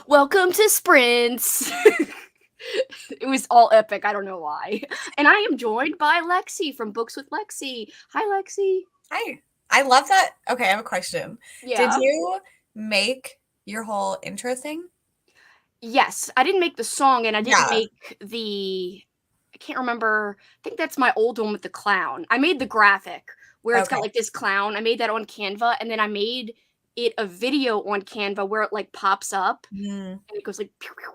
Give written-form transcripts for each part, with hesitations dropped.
Welcome to Sprints. It was all epic. I don't know why. And I am joined by Lexi from Books with Lexi. Hi, Lexi. Hi. I love that. Okay, I have a question. Did Yeah. you make your whole intro thing? Yes, I didn't make the song and I didn't Yeah. make I can't remember. I think that's my old one with the clown. I made the graphic where it's got Okay. like this clown. I made that on Canva and then I made it a video on Canva where it like pops up Mm. and it goes like pew, pew,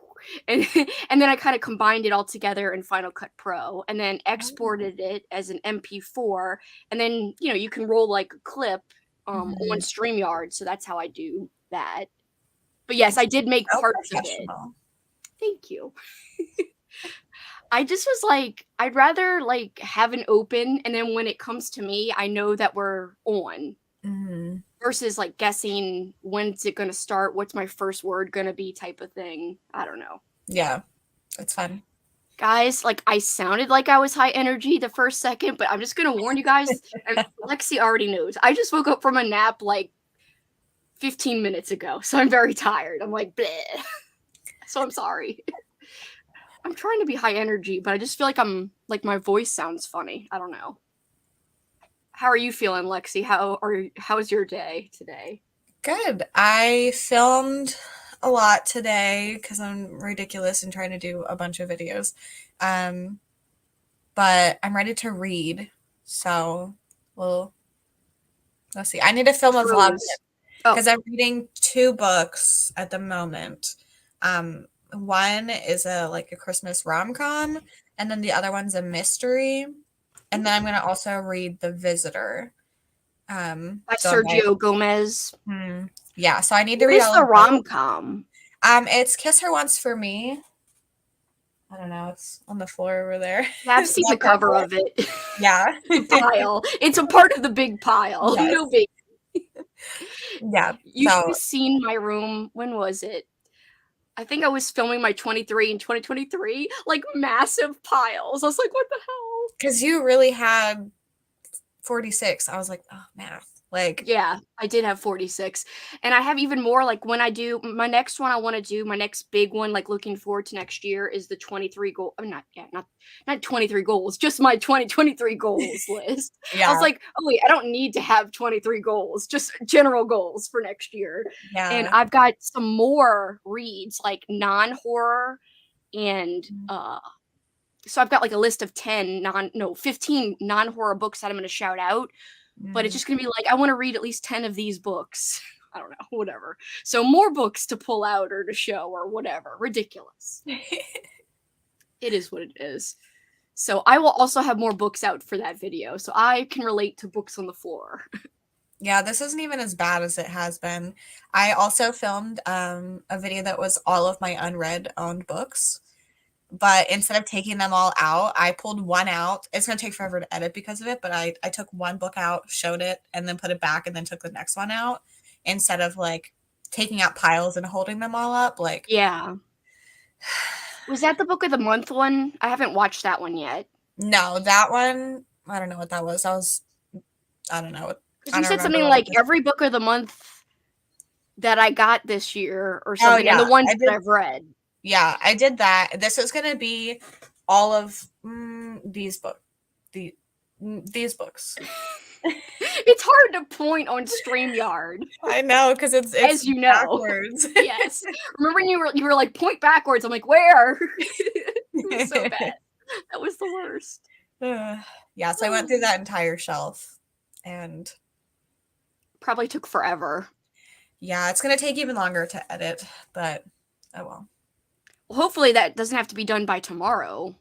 and and then I kind of combined it all together in Final Cut Pro and then Oh. exported it as an MP4 and then you can roll like a clip on Mhm. StreamYard, so that's how I do that. But yes, It's I did make so parts of it. professional. Thank you. I just was like, I'd rather like have an open and then when it comes to me, I know that we're on Mhm. versus like guessing when's it gonna start, what's my first word gonna be type of thing. I don't know. Yeah, it's fun. Guys, like I sounded like I was high energy the first second, but I'm just gonna warn you guys, and Lexi already knows. I just woke up from a nap like 15 minutes ago, so I'm very tired. I'm like, bleh. So I'm sorry. I'm trying to be high energy, but I just feel like my voice sounds funny. I don't know. How are you feeling, Lexi? How's your day today? Good. I filmed a lot today because I'm ridiculous and trying to do a bunch of videos. Um, but I'm ready to read. So we'll let's see. I need to film a vlog Prose. Oh, because I'm reading two books at the moment. One is a Christmas rom-com, and then the other one's a mystery. And then I'm gonna also read The Visitor. by So by Sergio Gomez. yeah, so I need to What read is all the of those. rom com? It's Kiss Her Once for Me. I don't know, it's on the floor over there. I've Is seen the that cover purple? of it. Yeah. The pile. It's a part of the big pile. Yes. No big. Yeah. You should So have seen my room. When was it? I think I was filming my 23 in 2023, like massive piles. I was like, what the hell? because you really had 46. I was like, oh math. Like, Yeah, I did have 46. And I have even more like when I do my next one I want to do, my next big one like looking forward to next year is the 23 goal. I'm not yeah, not 23 goals, just my 2023 goals list. I was yeah, like, "Oh wait, I don't need to have 23 goals, just general goals for next year." And yeah. I've got some more reads like non-horror and so I've got like a list of 10 non no 15 non-horror books that I'm going to shout out, but it's Mm. just gonna be like, I want to read at least 10 of these books. I don't know, whatever. So more books to pull out or to show or whatever. Ridiculous. It is what it is. So I will also have more books out for that video, so I can relate to books on the floor. Yeah, this isn't even as bad as it has been. I also filmed a video that was all of my unread owned books, but instead of taking them all out, I pulled one out. It's gonna take forever to edit because of it, but I took one book out, showed it, and then put it back, and then took the next one out instead of like taking out piles and holding them all up. Like, Yeah. Was that the book of the month one? I haven't watched that one yet. no, that one, I don't know what that was. That was, I don't know. Because I you don't said remember something what it like was. every book of the month that I got this year or Oh something, and yeah, the ones I that did. I've read. Yeah, I did that. This is gonna be all of the these books. It's hard to point on StreamYard. I know because it's As you know. backwards. Yes. Remember when you were like, "Point backwards." I'm like, "Where?" It was so bad. That was the worst. Yeah, so I went through that entire shelf, and Probably took forever. yeah, it's gonna take even longer to edit, but oh well. Well, hopefully that doesn't have to be done by tomorrow.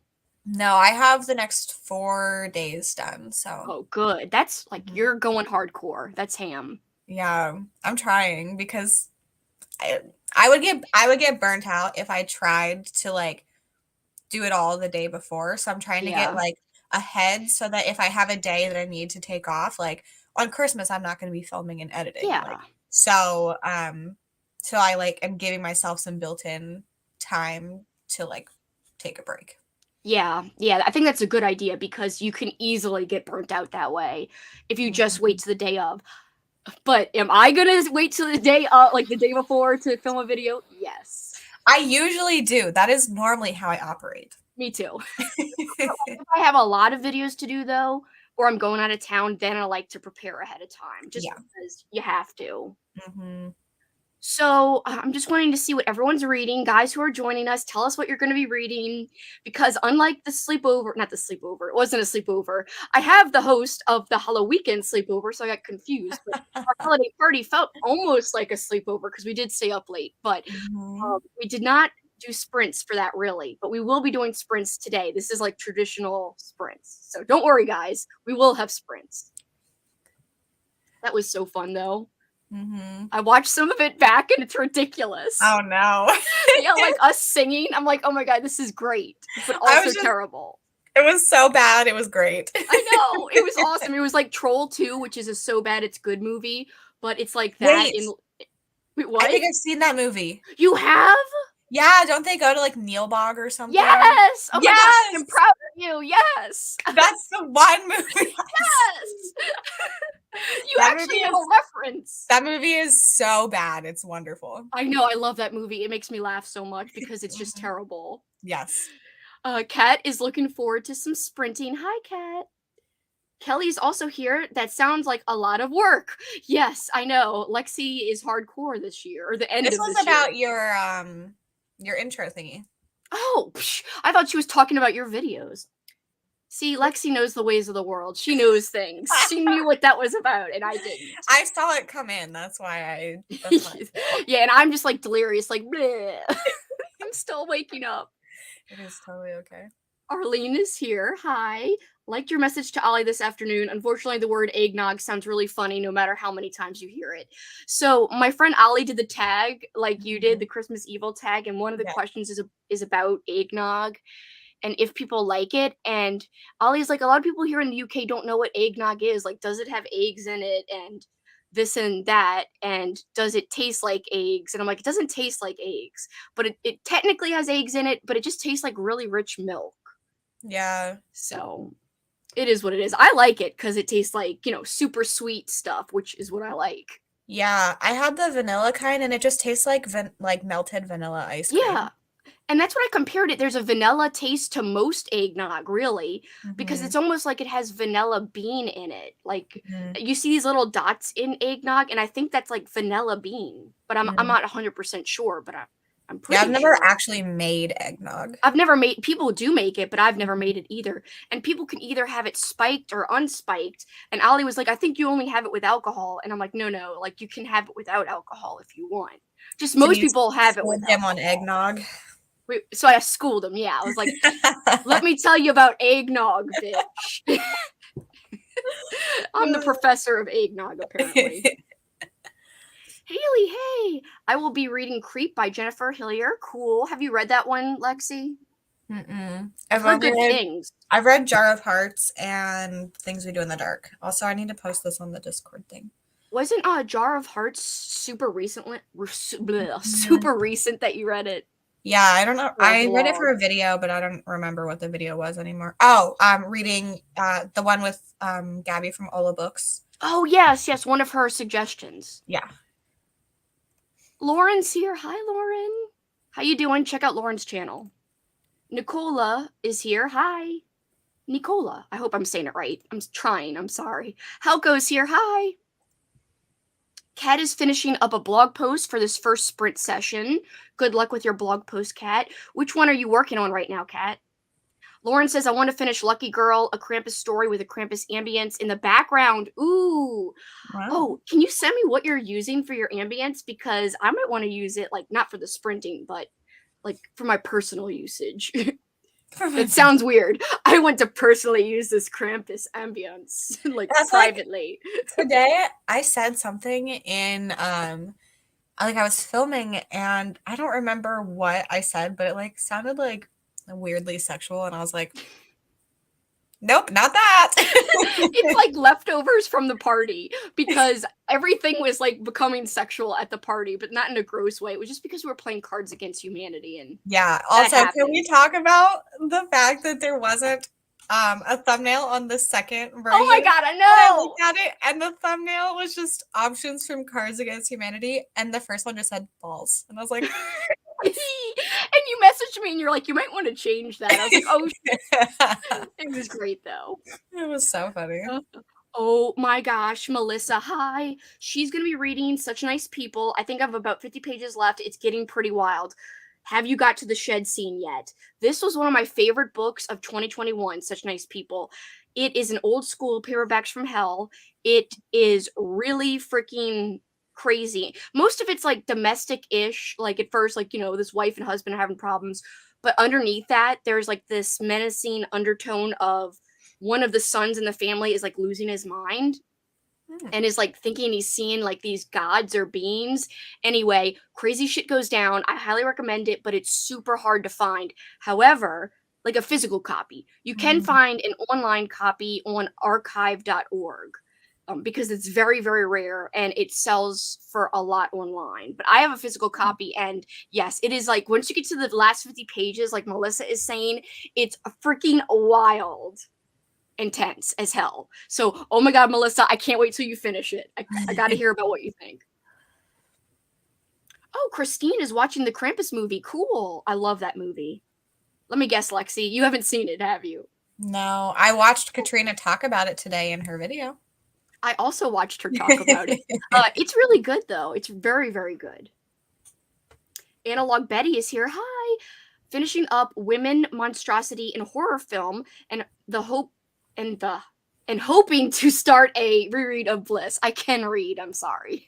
No, I have the next 4 days done, so Oh, good. That's like mhm. you're going hardcore. That's ham. Yeah, I'm trying because I I would get burnt out if I tried to like do it all the day before. So I'm trying to get Yeah. like ahead so that if I have a day that I need to take off, like on Christmas, I'm not going to be filming and editing. Like Yeah. so I like am giving myself some built-in time to like take a break. Yeah. Yeah. I think that's a good idea because you can easily get burnt out that way if you just wait Mhm. to the day of. But am I gonna wait till the day like the day before to film a video? Yes. I usually do. That is normally how I operate. Me too. If I have a lot of videos to do though, or I'm going out of town, then I like to prepare ahead of time just Yeah. because you have to. Mhm. So I'm just wanting to see what everyone's reading. Guys who are joining us, tell us what you're going to be reading because unlike the sleepover, not the sleepover, it wasn't a sleepover. I have the host of the Halloween weekend sleepover, so I got confused. But our holiday party felt almost like a sleepover because we did stay up late, but Mhm. we did not do sprints for that really. But we will be doing sprints today. This is like traditional sprints, so don't worry, guys. We will have sprints. That was so fun though. Mhm. I watched some of it back and it's ridiculous. Oh, no. Yeah, like us singing. I'm like, oh my god, this is great, but I also was just terrible. it was so bad, it was great. I know it was awesome. It was like Troll 2, which is a so bad it's good movie, but it's like that Wait, in. Wait, I what? think I've seen that movie. You have? Yeah, don't they go to, like, Neilbog or something? Yes! Oh my god, Yes! I'm proud of you. Yes. That's the one movie I've Yes. You That movie actually have is a reference. that movie is so bad, it's wonderful. I know. I love that movie. It makes me laugh so much because it's just Mhm. terrible. Yes. Kat is looking forward to some sprinting. Hi, Kat. Kelly's also here. That sounds like a lot of work. Yes, I know. Lexi is hardcore this year, or the end This of was this year. about your intro thingy. Oh, I thought she was talking about your videos. See, Lexi knows the ways of the world. She knows things. She knew what that was about, and I didn't. I saw it come in, that's why I know. Yeah, and I'm just like delirious, like, bleh. I'm still waking up. It is totally okay. Arlene is here. Hi. Liked your message to Ollie this afternoon. Unfortunately, the word eggnog sounds really funny no matter how many times you hear it. So my friend Ollie did the tag like you did, the Christmas Evil tag, and one of the Yeah. questions is about eggnog and if people like it. And Ollie's like, a lot of people here in the UK don't know what eggnog is. Like, does it have eggs in it? And this and that, and does it taste like eggs? And I'm like, it doesn't taste like eggs, but it technically has eggs in it, but it just tastes like really rich milk. Yeah. So it is what it is. I like it because it tastes like, super sweet stuff, which is what I like. Yeah, I had the vanilla kind and it just tastes like like melted vanilla ice Yeah. cream. And that's what I compared it. There's a vanilla taste to most eggnog, really, because Mhm. it's almost like it has vanilla bean in it. Like Mhm. you see these little dots in eggnog, and I think that's like vanilla bean, but I'm Mhm. not 100% sure, but I'm Yeah, I've pretty never sure. actually made eggnog. I've never made people do make it, but I've never Mhm. made it either. And people can either have it spiked or unspiked. And Ali was like, I think you only have it with alcohol. And I'm like, no, like you can have it without alcohol if you want. Just So most you people have it schooled with him on alcohol. eggnog? So I schooled him. Yeah, I was like, let me tell you about eggnog, bitch. I'm the professor of eggnog, apparently. Haley, hey, I will be reading Creep by Jennifer Hillier. Cool. Have you read that one, Lexi? Mm-mm. I've heard good things. I've read Jar of Hearts and Things We Do in the Dark. Also, I need to post this on the Discord thing. Wasn't Jar of Hearts super recently? Mhm. Super recent that you read it? Yeah, I don't know. Like I read it for long. a video, but I don't remember what the video was anymore. Oh, I'm reading the one with Gabby from Ola Books. Oh yes, one of her suggestions. Yeah. Lauren's here. Hi, Lauren. How you doing? Check out Lauren's channel. Nicola is here. Hi. Nicola. I hope I'm saying it right. I'm trying. I'm sorry. Halko's here. Hi. Kat is finishing up a blog post for this first sprint session. Good luck with your blog post, Kat. Which one are you working on right now, Kat? Lauren says, I want to finish Lucky Girl, a Krampus story with a Krampus ambience in the background. Ooh. Wow. Oh, can you send me what you're using for your ambience? Because I might want to use it, like, not for the sprinting, but, like, for my personal usage. It sounds weird. I want to personally use this Krampus ambience, like, That's privately. today I said something in like I was filming and I don't remember what I said, but it like sounded like weirdly sexual and I was like, nope, not that. It's like leftovers from the party because everything was like becoming sexual at the party, but not in a gross way. It was just because we were playing Cards Against Humanity, and Yeah. that Also, can we happened. talk about the fact that there wasn't a thumbnail on the second Oh my version? god, I And I know. looked at it and the thumbnail was just options from Cards Against Humanity and the first one just said balls. And I was like, you messaged me and you're like, you might want to change that. I was like, oh, it was great though. It was so funny. Oh my gosh, Melissa, hi. She's going to be reading Such Nice People. I think I have about 50 pages left. It's getting pretty wild. Have you got to the shed scene yet? This was one of my favorite books of 2021, Such Nice People. It is an old school paperbacks from hell. It is really freaking crazy. Most of it's like domestic-ish, like at first, like, this wife and husband are having problems. But underneath that, there's like this menacing undertone of one of the sons in the family is like losing his mind and is like thinking he's seeing like these gods or beings. Anyway, crazy shit goes down. I highly recommend it, but it's super hard to find. However, like a physical copy, you can find an online copy on archive.org. Because it's very, very rare and it sells for a lot online. But I have a physical copy, and yes, it is like once you get to the last 50 pages, like Melissa is saying, it's freaking wild. Intense as hell. So, oh my god, Melissa, I can't wait till you finish it. I got to hear about what you think. Oh, Christine is watching the Krampus movie. Cool. I love that movie. Let me guess, Lexi, you haven't seen it, have you? No, I watched Katrina talk about it today in her video. I also watched her talk about it. It's really good, though. It's very, very good. Analog Betty is here. Hi. Finishing up Women, Monstrosity, and Horror Film, and hoping to start a reread of Bliss. I can read, I'm sorry.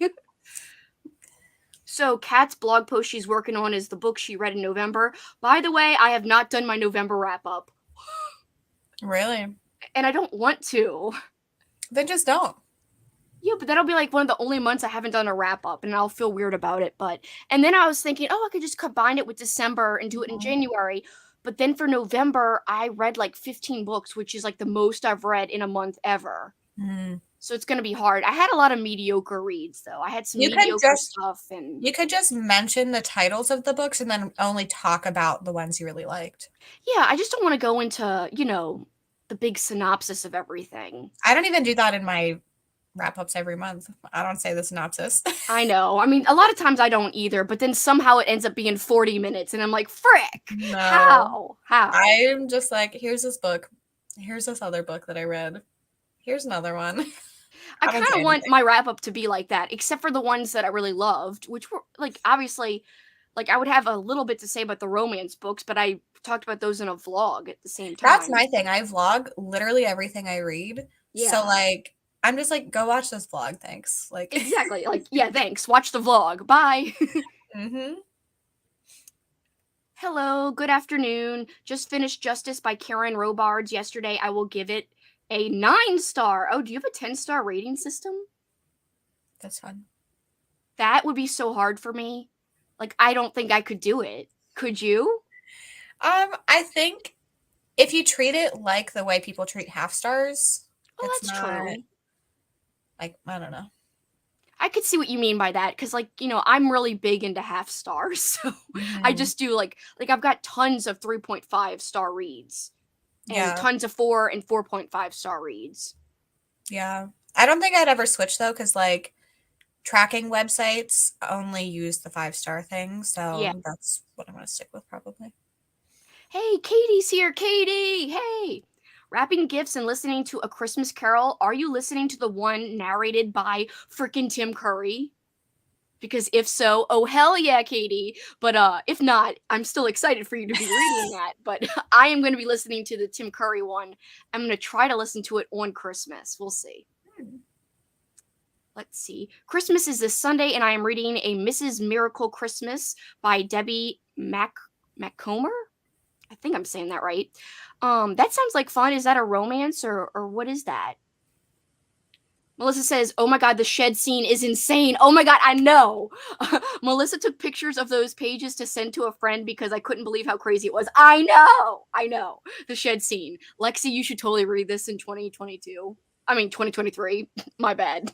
So Kat's blog post she's working on is the book she read in November. By the way, I have not done my November wrap up. Really? And I don't want to. Then just don't. Yeah, but that'll be like one of the only months I haven't done a wrap up, and I'll feel weird about it. And then I was thinking, oh, I could just combine it with December and do it in January. But then for November, I read like 15 books, which is like the most I've read in a month ever. So it's going to be hard. I had a lot of mediocre reads, though. I had some mediocre stuff. And you could just mention the titles of the books and then only talk about the ones you really liked. Yeah, I just don't want to go into, the big synopsis of everything. I don't even do that in my wrap-ups every month. I don't say the synopsis. I know. I mean, a lot of times I don't either, but then somehow it ends up being 40 minutes, and I'm like, frick! No. How? I'm just like, here's this book. Here's this other book that I read. Here's another one. I kind of want my wrap-up to be like that, except for the ones that I really loved, which were, like, obviously, like, I would have a little bit to say about the romance books, but I talked about those in a vlog at the same time. That's my thing. I vlog literally everything I read. Yeah. So, like, I'm just like, go watch this vlog, thanks. Like exactly. Like, yeah, thanks. Watch the vlog. Bye. Hello, good afternoon. Just finished Justice by Karen Robards yesterday. I will give it a 9-star. Oh, do you have a 10-star rating system? That's fun. That would be so hard for me. Like, I don't think I could do it. Could you? I think if you treat it like the way people treat half stars, that's true. Like, I don't know. I could see what you mean by that, because, like, I'm really big into half stars, so I just do, like, I've got tons of 3.5 star reads, and tons of 4 and 4.5 star reads. Yeah. I don't think I'd ever switch, though, because, like, tracking websites only use the 5-star thing, so that's what I'm going to stick with, probably. Hey, Katie's here. Katie, hey! Wrapping gifts and listening to A Christmas Carol. Are you listening to the one narrated by frickin' Tim Curry? Because if so, oh hell yeah, Katie. But if not, I'm still excited for you to be reading that. But I am going to be listening to the Tim Curry one. I'm going to try to listen to it on Christmas. We'll see. Let's see. Christmas is this Sunday, and I am reading A Mrs. Miracle Christmas by Debbie Maccomer. I think I'm saying that right. That sounds like fun. Is that a romance or what is that? Melissa says, oh my god, the shed scene is insane. Oh my god, I know. Melissa took pictures of those pages to send to a friend because I couldn't believe how crazy it was. I know. The shed scene. Lexi, you should totally read this in 2022. I mean, 2023. My bad.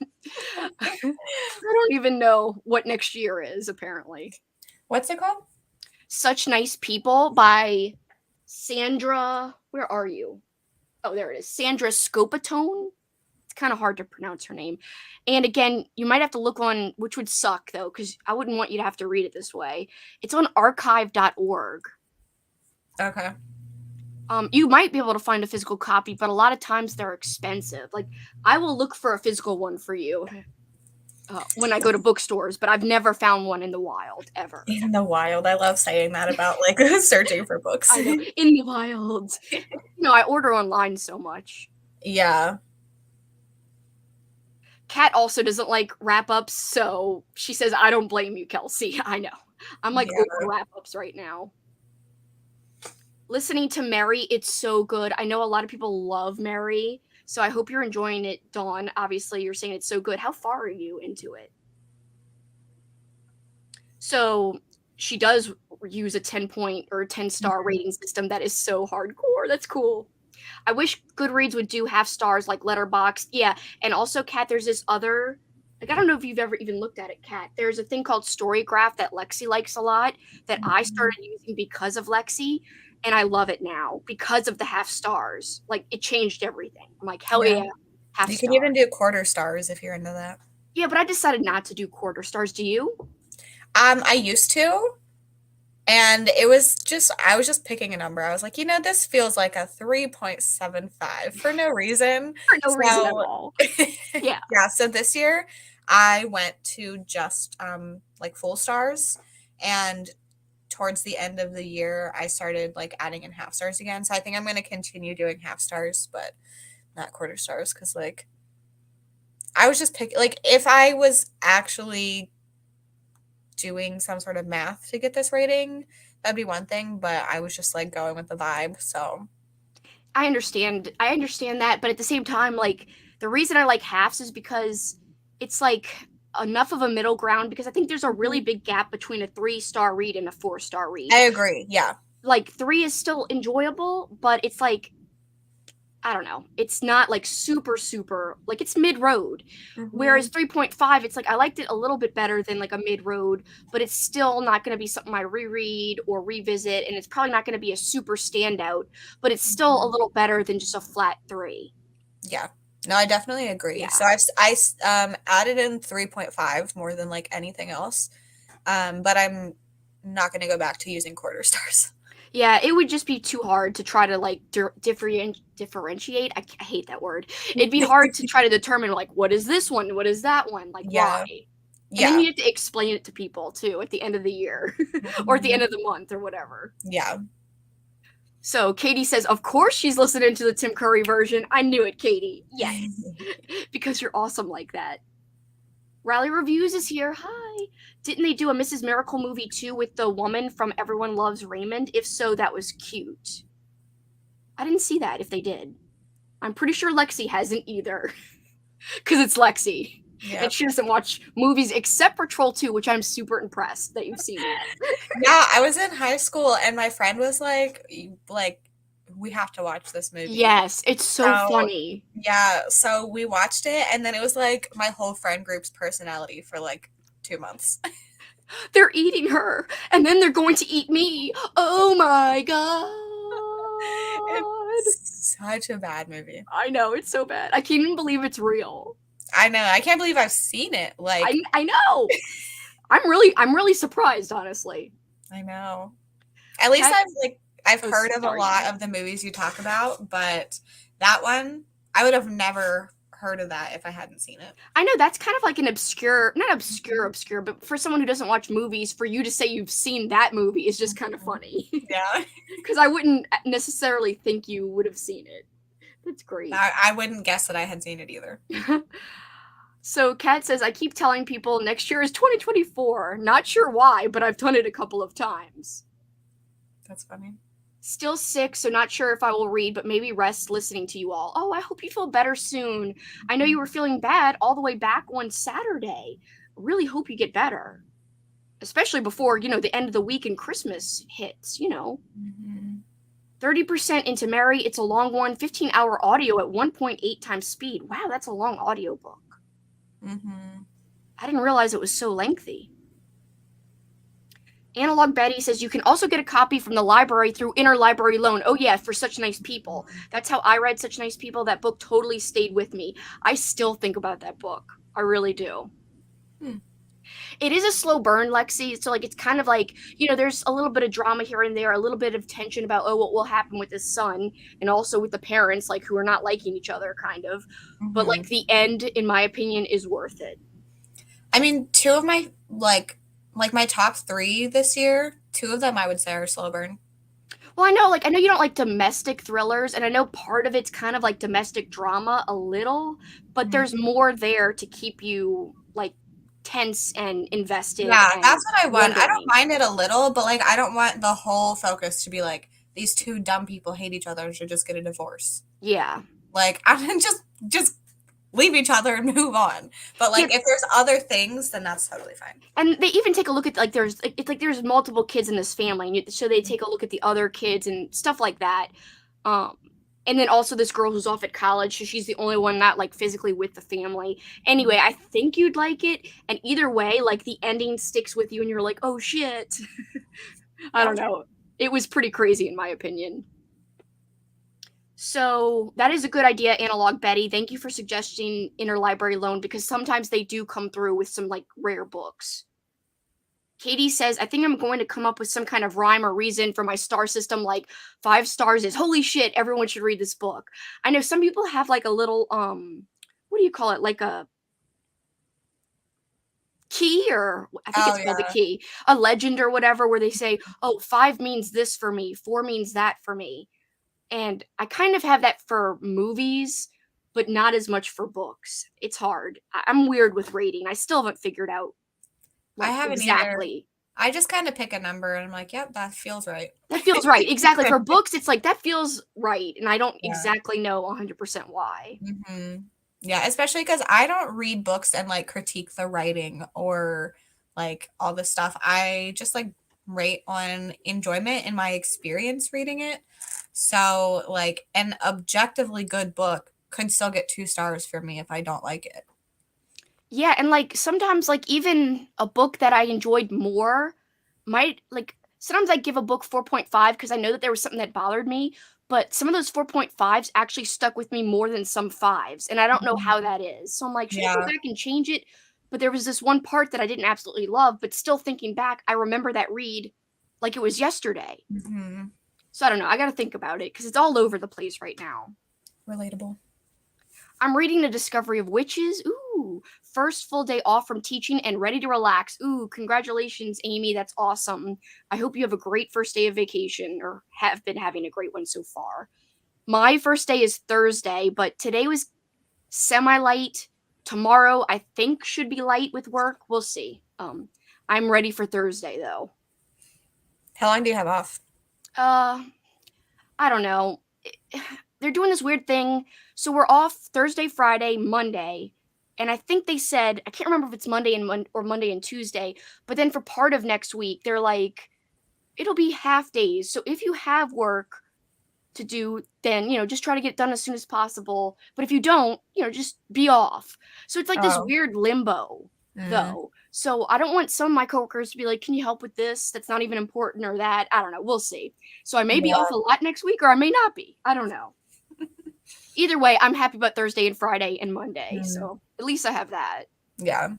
I don't even know what next year is, apparently. What's it called? Such Nice People by Sandra. Where are you? Oh, there it is. Sandra Scopatone. It's kind of hard to pronounce her name. And again, you might have to look on, which would suck, though, because I wouldn't want you to have to read it this way. It's on archive.org. Okay. You might be able to find a physical copy, but a lot of times they're expensive. Like, I will look for a physical one for you when I go to bookstores, but I've never found one in the wild ever. In the wild. I love saying that about like searching for books. I know, in the wild. I order online so much. Yeah. Kat also doesn't like wrap ups, so she says, I don't blame you, Kelsey. I know. I'm like Yeah. over wrap ups right now. Listening to Mary, it's so good. I know a lot of people love Mary, so I hope you're enjoying it, Dawn. Obviously, you're saying it's so good. How far are you into it? So she does use a 10-point or 10-star rating system that is so hardcore. That's cool. I wish Goodreads would do half stars like Letterboxd. Yeah, and also, Kat, there's this other. Like, I don't know if you've ever even looked at it, Kat. There's a thing called Storygraph that Lexi likes a lot that I started using because of Lexi, and I love it now because of the half stars. Like, it changed everything. I'm like, hell Yeah. yeah, half You can star. even do quarter stars if you're into that. Yeah, but I decided not to do quarter stars. Do you? I used to, and I was just picking a number. I was like, this feels like a 3.75 for no reason. For no reason at So all. Yeah. yeah, so this year I went to just like full stars, and towards the end of the year I started like adding in half stars again. So I think I'm going to continue doing half stars, but not quarter stars, cuz like I was just picking, like, if I was actually doing some sort of math to get this rating, that'd be one thing, but I was just like going with the vibe. So, I understand. I understand that, but at the same time, like, the reason I like halves is because it's like enough of a middle ground, because I think there's a really big gap between a 3-star read and a 4-star I read. agree. Yeah. Like, 3 is still enjoyable, but it's like, I don't know. It's not like super, super, like, it's mid road. Whereas Mhm. 3.5, it's like I liked it a little bit better than like a mid road, but it's still not going to be something I reread or revisit. And it's probably not going to be a super standout, but it's still a Mhm. little better than just a flat 3. Yeah. No, I definitely agree. So Yeah. added in 3.5 more than like anything else. But I'm not going to go back to using quarter stars. Yeah, it would just be too hard to try to like differentiate. I hate that word. It'd be hard to try to determine like what is this one, what is that one, like why. Yeah. And then Yeah. you have to explain it to people too at the end of the year or at the Mhm. end of the month or whatever. Yeah. So Katie says, of course she's listening to the Tim Curry version. I knew it, Katie. Yes. Because you're awesome like that. Rally Reviews is here. Hi. Didn't they do a Mrs. Miracle movie too with the woman from Everyone Loves Raymond? If so, that was cute. I didn't see that if they did. I'm pretty sure Lexi hasn't either. Because it's Lexi. Yeah. And she doesn't watch movies except for Troll 2, which I'm super impressed that you've seen that. Yeah, I was in high school and my friend was like, we have to watch this movie. Yes, it's so So, funny. yeah, so we watched it and then it was like my whole friend group's personality for like 2 months. They're eating her, and then they're going to eat me. Oh my god. It's such a bad movie. I know, it's so bad. I can't even believe it's real. I know. I can't believe I've seen it. Like, I know. I'm really surprised, honestly. I know. At least Cat, I've oh, heard of a sorry. lot of the movies you talk about, but that one I would have never heard of that if I hadn't seen it. I know that's kind of like an obscure, not obscure, but for someone who doesn't watch movies, for you to say you've seen that movie is just kind of funny. Yeah. Because I wouldn't necessarily think you would have seen it. That's great. I wouldn't guess that I had seen it either. So Kat says, I keep telling people next year is 2024. Not sure why, but I've done it a couple of times. That's funny. Still sick, so not sure if I will read, but maybe rest listening to you all. Oh, I hope you feel better soon. I know you were feeling bad all the way back on Saturday. Really hope you get better. Especially before, the end of the week and Christmas hits. Mm-hmm. 30% into Mary. It's a long one. 15-hour audio at 1.8 times speed. Wow, that's a long audiobook. Mm-hmm. I didn't realize it was so lengthy. Analog Betty says you can also get a copy from the library through interlibrary loan. Oh yeah, for Such Nice People. That's how I read Such Nice People. That book totally stayed with me. I still think about that book. I really do. It is a slow burn, Lexi. So like it's kind of like, you know, there's a little bit of drama here and there, a little bit of tension about oh what will happen with his son and also with the parents like who are not liking each other kind of. But like Hmm. the end in my opinion is worth it. I mean, two of my like my top three this year, two of them I would say are slow burn. Well, I know you don't like domestic thrillers and I know part of it's kind of like domestic drama a little, but Mhm. there's more there to keep you like tense and invested Yeah, and that's what I want. I don't wondering. mind it a little, but like I don't want the whole focus to be like these two dumb people hate each other and should just get a divorce. Yeah. Like I just leave each other and move on. But Yeah, like if there's other things, then that's totally fine. and they even take a look at like there's like it's like there's multiple kids in this family, and so they take a look at the other kids and stuff like that. Um, and then also this girl who's off at college, so she's the only one not like physically with the family. Anyway, I think you'd like it, and either way, like the ending sticks with you, and you're like, oh shit. I don't Gotcha. know. It was pretty crazy in my opinion. So that is a good idea, Analog Betty. Thank you for suggesting Interlibrary Loan because sometimes they do come through with some like rare books. Katie says, I think I'm going to come up with some kind of rhyme or reason for my star system. Like 5 stars is holy shit, everyone should read this book. I know some people have like a little, what do you call it? Like a key, or I think Oh it's called the yeah. key, a legend or whatever, where they say, oh, 5 means this for me, 4 means that for me. And I kind of have that for movies, but not as much for books. It's hard. I'm weird with rating. I still haven't figured out I like haven't either. exactly. I just kind of pick a number and I'm like, yep, that feels right. That feels right. Exactly. For books, it's like that feels right. And I don't Yeah. exactly know 100% why. Hmm. Yeah, especially because I don't read books and like critique the writing or like all this stuff. I just like rate on enjoyment and my experience reading it. So, like, an objectively good book could still get 2 stars for me if I don't like it. Yeah. And like sometimes, like even a book that I enjoyed more might like sometimes I give a book 4.5 because I know that there was something that bothered me. But some of those 4.5s actually stuck with me more than some fives. And I don't know how Mhm. that is. So I'm like, should I go Yeah. back and change it? But there was this one part that I didn't absolutely love, but still thinking back, I remember that read like it was yesterday. Hmm. So I don't know. I got to think about it because it's all over the place right now. Relatable. I'm reading The Discovery of Witches. Ooh, first full day off from teaching and ready to relax. Ooh, congratulations, Amy. That's awesome. I hope you have a great first day of vacation or have been having a great one so far. My first day is Thursday, but today was semi light. Tomorrow, I think, should be light with work. We'll see. I'm ready for Thursday though. How long do you have off? Uh, I don't know. They're doing this weird thing. So we're off Thursday, Friday, Monday. And I think they said, I can't remember if it's Monday and or Monday and Tuesday, but then for part of next week, they're like, it'll be half days. So if you have work to do, then, you know, just try to get it done as soon as possible. But if you don't, you know, just be off. So it's like this Oh. weird limbo, Mm. though. So I don't want some of my coworkers to be like, can you help with this? That's not even important or that. I don't know. We'll see. So I may be off Yeah. a lot next week or I may not be. I don't know. Either way, I'm happy about Thursday and Friday and Monday. Mm. So at least I have that. Yeah.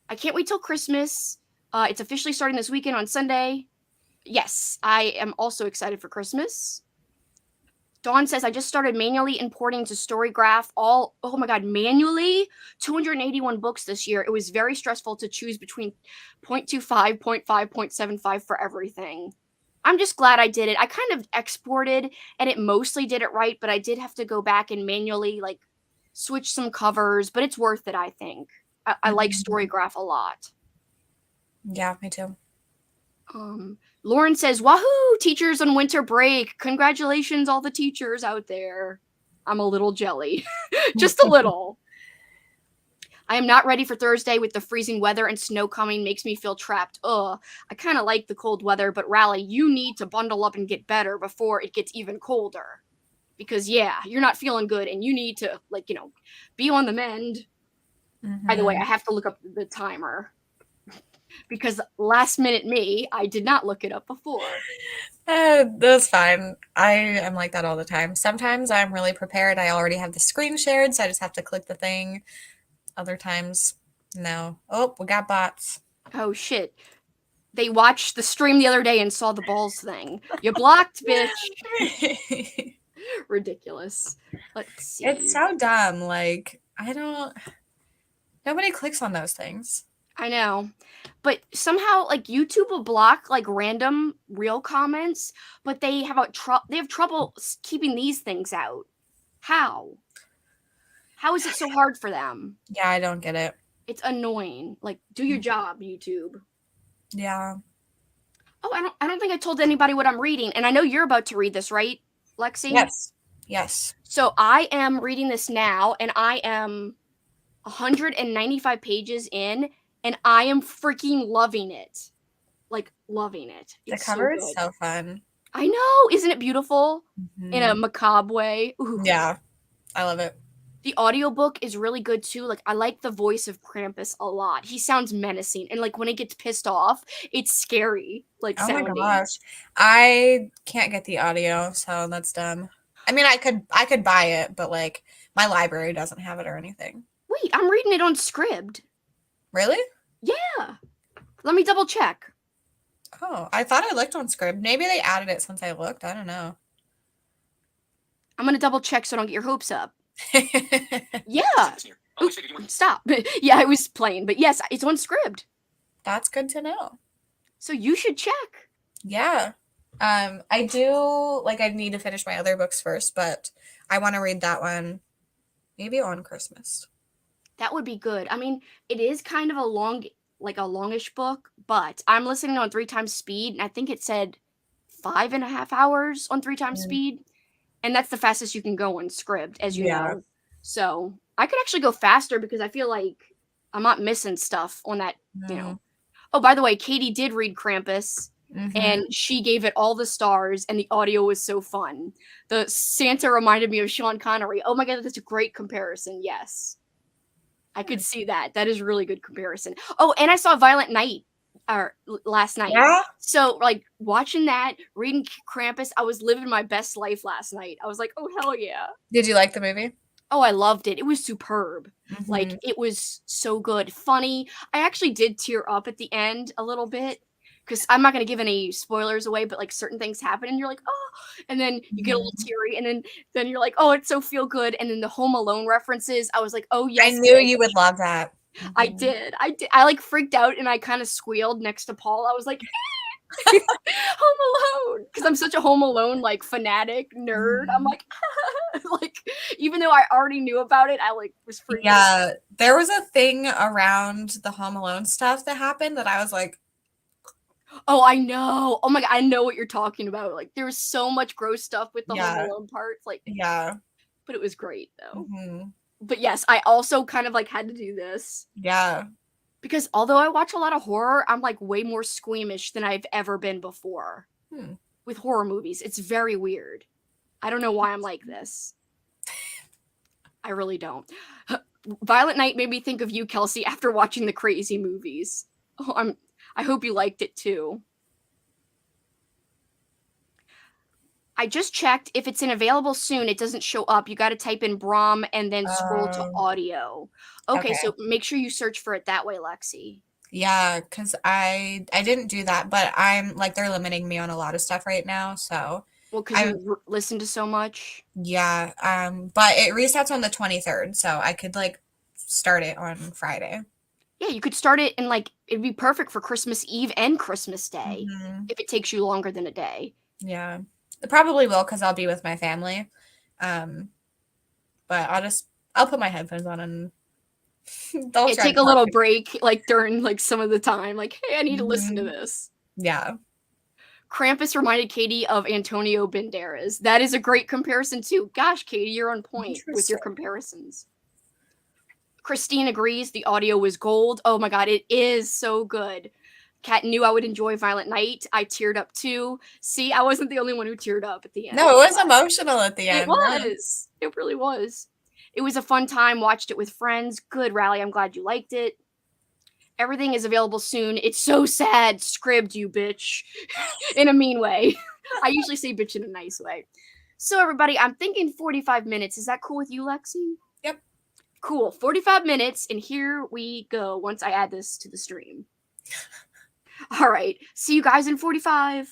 I can't wait till Christmas. It's officially starting this weekend on Sunday. Yes, I am also excited for Christmas. Dawn says I just started manually importing to Storygraph all oh my god, manually 281 books this year. It was very stressful to choose between 0.25, 0.5, 0.75 for everything. I'm just glad I did it. I kind of exported and it mostly did it right, but I did have to go back and manually like switch some covers, but it's worth it, I think. I like Mhm. Storygraph a lot. Yeah, me too. Lauren says, Wahoo, teachers on winter break. Congratulations, all the teachers out there. I'm a little jelly. Just a little. I am not ready for Thursday with the freezing weather and snow coming makes me feel trapped. Ugh. I kind of like the cold weather, but Rally, you need to bundle up and get better before it gets even colder. Because yeah, you're not feeling good and you need to like, you know, be on the mend. By the way, I Hmm. have to look up the timer because last minute me, I did not look it up before. That's fine. I am like that all the time. Sometimes I'm really prepared. I already have the screen shared, so I just have to click the thing. Other times, No. Oh, we got bots. Oh shit. They watched the stream the other day and saw the balls thing. You blocked, bitch. Ridiculous. Let's It's see. so dumb. Like, I don't. Nobody clicks on those things. I know. But somehow like YouTube will block like random real comments, but they have trouble keeping these things out. How? How is it so hard for them? Yeah, I don't get it. It's annoying. Like, do your job, YouTube. Yeah. Oh, I don't think I told anybody what I'm reading, and I know you're about to read this, right, Lexi? Yes. Yes. So I am reading this now, and I am 195 pages in, and I am freaking loving it. Like, loving it. The It's cover so is good. so fun. I know, isn't it beautiful? In a Mhm. macabre way. Ooh. Yeah. I love it. The audiobook is really good too. Like, I like the voice of Krampus a lot. He sounds menacing, and like when it gets pissed off, it's scary. Like Oh my sounding. gosh. I can't get the audio, so that's dumb. I mean, I could buy it, but like my library doesn't have it or anything. Wait, I'm reading it on Scribd. Really? Yeah. Let me double check. Oh, I thought I looked on Scribd. Maybe they added it since I looked. I don't know. I'm gonna double check so I don't get your hopes up. Yeah. Oop, stop. Yeah, I was playing, but yes, it's on Scribd. That's good to know. So you should check. Yeah. I do like I need to finish my other books first, but I want to read that one maybe on Christmas. That would be good. I mean, it is kind of a longish book, but I'm listening on 3 times speed, and I think it said 5.5 hours on 3 times Mm. speed, and that's the fastest you can go on Scribd, as you Yeah. know. So I could actually go faster because I feel like I'm not missing stuff on that. Mm. Oh, by the way, Katie did read Krampus, Mhm. and she gave it all the stars, and the audio was so fun. The Santa reminded me of Sean Connery. Oh my god, that's a great comparison. Yes. I could see that. That is a really good comparison. Oh, and I saw Violent Night last night. Yeah. So, like, watching that, reading Krampus, I was living my best life last night. I was like, oh, hell yeah. Did you like the movie? Oh, I loved it. It was superb. Like, Mhm. it was so good. Funny. I actually did tear up at the end a little bit. Because I'm not going to give any spoilers away, but like certain things happen and you're like, oh, and then you get a little Mhm. teary, and then you're like, oh, it's so feel good. And then the Home Alone references, I was like, oh, I yes. knew you would love that. I Mhm. did. I like freaked out and I kind of squealed next to Paul. I was like, Home Alone, because I'm such a Home Alone like fanatic nerd. I'm Mhm. like, like even though I already knew about it, I like was freaking out. Yeah, there was a thing around the Home Alone stuff that happened that I was like, Oh, I know. Oh my god, I know what you're talking about. Like there was so much gross stuff with the Home yeah, Alone parts, like, yeah, but it was great though. mhm, But yes, I also kind of like had to do this yeah. because although I watch a lot of horror, I'm like way more squeamish than I've ever been before Hmm. with horror movies. It's very weird. I don't know why I'm like this. I really don't. Violent Night made me think of you, Kelsey, after watching the crazy movies. Oh, I hope you liked it too. I just checked. If it's in available soon, it doesn't show up. You got to type in Brom and then scroll to audio. Okay, Okay. so make sure you search for it that way, Lexi. Yeah, because I didn't do that, but I'm like they're limiting me on a lot of stuff right now, so Well, because I you listen to so much. yeah, but it resets on the 23rd, so I could like start it on Friday. Yeah, you could start it and like it'd be perfect for Christmas Eve and Christmas Day Mhm. if it takes you longer than a day. Yeah. It probably will because I'll be with my family. Um, but I'll put my headphones on and they'll Yeah, try take to a talk little to me. break like during like some of the time. Like, hey, I need to listen to Mhm. this. Yeah. Krampus reminded Katie of Antonio Banderas. That is a great comparison too. Gosh, Katie, you're on point with your Interesting. comparisons. Christine agrees the audio was gold. Oh my god, it is so good. Kat knew I would enjoy Violent Night. I teared up too. See, I wasn't the only one who teared up at the end. No, it was emotional at the It end. Yeah. was. It really was. It was a fun time. Watched it with friends. Good rally. I'm glad you liked it. Everything is available soon. It's so sad. Scribd, you bitch. In a mean way. I usually say bitch in a nice way. So, everybody, I'm thinking 45 minutes. Is that cool with you, Lexi? Yep. Cool. 45 minutes, and here we go once I add this to the stream. All right. See you guys in 45.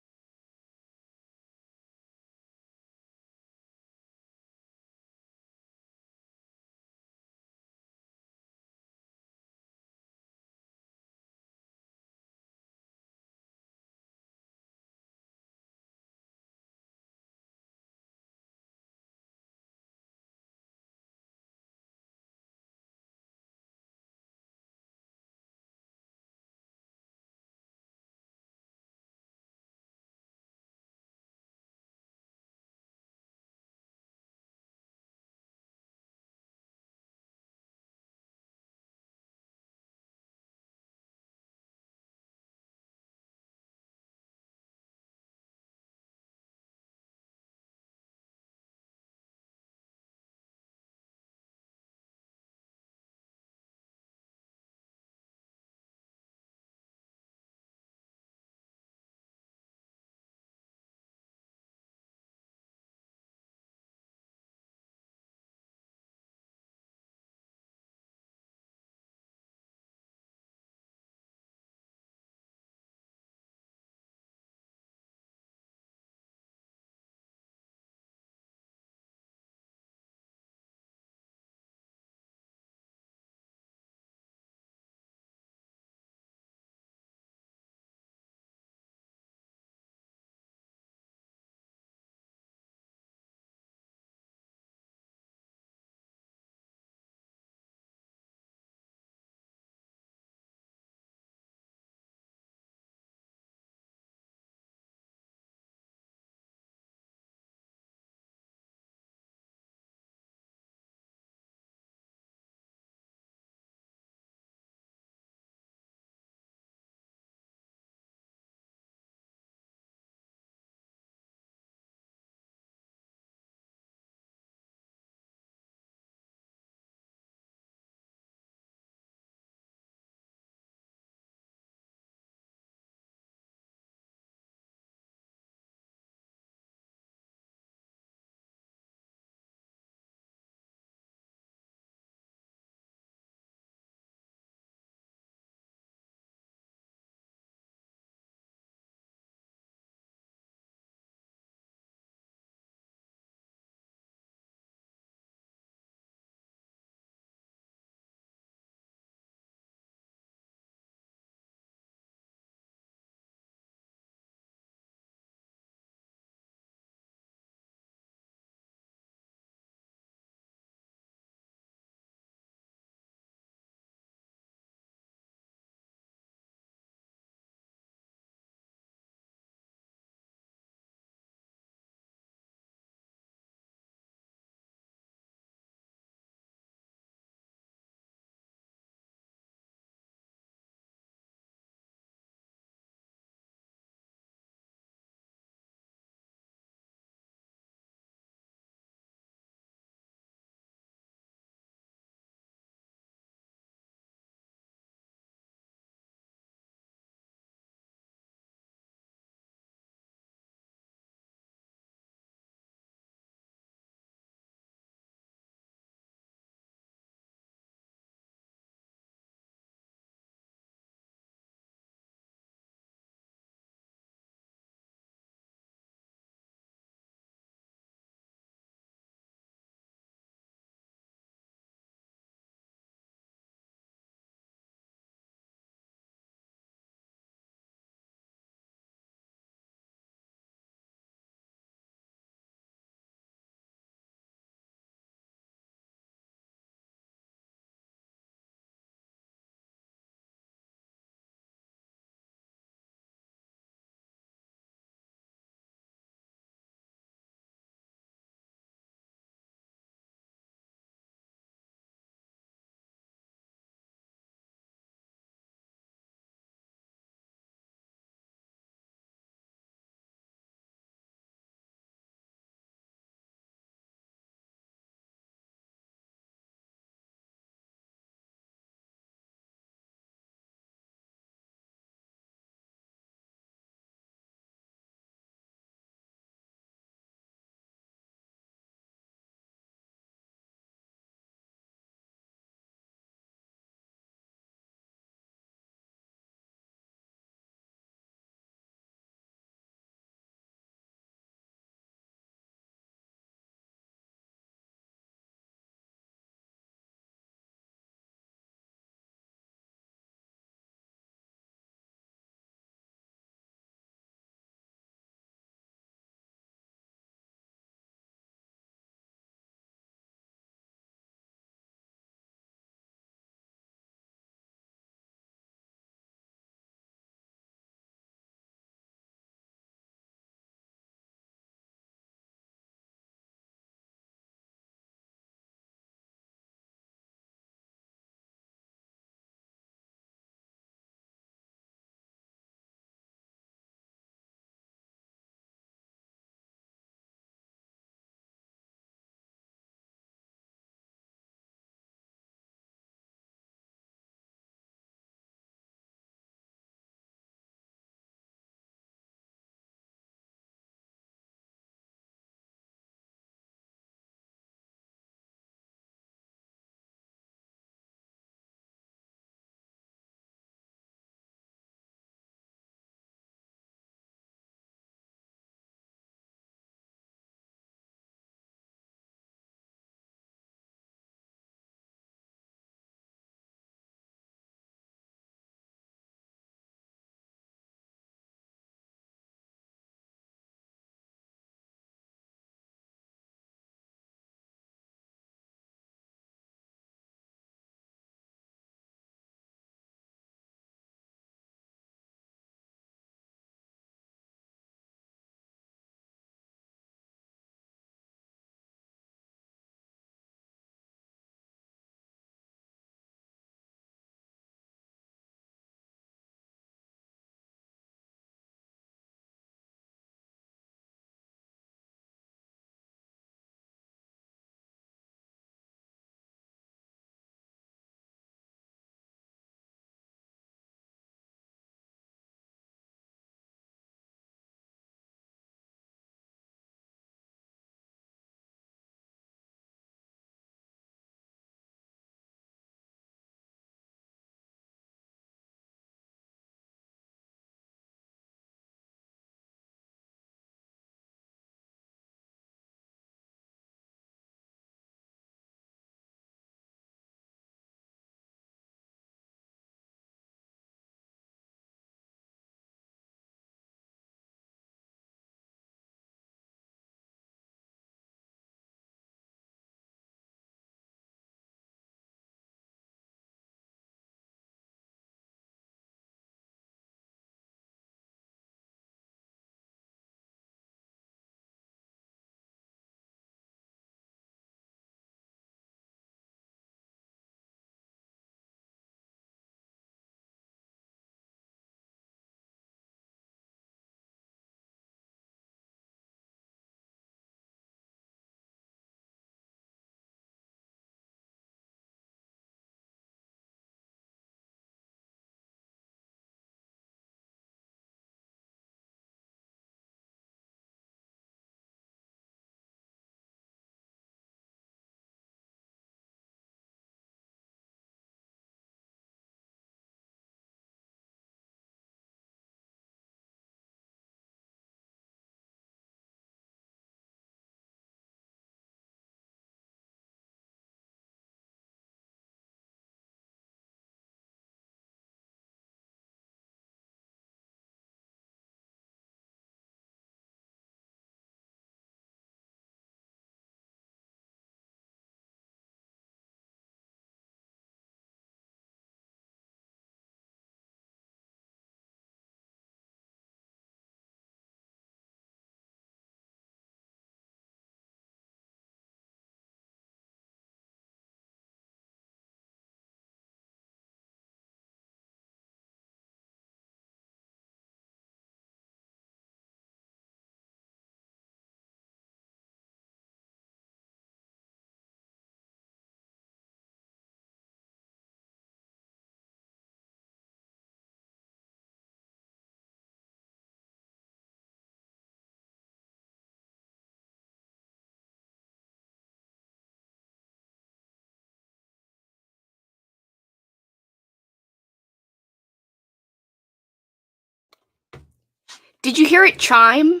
Did you hear it chime?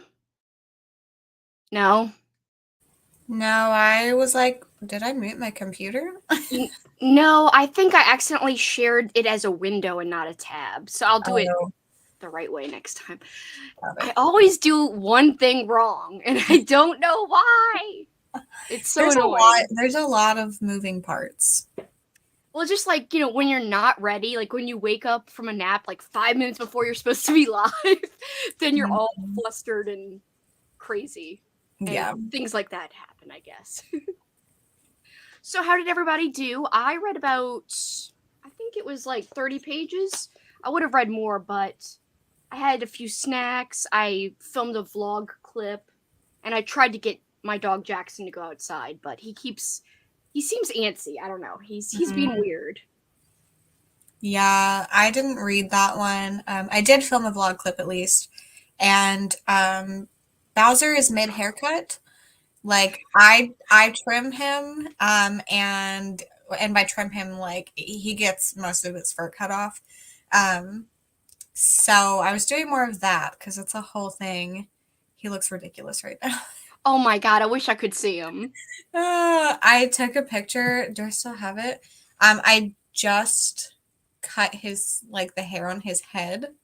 No? No, I was like, did I mute my computer? No, I think I accidentally shared it as a window and not a tab. So I'll do it Oh, the right way next time. got I it. always do one thing wrong, and I don't know why. It's so annoying. There's a lot of moving parts. Well, just like, when you're not ready, like when you wake up from a nap like 5 minutes before you're supposed to be live, then you're all Mhm. flustered and crazy. And Yeah. things like that happen, I guess. So, how did everybody do? I read about, I think it was like 30 pages. I would have read more, but I had a few snacks. I filmed a vlog clip, and I tried to get my dog Jackson to go outside, but he seems antsy. I don't know. He's being Mhm. weird. Yeah, I didn't read that one. I did film a vlog clip at least. And Bowser is mid haircut. Like I trim him, and by trim him, like he gets most of his fur cut off. Um, so I was doing more of that because it's a whole thing. He looks ridiculous right now. Oh my god, I wish I could see him. I took a picture. Do I still have it? I just cut his like the hair on his head.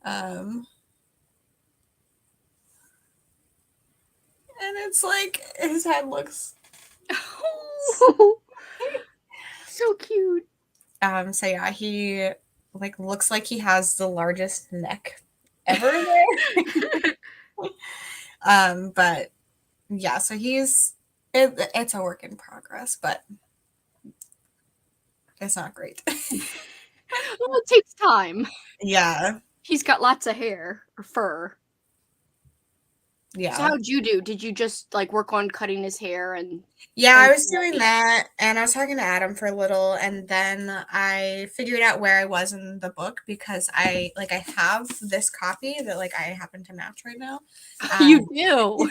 Um, and it's like his head looks. So cute. So yeah, he like looks like he has the largest neck ever there. But yeah, so it's a work in progress, but it's not great. Well, it takes time. Yeah, He's got lots of hair or fur. So yeah. how'd you do? Did you just like work on cutting his hair and Yeah, trying I to was figure out doing that, and I was talking to Adam for a little, and then I figured out where I was in the book because I have this copy that like I happen to match right now. you Um, do?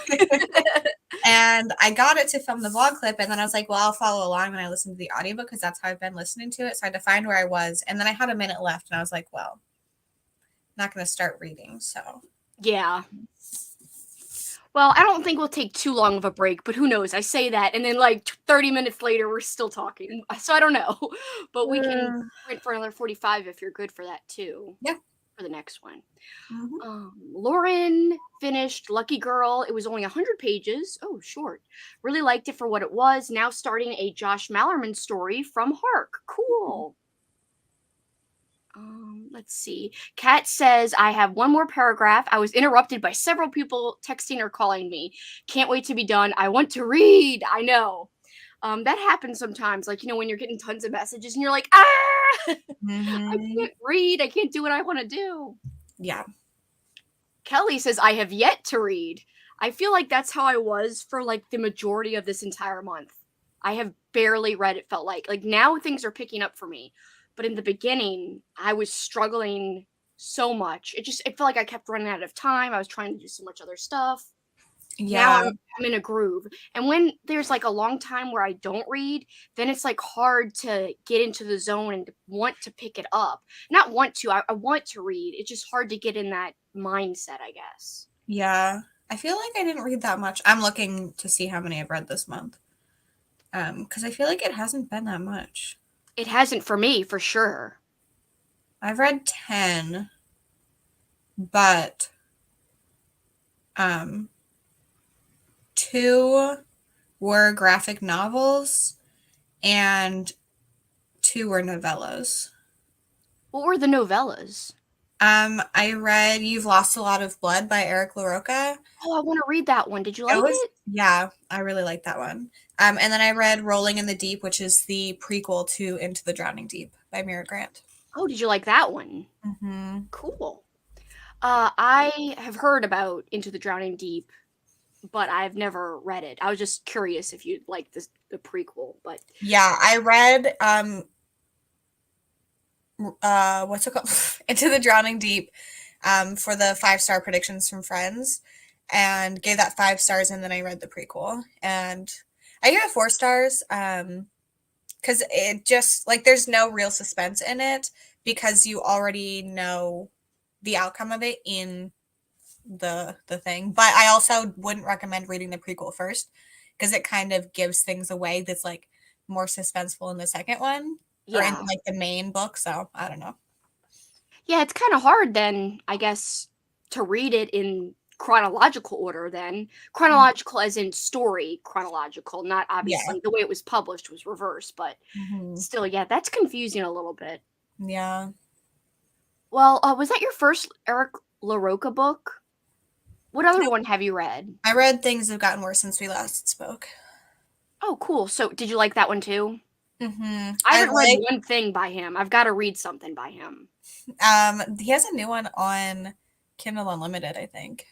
and I got it to film the vlog clip, and then I was like, well, I'll follow along when I listen to the audiobook because that's how I've been listening to it. So I had to find where I was, and then I had a minute left, and I was like, well, I'm not going to start reading. So Yeah. Well, I don't think we'll take too long of a break, but who knows? I say that, and then like 30 minutes later, we're still talking. So I don't know. But we can uh, print for another 45 if you're good for that too, yeah. for the next one. Mhm. Lauren finished Lucky Girl. It was only 100 pages. Oh, short. Really liked it for what it was. Now starting a Josh Mallerman story from Hark. Cool. Let's see. Kat says, I have one more paragraph. I was interrupted by several people texting or calling me. Can't wait to be done. I want to read. I know. That happens sometimes. Like, when you're getting tons of messages and you're like, I Mhm. can't read. I can't do what I want to do. Yeah. Kelly says, I have yet to read. I feel like that's how I was for like the majority of this entire month. I have barely read, it felt like. Like now things are picking up for me. But in the beginning, I was struggling so much. It felt like I kept running out of time. I was trying to do so much other stuff. Now Yeah. I'm in a groove. And when there's like a long time where I don't read, then it's like hard to get into the zone and want to pick it up. Not want to, I want to read. It's just hard to get in that mindset, I guess. Yeah. I feel like I didn't read that much. I'm looking to see how many I've read this month. Because I feel like it hasn't been that much. It hasn't for me, for sure. I've read 10, but um 2 were graphic novels and 2 were novellas. What were the novellas? I read You've Lost a Lot of Blood by Eric LaRocca. Oh, I want to read that one. Did you It like was it? yeah, I really like that one. And then I read Rolling in the Deep, which is the prequel to Into the Drowning Deep by Mira Grant. Oh, did you like that one? Mhm. Cool. I have heard about Into the Drowning Deep, but I've never read it. I was just curious if you'd like the prequel, but Yeah, I read what's it called? Into the Drowning Deep for the 5-star predictions from friends and gave that 5 stars, and then I read the prequel and I gave it 4 stars because it just like there's no real suspense in it because you already know the outcome of it in the thing. But I also wouldn't recommend reading the prequel first because it kind of gives things away that's like more suspenseful in the second one or in Yeah. like the main book. So I don't know. Yeah, it's kind of hard then, I guess, to read it in chronological order then. Chronological as in story chronological, not Yeah. obviously the way it was published was reversed, but Hmm. still, yeah, that's confusing a little bit. Yeah. Well, was that your first Eric LaRocca book? What other one have you read? I read Things Have Gotten Worse Since We Last Spoke. Oh, cool. So, did you like that one too? I I haven't read like one thing by him. I've got to read something by him. he has a new one on Kindle Unlimited, I think.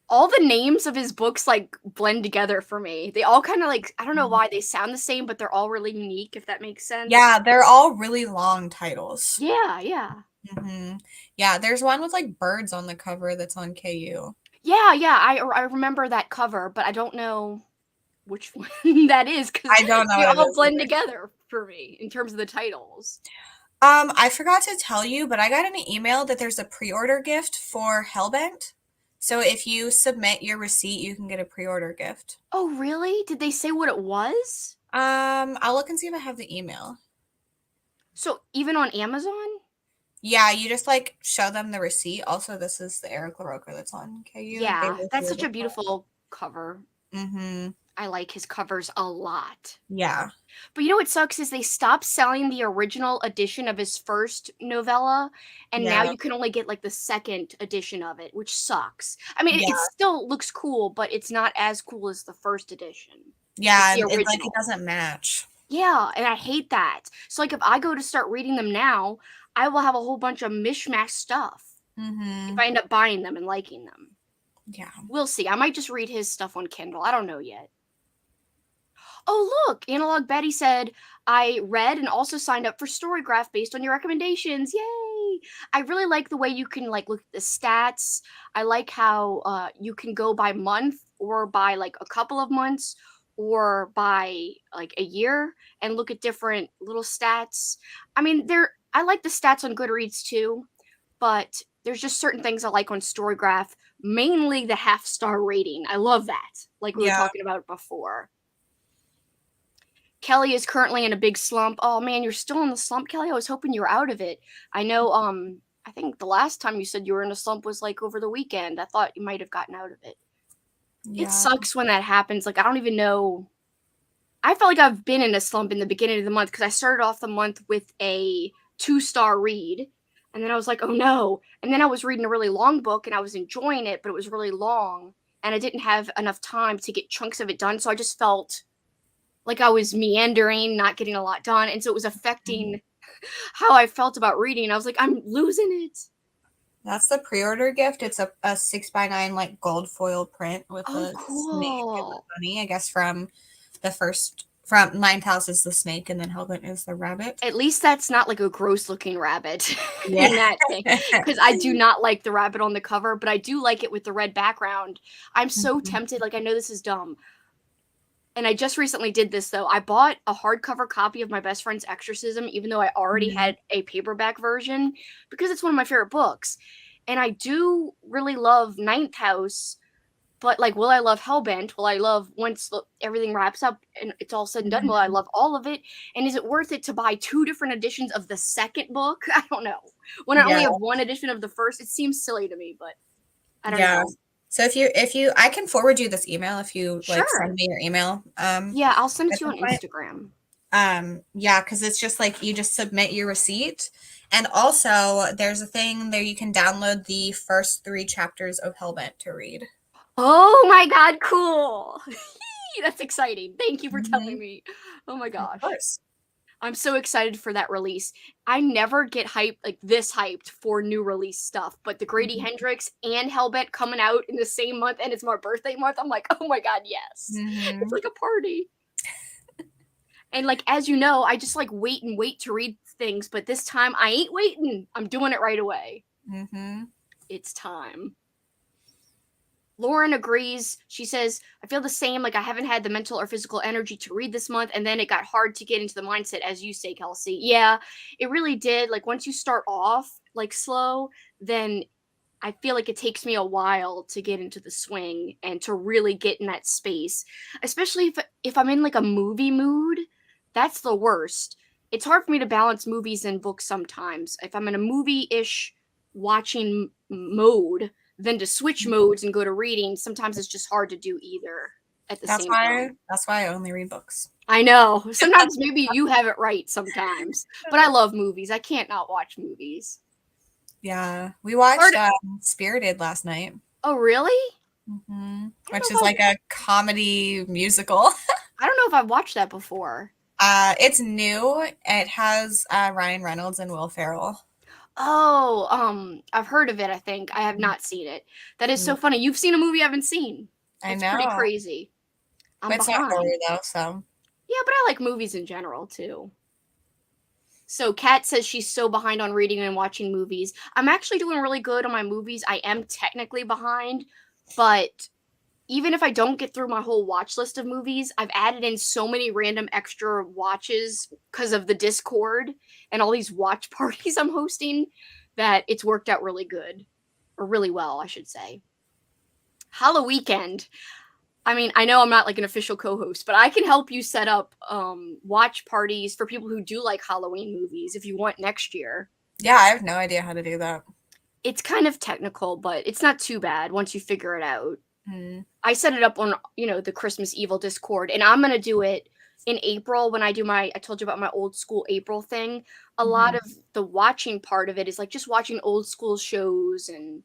All the names of his books like blend together for me. They all kind of like I don't know why they sound the same, but they're all really unique. If that makes sense. Yeah, they're all really long titles. Yeah, yeah, Yeah, there's one with like birds on the cover that's on KU. yeah, yeah. I remember that cover, but I don't know which one that is because I don't know they what it all is blend either. together for me in terms of the titles. I forgot to tell you, but I got an email that there's a pre-order gift for Hellbent. So if you submit your receipt, you can get a pre-order gift. Oh, really? Did they say what it was? I'll look and see if I have the email. So even on Amazon? Yeah, you just like show them the receipt. Also, this is the Eric LaRocca that's on KU. They Yeah, were that's here such a before. beautiful cover. Mm-hmm. I like his covers a lot. Yeah. But you know what sucks is they stopped selling the original edition of his first novella, and now Yeah. you can only get like the second edition of it, which sucks. I mean, it Yeah. still looks cool, but it's not as cool as the first edition, like Yeah, the and it's like it original. doesn't match. Yeah, and I hate that. So like if I go to start reading them now, I will have a whole bunch of mishmash stuff if Mm-hmm. I end up buying them and liking them. Yeah. We'll see. I might just read his stuff on Kindle. I don't know yet. Oh, look, Analog Betty said, I read and also signed up for Storygraph based on your recommendations. Yay! I really like the way you can like look at the stats. I like how you can go by month or by like a couple of months or by like a year and look at different little stats. I mean, I like the stats on Goodreads too, but there's just certain things I like on Storygraph, mainly the half star rating. I love that, like we were Yeah. talking about before. Kelly is currently in a big slump. Oh man, you're still in the slump, Kelly? I was hoping you were out of it. I know I think the last time you said you were in a slump was like over the weekend. I thought you might have gotten out of it. It Yeah. sucks when that happens. Like I don't even know. I felt like I've been in a slump in the beginning of the month because I started off the month with a 2-star read. And then I was like, oh no. And then I was reading a really long book and I was enjoying it, but it was really long. And I didn't have enough time to get chunks of it done. So I just felt like I was meandering, not getting a lot done. And so it was affecting how I felt about reading. I was like, I'm losing it. That's the pre-order gift. It's a 6x9 like gold foil print with Oh, a snake and the cool. bunny, I guess from the first from Ninth House is the snake and then Hellbent is the rabbit. At least that's not like a gross looking rabbit Yeah. in that thing. Because I do not like the rabbit on the cover, but I do like it with the red background. I'm so Mhm. tempted. Like, I know this is dumb. And I just recently did this though. I bought a hardcover copy of My Best Friend's Exorcism, even though I already Mhm. had a paperback version, because it's one of my favorite books. And I do really love Ninth House, but like, will I love Hellbent? Will I love once everything wraps up and it's all said and done? Will I Mhm. love all of it? And is it worth it to buy two different editions of the second book? I don't know. When I only Yeah. have one edition of the first, it seems silly to me, but I don't Yeah. know. So if you I can forward you this email if you like send Sure. me your email Yeah, I'll send it at to you some on point. Instagram. Yeah, because it's just like you just submit your receipt. And also there's a thing there you can download the first 3 chapters of Hellbent to read. Oh my god, cool. That's exciting. Thank you for telling Mhm. me. Oh my Of gosh. course. I'm so excited for that release. I never get hyped like this hyped for new release stuff, but the Grady Mhm. Hendrix and Hellbent coming out in the same month and it's my birthday month. I'm like, "Oh my god, yes." It's Mhm. like a party. And like as you know, I just like wait and wait to read things, but this time I ain't waiting. I'm doing it right away. Mhm. It's time. Lauren agrees. She says, I feel the same. Like, I haven't had the mental or physical energy to read this month. And then it got hard to get into the mindset, as you say, Kelsey. Yeah, it really did. Like, once you start off like slow, then I feel like it takes me a while to get into the swing and to really get in that space. Especially if I'm in like a movie mood, that's the worst. It's hard for me to balance movies and books sometimes. If I'm in a movie-ish watching mode, then to switch modes and go to reading, sometimes it's just hard to do either at the That's same why time. that's why I only read books. I know. Sometimes maybe you have it right sometimes, but I love movies. I can't not watch movies. Yeah, we watched Part Spirited last night. Oh, really? I don't Which know is if like a comedy musical. I don't know if I've watched that before. It's new. It has Ryan Reynolds and Will Ferrell. Oh, I've heard of it, I think. I have not seen it. That is so Mm, funny. You've seen a movie I haven't seen. I That's pretty know. crazy. I'm It's not horror behind. though, so Yeah, but I like movies in general too. So Kat says she's so behind on reading and watching movies. I'm actually doing really good on my movies. I am technically behind, but even if I don't get through my whole watch list of movies, I've added in so many random extra watches because of the Discord and all these watch parties I'm hosting that it's worked out really good. Or really well, I should say. Halloween. I mean, I know I'm not like an official co-host, but I can help you set up watch parties for people who do like Halloween movies if you want next year. yeah, I have no idea how to do that. It's kind of technical, but it's not too bad once you figure it out. Mm. I set it up on, the Christmas Evil Discord, and I'm gonna do it in April when I do I told you about my old school April thing. A lot Mhm. of the watching part of it is like just watching old school shows and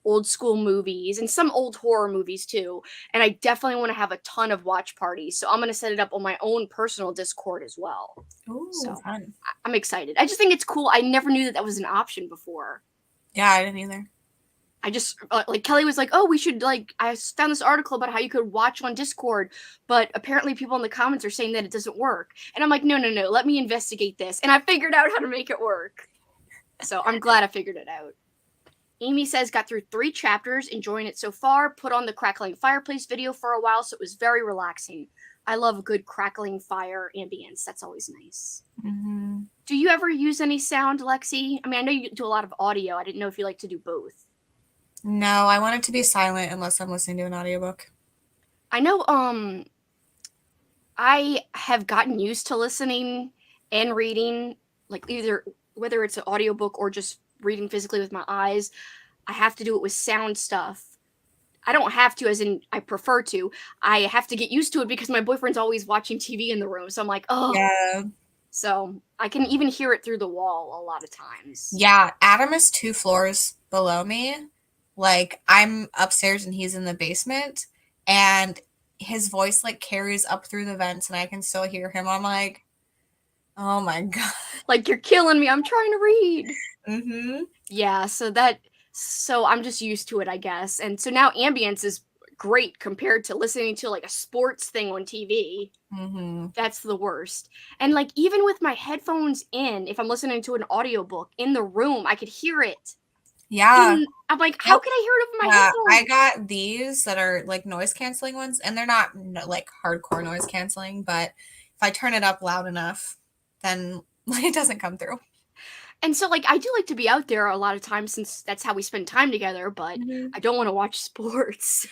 old school movies and some old horror movies too. And I definitely want to have a ton of watch parties. So I'm gonna set it up on my own personal Discord as well. Ooh, So fun. I'm excited. I just think it's cool. I never knew that that was an option before. Yeah, I didn't either. I just like Kelly was like, "Oh, we should like." I found this article about how you could watch on Discord, but apparently people in the comments are saying that it doesn't work. And I'm like, "No, no, no. Let me investigate this." And I figured out how to make it work. So I'm glad I figured it out. Amy says got through 3 chapters, enjoying it so far. Put on the crackling fireplace video for a while, so it was very relaxing. I love a good crackling fire ambience. That's always nice. Mm-hmm. Do you ever use any sound, Lexi? I mean, I know you do a lot of audio. I didn't know if you like to do both. No, I want it to be silent unless I'm listening to an audiobook. I know I have gotten used to listening and reading, like either whether it's an audiobook or just reading physically with my eyes. I have to do it with sound stuff. I don't have to, as in I prefer to. I have to get used to it because my boyfriend's always watching TV in the room. So I'm like, oh. Yeah. So I can even hear it through the wall a lot of times. Yeah, Adam is 2 floors below me. Like, I'm upstairs and he's in the basement, and his voice, like, carries up through the vents, and I can still hear him. I'm like, "Oh my god." Like, you're killing me. I'm trying to read. Mhm. Yeah, so I'm just used to it, I guess. And so now ambience is great compared to listening to like a sports thing on TV. Mhm. That's the worst. And like even with my headphones in, if I'm listening to an audiobook in the room, I could hear it. Yeah. I'm like, how Yep. can I hear it over my Yeah, I headphones? got these that are, like, noise canceling ones, and they're not, no like, hardcore noise canceling, but if I turn it up loud enough, then, like, it doesn't come through. And so like I do like to be out there a lot of times since that's how we spend time together, but Mhm. I don't want to watch sports.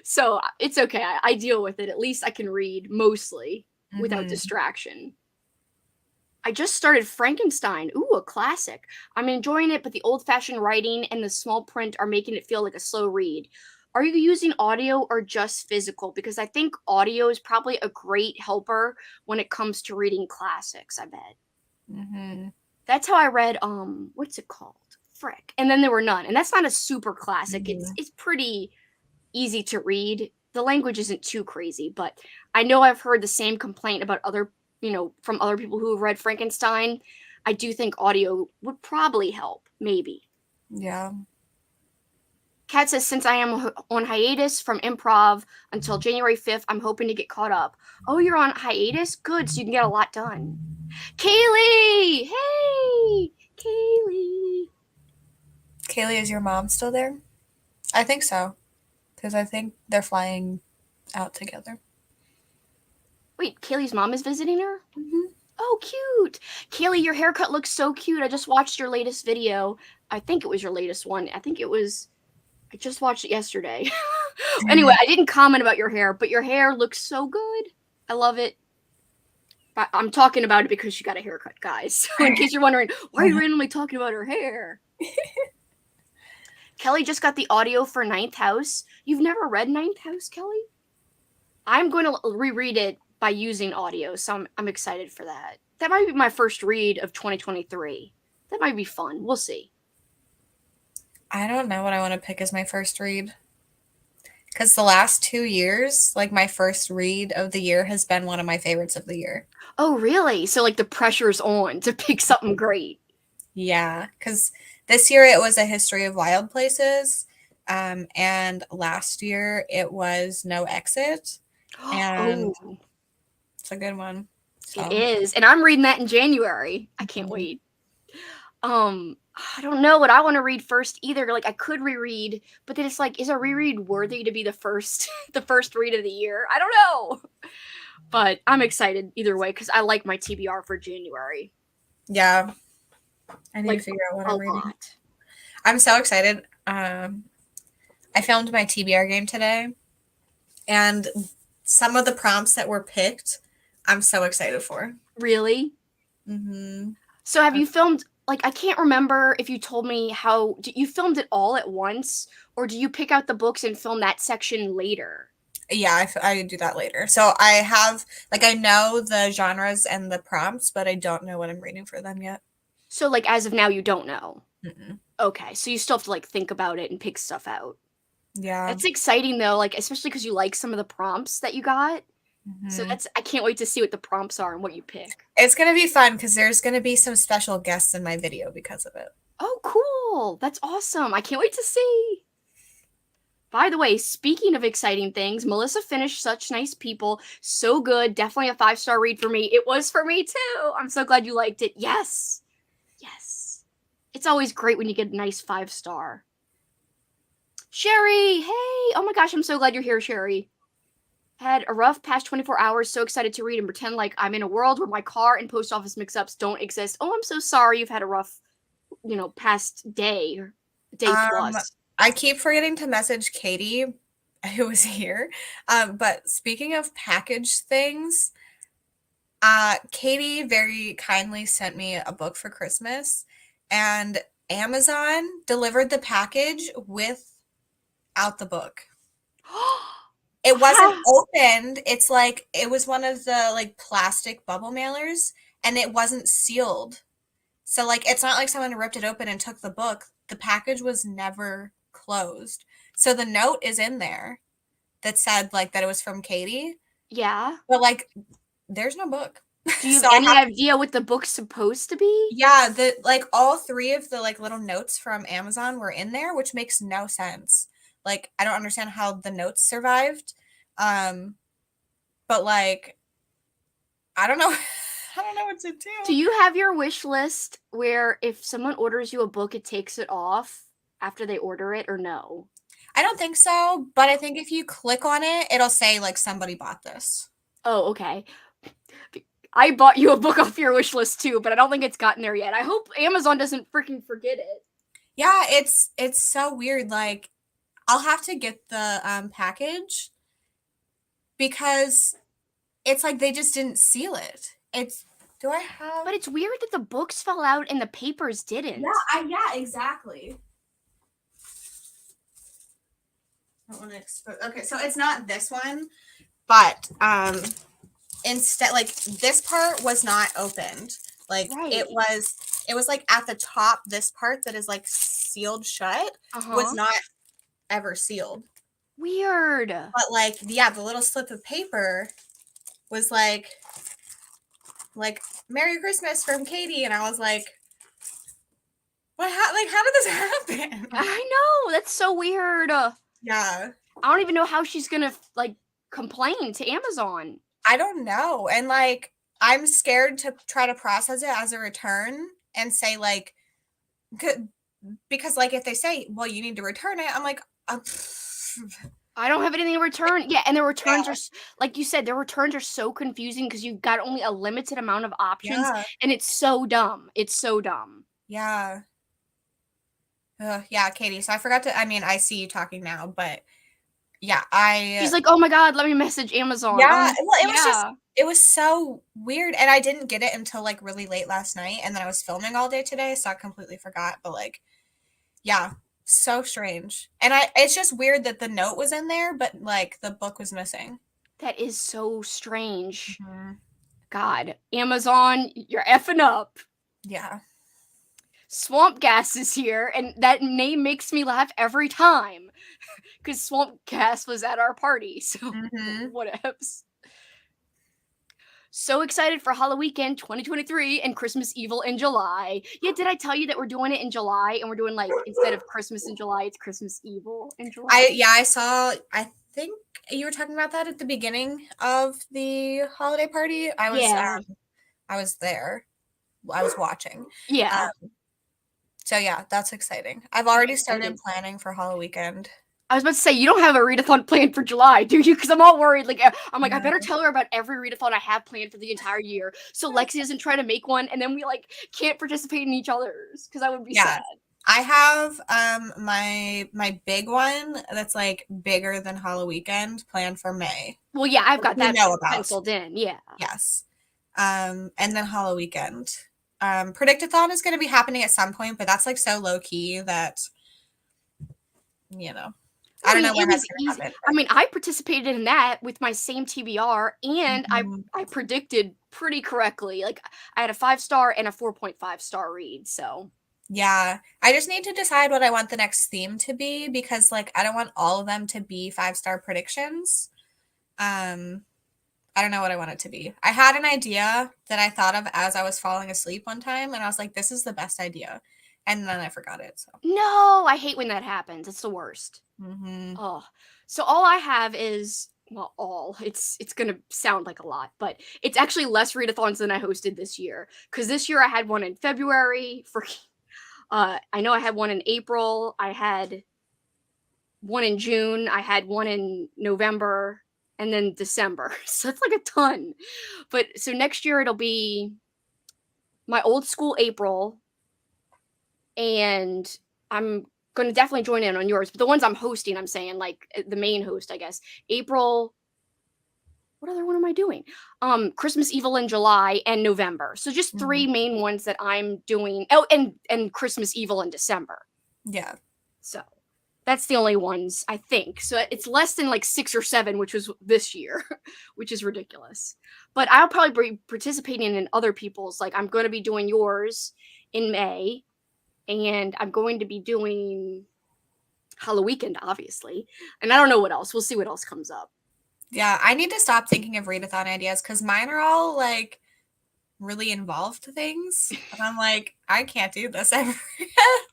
So it's okay. I deal with it. At least I can read mostly without Mhm. distraction. I just started Frankenstein. Ooh, a classic. I'm enjoying it, but the old fashioned writing and the small print are making it feel like a slow read. Are you using audio or just physical? Because I think audio is probably a great helper when it comes to reading classics, I bet. Mhm. That's how I read what's it called? Frick. And then there were none. And that's not a super classic. It's Mhm. it's pretty easy to read. The language isn't too crazy, but I know I've heard the same complaint about from other people who have read Frankenstein. I do think audio would probably help, maybe. Yeah. Kat says, since I am on hiatus from improv until January 5th, I'm hoping to get caught up. Oh, you're on hiatus? Good, so you can get a lot done. Kaylee! Hey! Kaylee! Kaylee, is your mom still there? I think so, because I think they're flying out together. Wait, Kaylee's mom is visiting her? Mm-hmm. Oh, cute. Kaylee, your haircut looks so cute. I just watched your latest video. I think it was your latest one. I just watched it yesterday. Anyway, I didn't comment about your hair, but your hair looks so good. I love it. I'm talking about it because she got a haircut, guys. So in case you're wondering, why are you randomly talking about her hair? Kelly just got the audio for Ninth House. You've never read Ninth House, Kelly? I'm going to reread it by using audio, so I'm excited for that. That might be my first read of 2023. That might be fun. We'll see. I don't know what I want to pick as my first read. Because the last 2 years, like my first read of the year has been one of my favorites of the year. Oh, really? So, like, the pressure's on to pick something great. Yeah, because this year it was A History of Wild Places. And last year it was No Exit. And Oh, it's a good one. it So, is. And I'm reading that in January. I can't wait. I don't know what I want to read first either. Like I could reread, but then it's like, is a reread worthy to be the first the first read of the year? I don't know. But I'm excited either way because I like my TBR for January. yeah, I need Like to figure out what a I'm reading. lot. I'm so excited. I filmed my TBR game today, and some of the prompts that were picked, I'm so excited for. Really? Mm-hmm. So have you filmed, like I can't remember if you told me how you filmed it all at once or do you pick out the books and film that section later? Yeah, I do that later. So I have, like, I know the genres and the prompts, but I don't know what I'm reading for them yet. So like as of now you don't know. Mm-mm. Okay, so you still have to like think about it and pick stuff out. Yeah. That's exciting though, like especially because you like some of the prompts that you got. So Mm-hmm. I can't wait to see what the prompts are and what you pick. It's going to be fun because there's going to be some special guests in my video because of it. Oh, cool. That's awesome. I can't wait to see. By the way, speaking of exciting things, Melissa finished Such Nice People. So good. Definitely a 5-star read for me. It was for me too. I'm so glad you liked it. Yes. Yes. It's always great when you get a nice 5-star. Sherry, hey. Oh my gosh, I'm so glad you're here, Sherry. Had a rough past 24 hours. So excited to read and pretend like I'm in a world where my car and post office mix-ups don't exist. Oh, I'm so sorry you've had a rough, past day Um, plus. I keep forgetting to message Katie, who was here. But speaking of packaged things, Katie very kindly sent me a book for Christmas, and Amazon delivered the package without the book. It wasn't opened. It's like it was one of the like plastic bubble mailers, and it wasn't sealed. So like it's not like someone ripped it open and took the book. The package was never closed. So the note is in there that said like that it was from Katie, Yeah. but like there's no book. Do you So have I any have idea what the book's supposed to be? yeah, the like all three of the like little notes from Amazon were in there, which makes no sense. Like I don't understand how the notes survived. Um but like I don't know I don't know what to do. Do you have your wish list where if someone orders you a book, it takes it off after they order it, or no? I don't think so, but I think if you click on it, it'll say like somebody bought this. Oh, okay. I bought you a book off your wish list too, but I don't think it's gotten there yet. I hope Amazon doesn't freaking forget it. Yeah, it's so weird. Like I'll have to get the package because it's like they just didn't seal it. It's do I have But it's weird that the books fell out and the papers didn't. yeah, exactly. I don't want to expose. Okay, so it's not this one, but instead like this part was not opened. Like Right. it was like at the top, this part that is like sealed shut was not ever sealed. Weird. But like yeah, the little slip of paper was like Merry Christmas from Katie, and I was like, what? How did this happen? I know. That's so weird. Yeah, I don't even know how she's gonna like complain to Amazon. I don't know, and like I'm scared to try to process it as a return and say like, because like if they say, well, you need to return it, I'm like, I don't have anything to return. Yeah, and the returns Yeah, are like you said, the returns are so confusing because you've got only a limited amount of options, yeah, and it's so dumb. It's so dumb. yeah. Yeah, Katie. So I forgot to. I mean, I see you talking now, but yeah, She's like, "Oh my god, let me message Amazon." yeah. Well, it was just Yeah. it was so weird, and I didn't get it until like really late last night, and then I was filming all day today, so I completely forgot. But like, yeah, so strange. And it's just weird that the note was in there, but like the book was missing. That is so strange. Mhm. God, Amazon, you're effing up. Yeah. Swamp Gas is here, and that name makes me laugh every time because Swamp Gas was at our party. So Hmm. whatevs. So excited for Halloween 2023 and Christmas Evil in July. Yeah, did I tell you that we're doing it in July and we're doing like instead of Christmas in July, it's Christmas Evil in July? I saw. I think you were talking about that at the beginning of the holiday party. Yeah. I was there. I was watching. Yeah. So yeah, that's exciting. I've I'm already started excited. planning for Halloween weekend. I was about to say you don't have a readathon planned for July, do you? Because I'm all worried. Like I'm like I better No. tell her about every readathon I have planned for the entire year, so Lexi doesn't try to make one, and then we like can't participate in each other's because I would be Yeah. sad. I have my big one that's like bigger than Halloween weekend planned for May. Well, yeah, I've got You that know about. penciled in. Yeah. Yes. And then Halloween weekend. Predictathon is going to be happening at some point, but that's like so low key that you know, I I don't mean, know it when was that's going to easy. happen. I But mean, I participated in that with my same TBR, and mhm. I predicted pretty correctly. Like I had a 5 star and a 4.5 star read. So Yeah, I just need to decide what I want the next theme to be because like I don't want all of them to be 5-star predictions. Um, I don't know what I want it to be. I had an idea that I thought of as I was falling asleep one time, and I was like, "This is the best idea," and then I forgot it. So, no, I hate when that happens. It's the worst. hmm Oh, so all I have is well, all it's gonna sound like a lot, but it's actually less readathons than I hosted this year. Because this year I had one in February for I know I had one in April. I had one in June. I had one in November and then December. So that's like a ton. But so next year it'll be my old school April, and I'm going to definitely join in on yours. But the ones I'm hosting, I'm saying like the main host, I guess. April. What other one am I doing? Christmas Evil in July and November. So just hmm three main ones that I'm doing. Oh, and Christmas Evil in December. yeah, So that's the only ones I think. So it's less than like 6 or 7, which was this year, which is ridiculous. But I'll probably be participating in other people's. Like I'm going to be doing yours in May, and I'm going to be doing Halloween, obviously. And I don't know what else. We'll see what else comes up. yeah. I need to stop thinking of readathon ideas because mine are all like really involved things, and I'm like, I can't do this ever.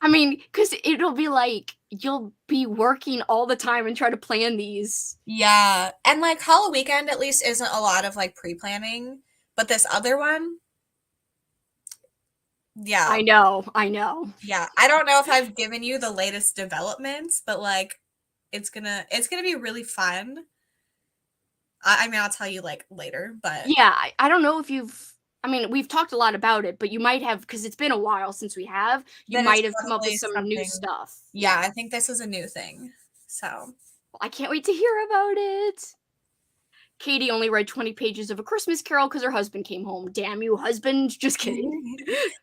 I mean, because it'll be like you'll be working all the time and try to plan these. Yeah, and like Halloween weekend at least isn't a lot of like pre-planning, but this other one, yeah, I know, I know. yeah. I don't know if I've given you the latest developments, but like it's gonna be really fun. I mean, I'll tell you like later, but Yeah, I don't know if you've. I mean, we've talked a lot about it, but you might have because it's been a while since we have. You then it's might have come up with probably some new something. stuff. Yeah, Yeah, I think this is a new thing. So well, I can't wait to hear about it. Katie only read 20 pages of A Christmas Carol because her husband came home. Damn you, husband! Just kidding.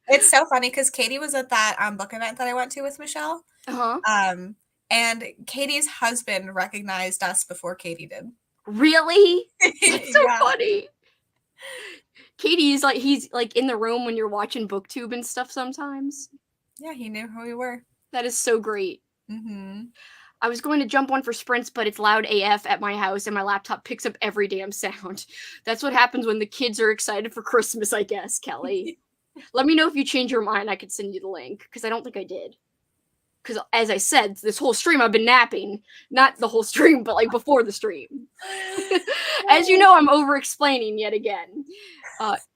it's so funny because Katie was at that book event that I went to with Michelle. Uh huh. Um, and Katie's husband recognized us before Katie did. Really? That's so Yeah. funny. Katie is like he's like in the room when you're watching BookTube and stuff sometimes. Yeah, he knew who we were. That is so great. Mhm. I was going to jump on for sprints, but it's loud AF at my house and my laptop picks up every damn sound. That's what happens when the kids are excited for Christmas, I guess, Kelly. Let me know if you change your mind. I could send you the link because I don't think I did. Because as I said, this whole stream I've been napping. Not the whole stream, but like before the stream. As you know, I'm over explaining yet again.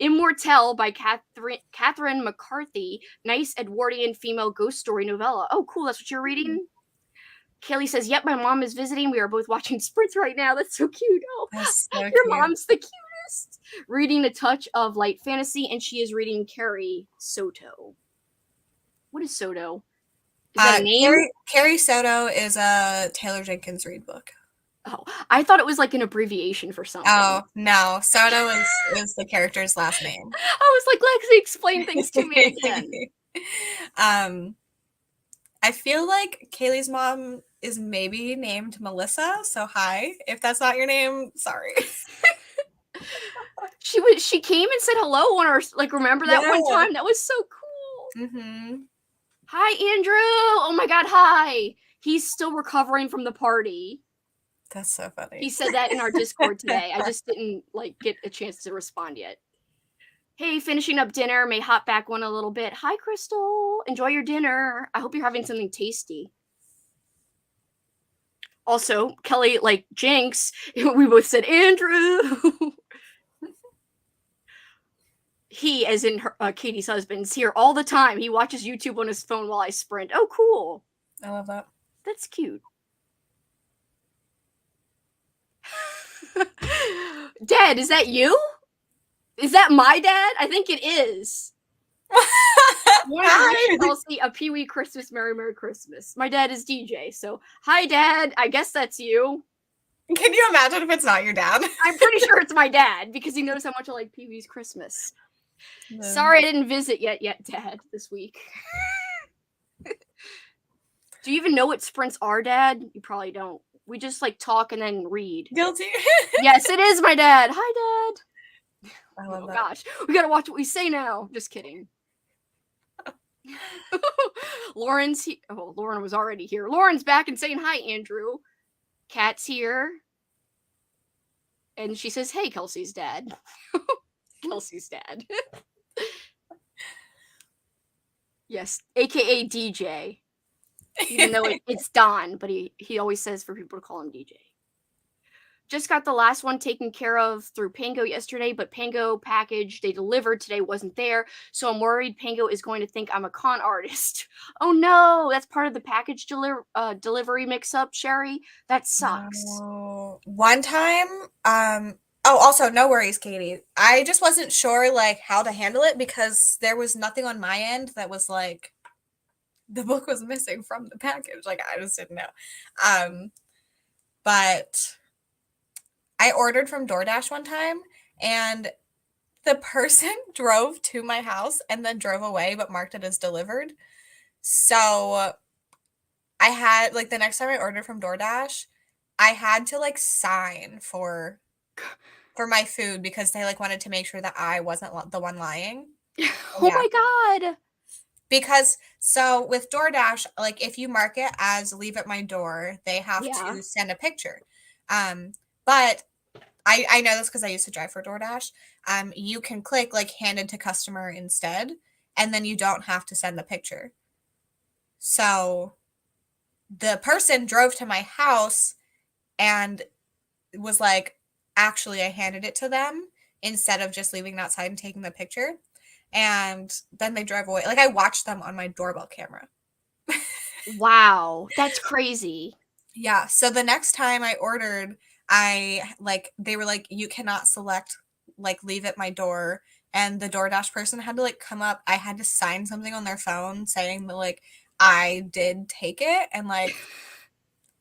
Immortelle by Catherine McCarthy. Nice Edwardian female ghost story novella. Oh, cool. That's what you're reading? Kaylee says, "Yep, my mom is visiting. We are both watching Spritz right now. That's so cute. Oh, That's so your cute. mom's the cutest." Reading a touch of light fantasy, and she is reading Carrie Soto. What is Soto? Is that a name? Carrie Soto is a Taylor Jenkins Reid book. Oh, I thought it was like an abbreviation for something. Oh, no. Soto is the character's last name. I was like, Lexi, explain things to me again. I feel like Kaylee's mom is maybe named Melissa, so hi. If that's not your name, sorry. She came and said hello on our, like, remember that one time? That was so cool. Mm-hmm. Hi, Andrew. Oh my God, hi. He's still recovering from the party. That's so funny. He said that in our Discord today. I just didn't like get a chance to respond yet. Hey, finishing up dinner. May hop back one a little bit. Hi, Crystal. Enjoy your dinner. I hope you're having something tasty. Also, Kelly, like Jinx, we both said Andrew. He, as in her, Katie's husband, is here all the time. He watches YouTube on his phone while I sprint. Oh, cool. I love that. That's cute. Dad, is that you? Is that my dad? I think it is. Kelsey, a Pee-wee Christmas, Merry Christmas. My dad is DJ, so hi, Dad. I guess that's you. Can you imagine if it's not your dad? I'm pretty sure it's my dad because he knows how much I like Pee-wee's Christmas. Sorry I didn't visit yet, Dad, this week. Do you even know what sprints are, Dad? You probably don't. We just like talk and then read. Guilty. Yes, it is my dad. Hi, Dad. I love that. Gosh, we gotta watch what we say now. Just kidding. Lauren's here. Oh, Lauren was already here. Lauren's back and saying hi, Andrew. Kat's here. And she says, hey, Kelsey's dad. Kelsey's dad. Yes, aka DJ. Even though it's Don, but he always says for people to call him DJ. Just got the last one taken care of through Pango yesterday, but Pango package they delivered today wasn't there, so I'm worried Pango is going to think I'm a con artist. Oh no, that's part of the package delivery mix-up, Sherry. That sucks. No. One time, also, no worries, Katie. I just wasn't sure, like, how to handle it because there was nothing on my end that was, like, the book was missing from the package. Like, I just didn't know. But I ordered from DoorDash one time, and the person drove to my house and then drove away, but marked it as delivered. So I had, like, the next time I ordered from DoorDash, I had to, like, sign for my food because they, like, wanted to make sure that I wasn't the one lying. Oh my God. Because, so with DoorDash, like, if you mark it as leave at my door, they have to send a picture. But I know this because I used to drive for DoorDash. You can click, like, handed to customer instead, and then you don't have to send the picture. So the person drove to my house and was like, actually, I handed it to them instead of just leaving it outside and taking the picture. And then they drove away. Like, I watched them on my doorbell camera. Wow, that's crazy. Yeah. So the next time I ordered, they were like, you cannot select, like, leave at my door. And the DoorDash person had to, like, come up. I had to sign something on their phone saying that, like, I did take it, and, like,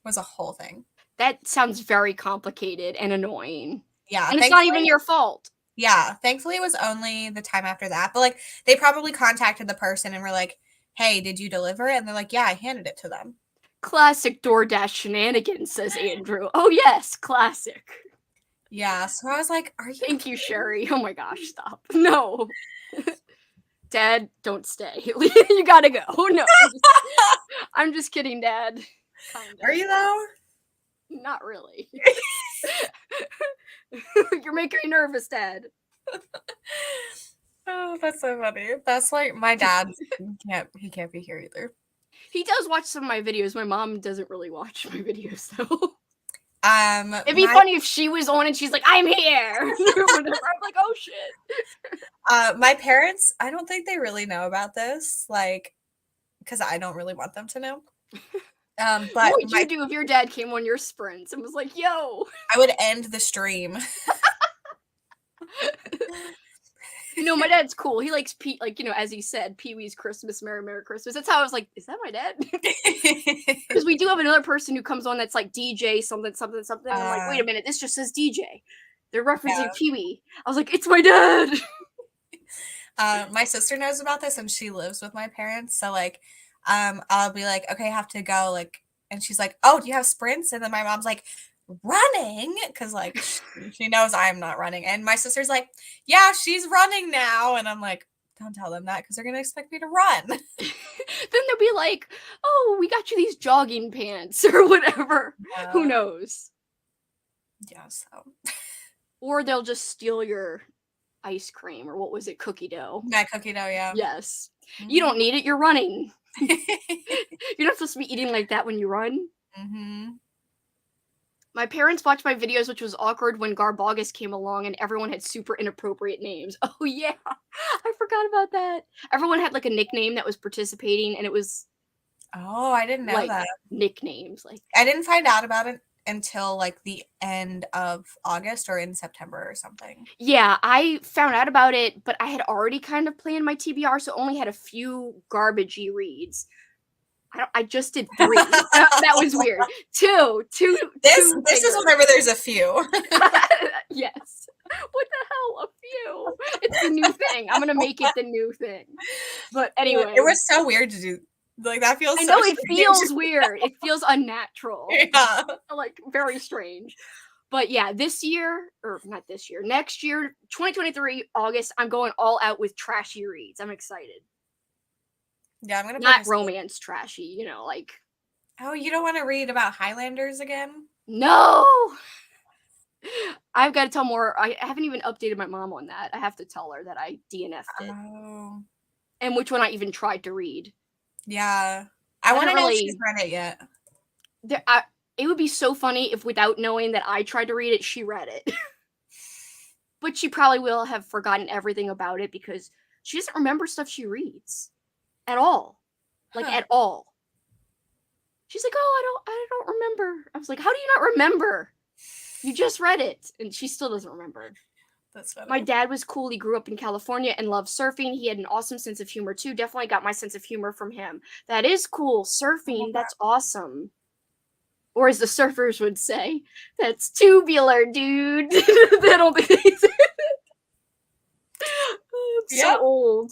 was a whole thing. That sounds very complicated and annoying. Yeah. And it's not even your fault. Yeah. Thankfully, it was only the time after that. But, like, they probably contacted the person and were like, hey, did you deliver it? And they're like, yeah, I handed it to them. Classic DoorDash shenanigans, says Andrew. Oh, yes, classic. Yeah. So I was like, are you? Thank you, Sherry. Oh my gosh, stop. No. Dad, don't stay. You gotta go. No. I'm just kidding, Dad. Kinda. Are you though? Not really. You're making me nervous, Dad. Oh, that's so funny. That's like my dad. He can't be here either. He does watch some of my videos. My mom doesn't really watch my videos though. It'd be funny if she was on and she's like, I'm here. I'm like, oh shit. My parents, I don't think they really know about this, like, because I don't really want them to know. But What would you do if your dad came on your sprints and was like, "Yo"? I would end the stream. No, my dad's cool. He likes like, as he said, Pee-wee's Christmas, Merry Merry Christmas. That's how I was like, "Is that my dad?" Because we do have another person who comes on that's like DJ something something something. And I'm like, "Wait a minute, this just says DJ. They're Yeah. referencing Pee-wee." I was like, "It's my dad." My sister knows about this and she lives with my parents. So like, I'll be like, okay, I have to go. Like, and she's like, oh, do you have sprints? And then my mom's like, running? Because like she knows I'm not running. And my sister's like, yeah, she's running now. And I'm like, don't tell them that because they're gonna expect me to run. Then they'll be like, "Oh, we got you these jogging pants or whatever." Who knows? Yeah, so Or they'll just steal your ice cream or what was it, cookie dough? my cookie dough, yeah. Yes. You don't need it. You're running. Mm-hmm. You're not supposed to be eating like that when you run. Mm-hmm. My parents watched my videos, which was awkward when Garbogus came along and everyone had super inappropriate names. Oh, yeah. I forgot about that. Everyone had like a nickname that was participating, and it was Oh, I didn't know like that. nicknames. Like, I didn't find out about it until like the end of August or in September or something. yeah, I found out about it, but I had already kind of planned my TBR, so only had a few garbagey reads. I just did 3. That was weird. Two This fingers. is whenever there's a few. Yes. What the hell? A few. It's the new thing. I'm gonna make it the new thing. But anyway, It was so weird to do. Like that feels I so know it strange. feels weird. It feels unnatural. Yeah. Like very strange. But yeah, this year, or not this year, next year, 2023, August, I'm going all out with trashy reads. I'm excited. Yeah, I'm gonna Not participate. romance trashy, like. Oh, you don't want to read about Highlanders again? No! I've got to tell more. I haven't even updated my mom on that. I have to tell her that I DNF'd it. Oh. And which one I even tried to read. Yeah. I want to know if she's Really. read it yet. It would be so funny if without knowing that I tried to read it, she read it. But she probably will have forgotten everything about it because she doesn't remember stuff she reads. At all. Like, Huh. at all. She's like, "Oh, I don't remember." I was like, "How do you not remember? You just read it." And she still doesn't remember. That's funny. My dad was cool. He grew up in California and loved surfing. He had an awesome sense of humor too. Definitely got my sense of humor from him. That is cool. Surfing, that's awesome. Or as the surfers would say, that's tubular, dude. They don't think they say it. I'm so old.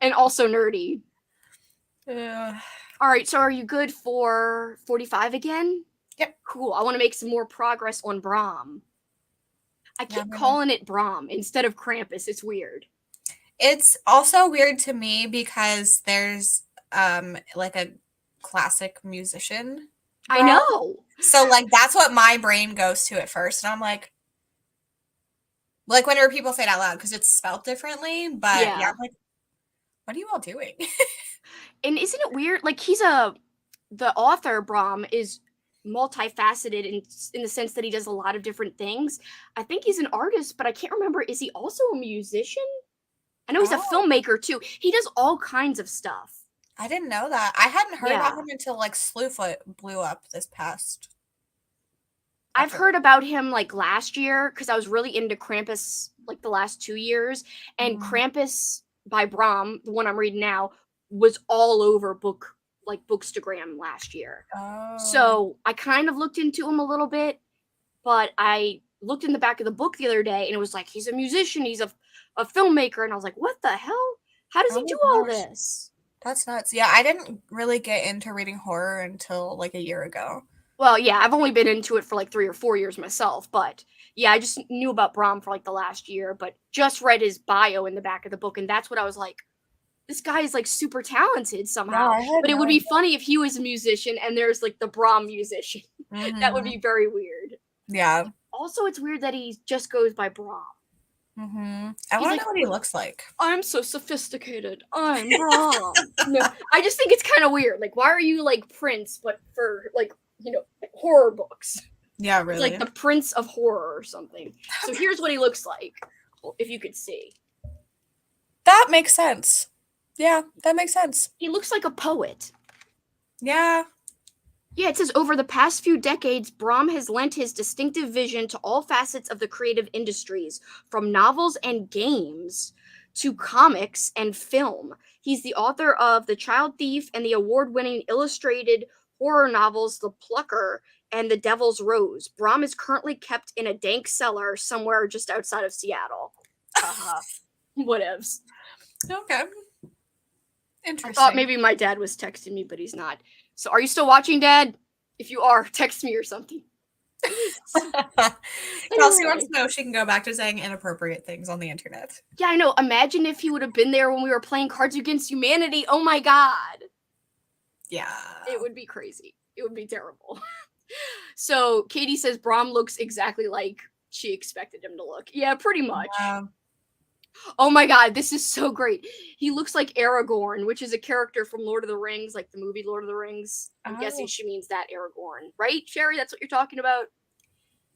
And also nerdy. All right, so are you good for 45 again? Yep. Cool. I want to make some more progress on Brahm. I keep calling it Brahm instead of Krampus. It's weird. It's also weird to me because there's like a classic musician. I know. So like that's what my brain goes to at first, and I'm like whenever people say it out loud because it's spelled differently, but yeah, I'm like, what are you all doing? And isn't it weird? Like the author Brahm is multifaceted in the sense that he does a lot of different things. I think he's an artist, but I can't remember. Is he also a musician? I know he's a filmmaker too. He does all kinds of stuff. I didn't know that. I hadn't heard about him until like Slewfoot blew up this past. I've heard about him like last year because I was really into Krampus like the last 2 years, and Krampus by Brahm, the one I'm reading now, was all over Bookstagram last year. So I kind of looked into him a little bit, but I looked in the back of the book the other day and it was like, he's a musician, he's a filmmaker, and I was like, what the hell? How does he do all this? That's nuts. Yeah, I didn't really get into reading horror until like a year ago. Well, yeah, I've only been into it for like 3 or 4 years myself, but yeah, I just knew about Brahm for like the last year, but just read his bio in the back of the book, and that's what I was like, this guy is like super talented somehow. But it would be funny if he was a musician and there's like the Brahm musician. That would be very weird. Yeah. Also, it's weird that he just goes by Brahm. I want to know what he looks like. I'm so sophisticated. I'm Brahm. No, I just think it's kind of weird. Like, why are you like Prince, but for like, horror books? Yeah, really. It's like the Prince of Horror or something. So here's what he looks like, if you could see. That makes sense. Yeah, that makes sense. He looks like a poet. Yeah. Yeah, it says over the past few decades, Brahm has lent his distinctive vision to all facets of the creative industries, from novels and games to comics and film. He's the author of The Child Thief and the award winning illustrated horror novels The Plucker and The Devil's Rose. Brahm is currently kept in a dank cellar somewhere just outside of Seattle. Haha. Whatevs. Okay. I thought Interesting. maybe my dad was texting me, but he's not. So are you still watching, Dad? If you are, text me or something. Kelsey wants Anyway. to know if she can go back to saying inappropriate things on the internet. Yeah, I know. Imagine if he would have been there when we were playing Cards Against Humanity. Oh my god. Yeah. It would be crazy. It would be terrible. So Katie says Brahm looks exactly like she expected him to look. Yeah, pretty much. Um, Oh my god, this is so great. He looks like Aragorn, which is a character from Lord of the Rings, like the movie Lord of the Rings. I'm guessing oh. she means that Aragorn, right, Sherry? That's what you're talking about?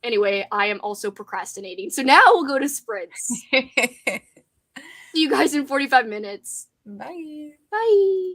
Anyway, I am also procrastinating. So now we'll go to sprints. See you guys in 45 minutes. Bye. Bye.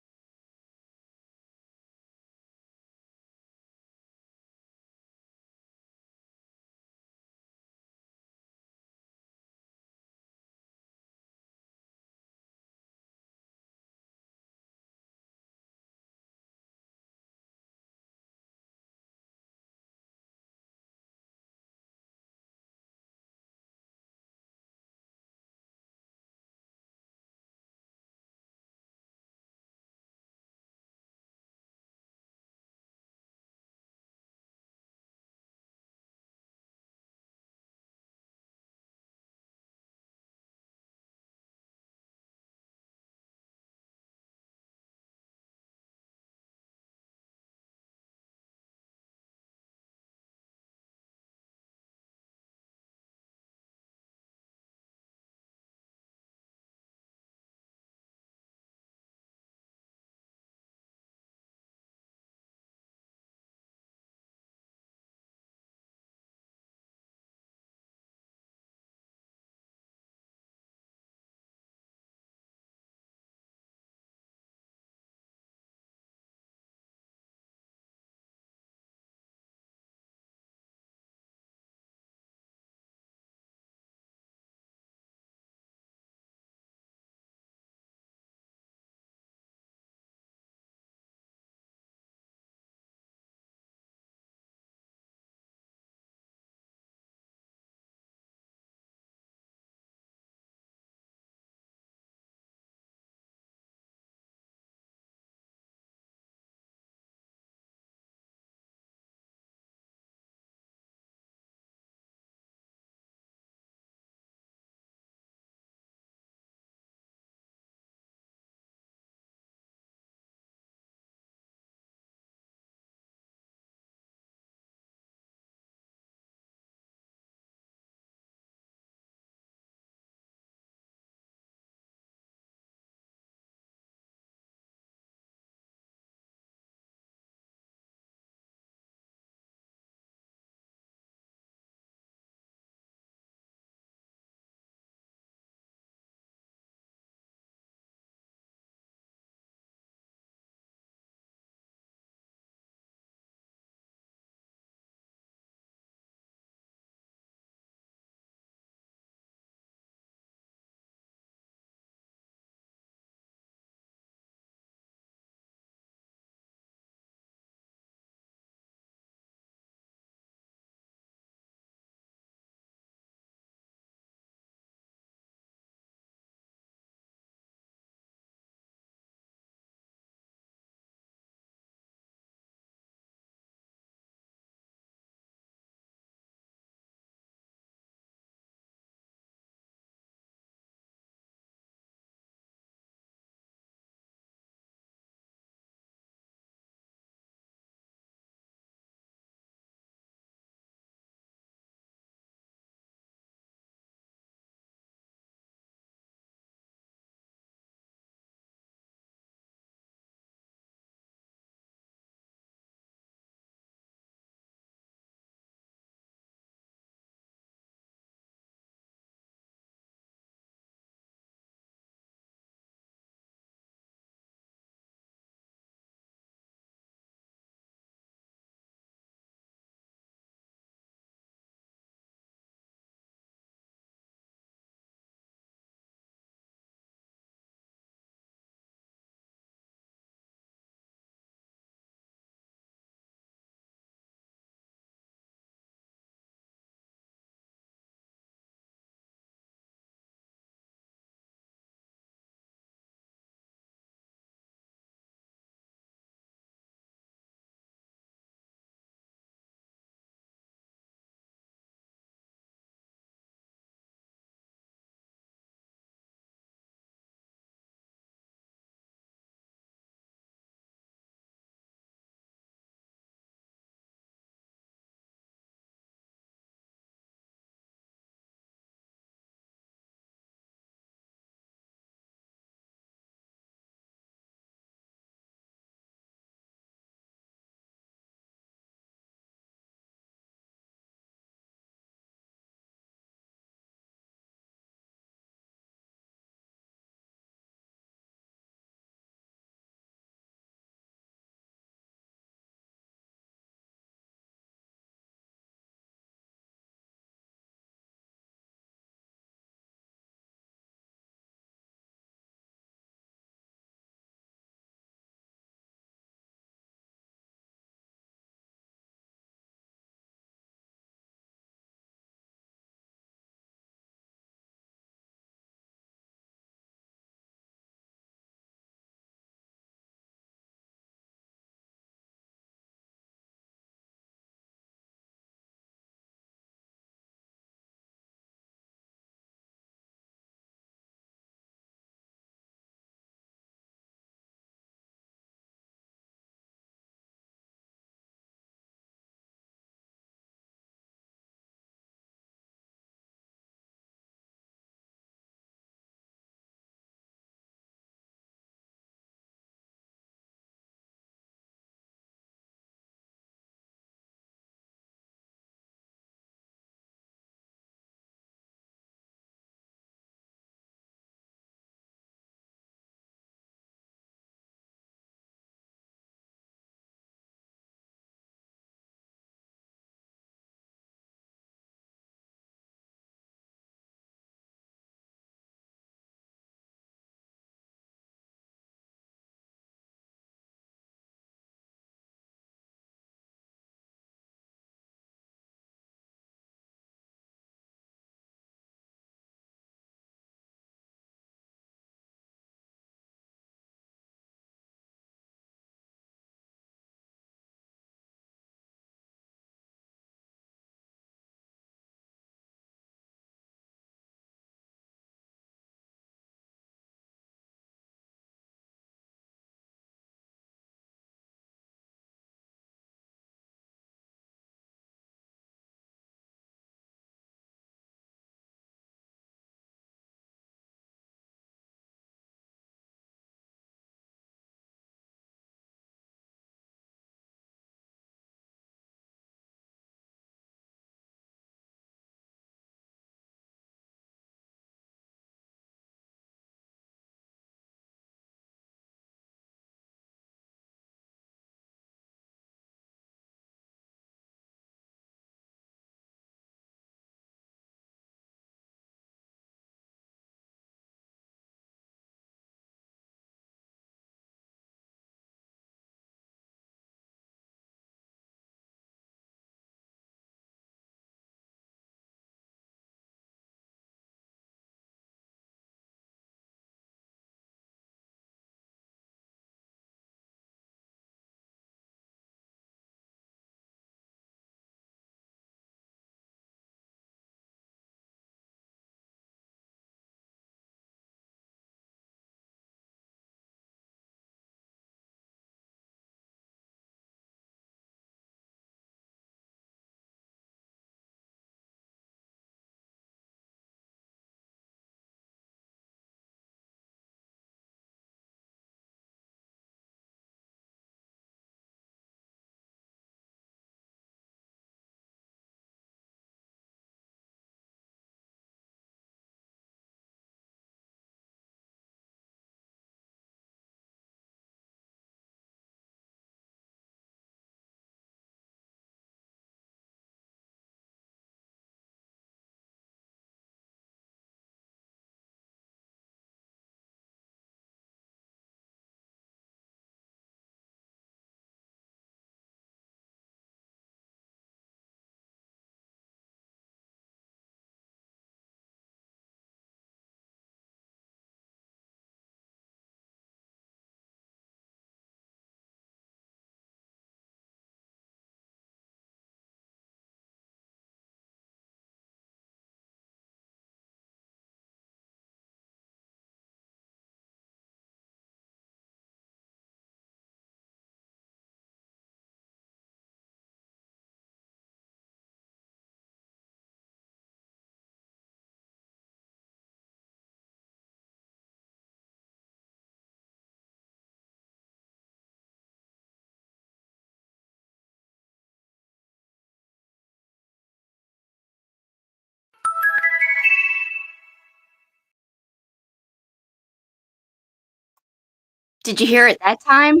Did you hear it that time?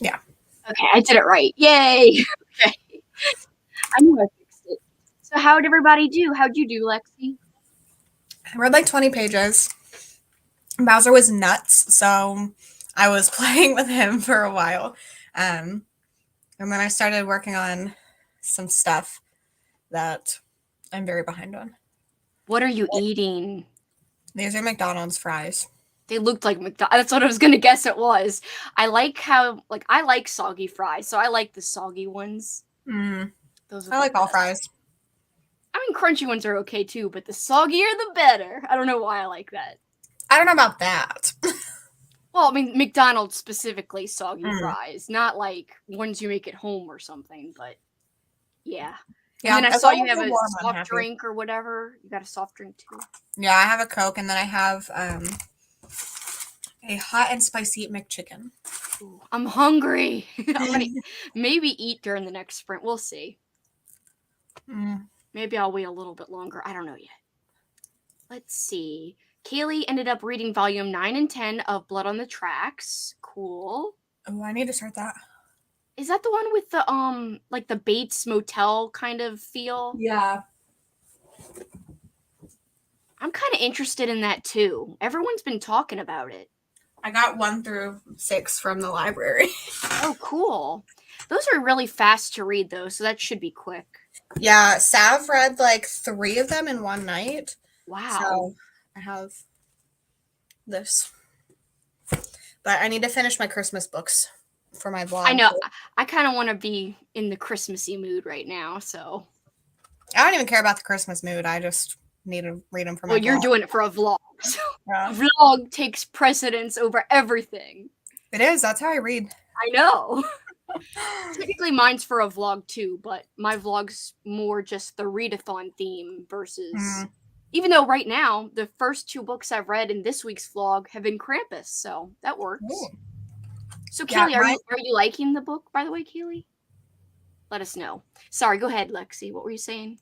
Yeah. Okay, I did it right. Yay! Okay. I knew I fixed it. So how'd everybody do? How'd you do, Lexi? I read like 20 pages. Bowser was nuts, so I was playing with him for a while. And then I started working on some stuff that I'm very behind on. What are you eating? These are McDonald's fries. They looked like McDonald's. That's what I was gonna guess it was. I like how, like, I like soggy fries, so I like the soggy ones. Those are I the like all best. fries. I mean, crunchy ones are okay too, but the soggier the better. I don't know why I like that. I don't know about that. Well, I mean, McDonald's specifically soggy fries, not like ones you make at home or something, but yeah. Yeah, And then I as saw long you as have they're a warm, I'm soft happy. drink or whatever. You got a soft drink too. Yeah, I have a Coke, and then I have a hot and spicy McChicken. Ooh, I'm hungry. I'm gonna maybe eat during the next sprint. We'll see. Maybe I'll wait a little bit longer. I don't know yet. Let's see. Kaylee ended up reading volume 9 and 10 of Blood on the Tracks. Cool. Oh, I need to start that. Is that the one with the like the Bates Motel kind of feel? Yeah. I'm kind of interested in that too. Everyone's been talking about it. I got 1 through 6 from the library. Oh, cool. Those are really fast to read though, so that should be quick. Yeah, Sav read like 3 of them in one night. Wow. So I have this. But I need to finish my Christmas books for my vlog. I know. I kind of want to be in the Christmassy mood right now, so. I don't even care about the Christmas mood. I just need to read them for my Well, you're vlog. doing it for a vlog. So Yeah. vlog takes precedence over everything. It is. That's how I read. I know. Technically, mine's for a vlog too, but my vlog's more just the readathon theme versus. Even though right now the first 2 books I've read in this week's vlog have been Krampus, so that works. Ooh. So, Keely, yeah, are you liking the book? By the way, Keely, let us know. Sorry, go ahead, Lexi. What were you saying?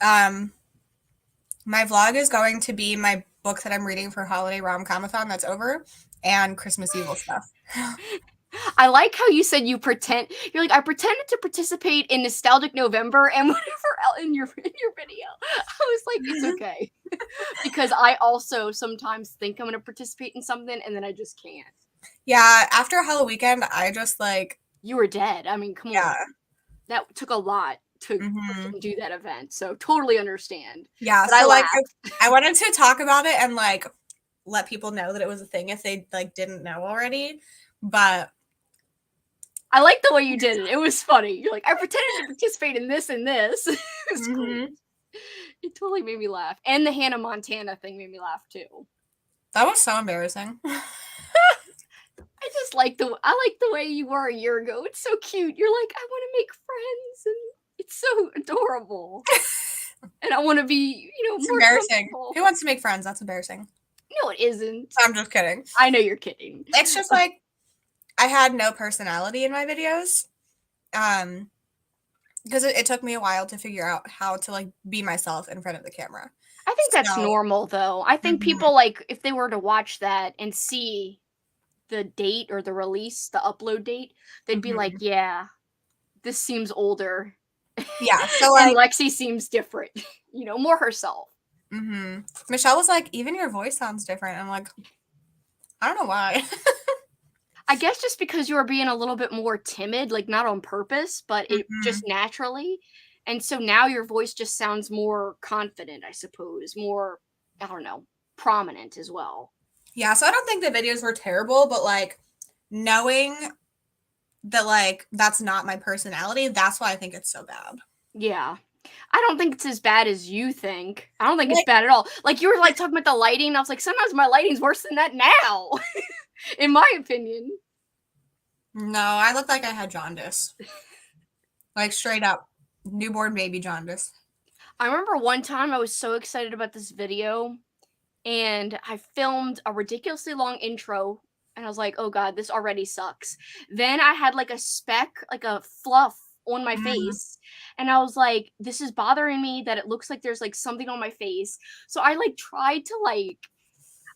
My vlog is going to be my book that I'm reading for Holiday Rom-Comathon that's over, and Christmas Evil stuff. I like how you said you pretend. You're like, I pretended to participate in Nostalgic November and whatever else in your video. I was like, it's okay. Because I also sometimes think I'm going to participate in something and then I just can't. Yeah, after Halloween weekend, I just like... You were dead. I mean, come on. That took a lot to do that event, so totally understand. Yeah, but so like I wanted to talk about it and like let people know that it was a thing if they like didn't know already, but I like the way you did it. It was funny. You're like, I pretended to participate in this and this. It was cool. It totally made me laugh, and the Hannah Montana thing made me laugh too. That was so embarrassing. I just like the way you were a year ago. It's so cute. You're like, I want to make friends, and it's so adorable. And I want to be, it's more embarrassing. Who wants to make friends? That's embarrassing. No, it isn't. I'm just kidding. I know you're kidding. It's just like I had no personality in my videos. Because it took me a while to figure out how to like be myself in front of the camera. I think that's normal though. I think people like if they were to watch that and see the date or the release, the upload date, they'd be like, yeah, this seems older. Yeah. So like and Lexi seems different, more herself. Michelle was like, even your voice sounds different. I'm like, I don't know why. I guess just because you were being a little bit more timid, like not on purpose, but it just naturally. And so now your voice just sounds more confident, I suppose, more, I don't know, prominent as well. Yeah, so I don't think the videos were terrible, but like knowing that like that's not my personality, that's why I think it's so bad. Yeah. I don't think it's as bad as you think. I don't think it's bad at all. Like you were like talking about the lighting. I was like, sometimes my lighting's worse than that now. In my opinion. No, I looked like I had jaundice. Like straight up newborn baby jaundice. I remember one time I was so excited about this video and I filmed a ridiculously long intro and I was like, oh God, this already sucks. Then I had like a speck, like a fluff on my face and I was like, this is bothering me that it looks like there's like something on my face. So I like tried to like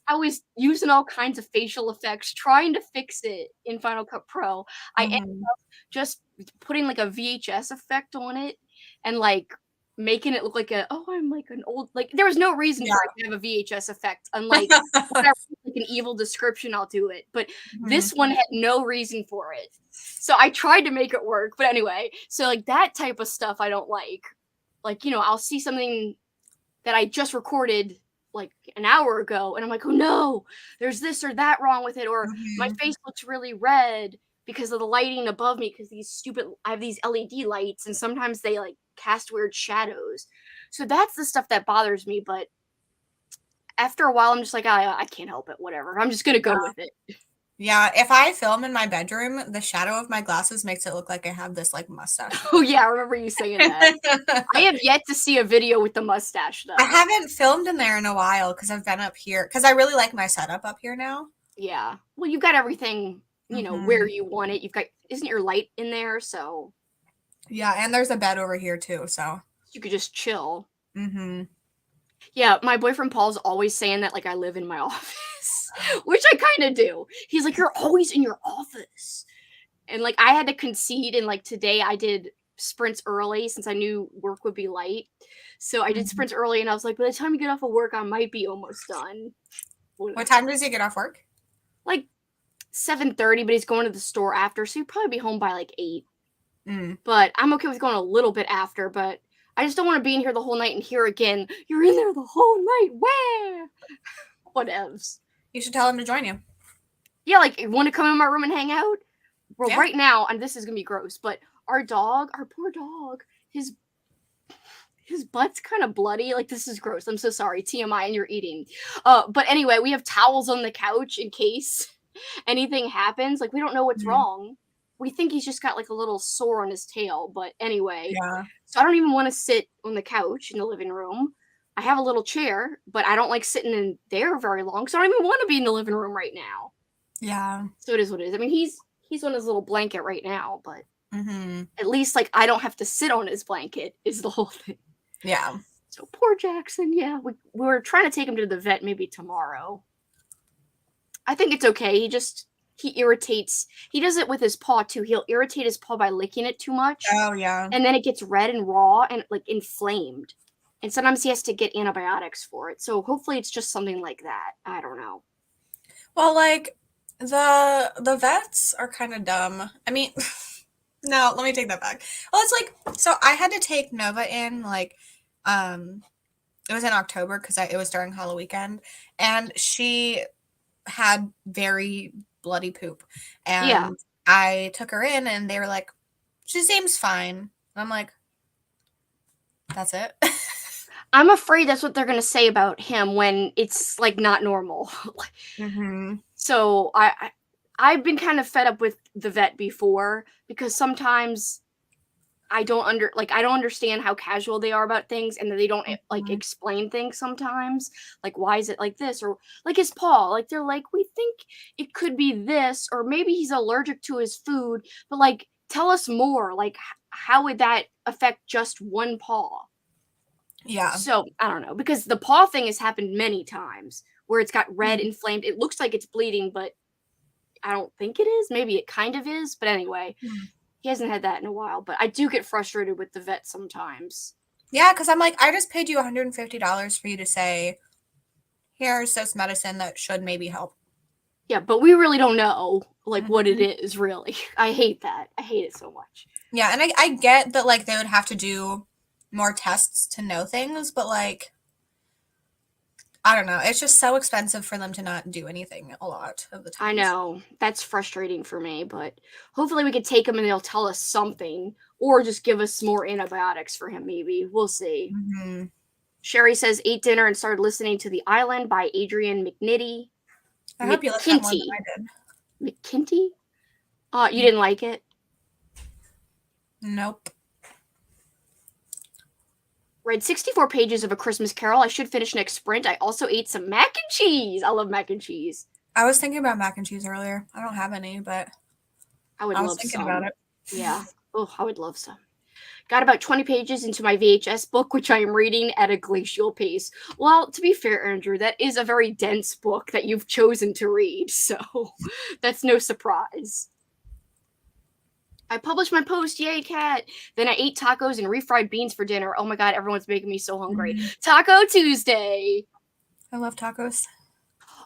I was using all kinds of facial effects, trying to fix it in Final Cut Pro. I ended Mhm. up just putting, like, a VHS effect on it and, like, making it look like I'm like an old like, there was no reason Yeah. for it to have a VHS effect, unlike when I write, like, an evil description, I'll do it, but Mhm. this one had no reason for it. So I tried to make it work, but anyway, so, like, that type of stuff I don't like. Like, I'll see something that I just recorded like an hour ago and I'm like, "Oh no, there's this or that wrong with it," or my Mhm. face looks really red because of the lighting above me because these stupid I have these LED lights and sometimes they like cast weird shadows. So that's the stuff that bothers me, but after a while I'm just like, I can't help it, whatever. I'm just going to go with it." Yeah, if I film in my bedroom, the shadow of my glasses makes it look like I have this, like, mustache. Oh yeah, I remember you saying that. I have yet to see a video with the mustache I though. haven't filmed in there in a while because 'cause I've been up here because I really like my setup up here now. Yeah. Well, you've got everything, where Mhm. you want it. You've got isn't your light in there so Yeah, and there's a bed over here too, so you could just chill. mhm. Yeah, my boyfriend Paul's always saying that like I live in my office, which I kind of do. He's like, "You're always in your office." And like I had to concede and like today I did sprints early since I knew work would be light. So I did Mhm. sprints early and I was like, by the time you get off of work, I might be almost done. What Whatever. time does he get off work? Like 7:30, but he's going to the store after, so he'd probably be home by like 8. Mm. But I'm okay with going a little bit after, but I just don't want to be in here the whole night and hear again, "You're in there the whole night. Where?" Whatevs. You should tell him to join you. Yeah, like, "Want to come in my room and hang out?" Well, Yeah. right now, and this is gonna be gross, but our poor dog, his butt's kind of bloody. Like, this is gross. I'm so sorry. TMI, and you're eating. But anyway, we have towels on the couch in case anything happens. Like, we don't know what's Mhm. wrong. We think he's just got like a little sore on his tail. But anyway, Yeah. so I don't even want to sit on the couch in the living room. I have a little chair, but I don't like sitting in there very long. So I don't even want to be in the living room right now. Yeah. So it is what it is. I mean, he's on his little blanket right now, but Mhm. at least like I don't have to sit on his blanket is the whole thing. Yeah. So poor Jackson. Yeah, we were trying to take him to the vet maybe tomorrow. I think it's okay. He irritates. He does it with his paw too. He'll irritate his paw by licking it too much, Oh, yeah. and then it gets red and raw and like inflamed. And sometimes he has to get antibiotics for it. So hopefully it's just something like that. I don't know. Well, like, the vets are kinda dumb. I mean no, let me take that back. Well, it's like so I had to take Nova in, like, um, it was in October 'cause it was during Halloween weekend, and she had very bloody poop, Yeah, and I took her in, and they were like, "She seems fine." And I'm like, "That's it?" I'm afraid that's what they're gonna say about him when it's like not normal. Mhm. So I've been kind of fed up with the vet before because sometimes I don't understand how casual they are about things and that they don't like Mhm. explain things sometimes. Like why is it like this or like his paw? Like they're like we think it could be this or maybe he's allergic to his food, but like tell us more. Like how would that affect just one paw? Yeah. So, I don't know because the paw thing has happened many times where it's got red Mhm. inflamed. It looks like it's bleeding, but I don't think it is. Maybe it kind of is, but anyway, Mhm. he hasn't had that in a while, but I do get frustrated with the vet sometimes. Yeah, 'cause I'm like, "I just paid you $150 for you to say, 'Here's this medicine that should maybe help.'" Yeah, but we really don't know, like, what it Mhm. is really. I hate that. I hate it so much. Yeah, and I get that, like, they would have to do more tests to know things, but, like, I don't know, it's just so expensive for them to not do anything a lot of the I times. know. That's frustrating for me, but hopefully we could take him and they'll tell us something or just give us more antibiotics for him maybe. We'll see. Mhm. Sherry says ate dinner and started listening to The Island by Adrian McNitty. I hope you like that more than McKinty. I did. McKinty? You didn't like it? Nope. Read 64 pages of A Christmas Carol. I should finish next sprint. I also ate some mac and cheese. I love mac and cheese. I was thinking about mac and cheese earlier. I don't have any, but I would I was love thinking about some. it. Yeah. Oh, I would love some. Got about 20 pages into my VHS book, which I am reading at a glacial pace. Well, to be fair, Andrew, that is a very dense book that you've chosen to read, so that's no surprise. I published my post, yay, cat. Then I ate tacos and refried beans for dinner. Oh my god, everyone's making me so hungry. Taco Tuesday! I love tacos.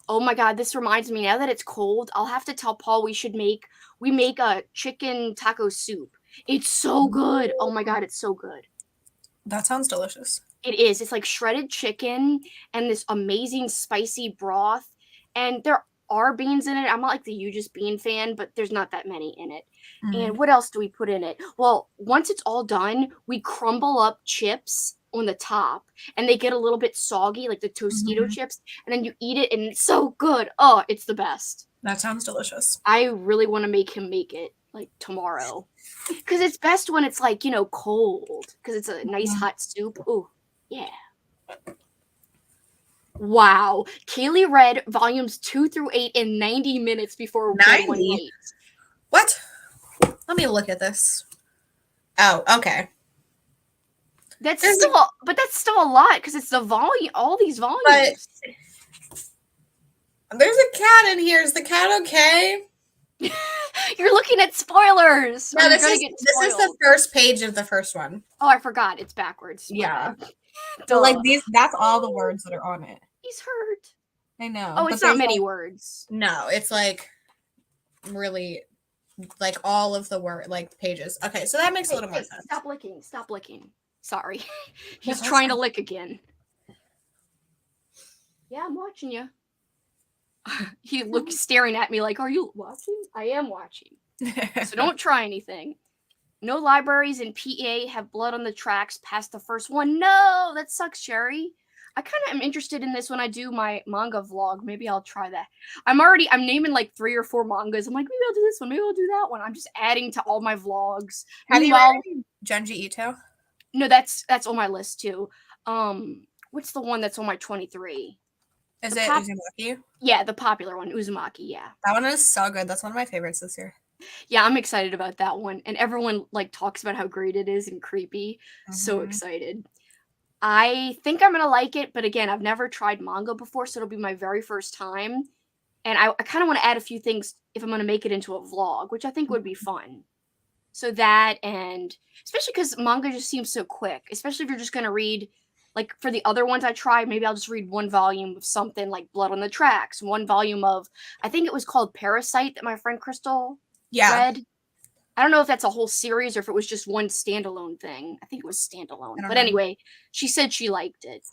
Oh my god, this reminds me, now that it's cold, I'll have to tell Paul we make a chicken taco soup. It's so good. Oh my god, it's so good. That sounds delicious. It is. It's like shredded chicken and this amazing spicy broth. And there are beans in it. I'm not like the hugest bean fan, but there's not that many in it. And what else do we put in it? Well, once it's all done, we crumble up chips on the top and they get a little bit soggy, like the Tostito chips. And then you eat it and it's so good. Oh, it's the best. That sounds delicious. I really want to make him make it like tomorrow. Because it's best when it's like, cold. Because it's a nice hot soup. Ooh, yeah. Wow. Kaylee read volumes 2 through 8 in 90 minutes before 90? What? Let me look at this. Oh, okay. That's still a lot because it's the volume, all these volumes. But there's a cat in here. Is the cat okay? You're looking at spoilers. No, this is the first page of the first one. Oh, I forgot. It's backwards. Yeah. So like that's all the words that are on it. He's hurt. I know. Oh, it's not many words. No, it's like really like all of the pages. Okay, so that makes a little more sense. Stop licking. Stop licking. Sorry. He's trying to lick again. Yeah, I'm watching you. He looks staring at me like, are you watching? I am watching. So don't try anything. No libraries in PA have blood on the tracks past the first one. No, that sucks, Sherry. I kind of am interested in this when I do my manga vlog. Maybe I'll try that. I'm naming like 3 or 4 mangas. I'm like, maybe I'll do this one. Maybe I'll do that one. I'm just adding to all my vlogs. Have you read Junji Ito? No, that's on my list too. What's the one that's on my 23? Is it Uzumaki? Yeah, the popular one, Uzumaki, yeah. That one is so good. That's one of my favorites this year. Yeah, I'm excited about that one. And everyone like talks about how great it is and creepy. So excited. I think I'm going to like it, but again, I've never tried manga before, so it'll be my very first time. And I kind of want to add a few things if I'm going to make it into a vlog, which I think would be fun. So that, and especially because manga just seems so quick, especially if you're just going to read, like for the other ones I tried, maybe I'll just read 1 volume of something like Blood on the Tracks, 1 volume of, I think it was called Parasite that my friend Crystal read. I don't know if that's a whole series or if it was just 1 standalone thing. I think it was standalone. But anyway, she said she liked it.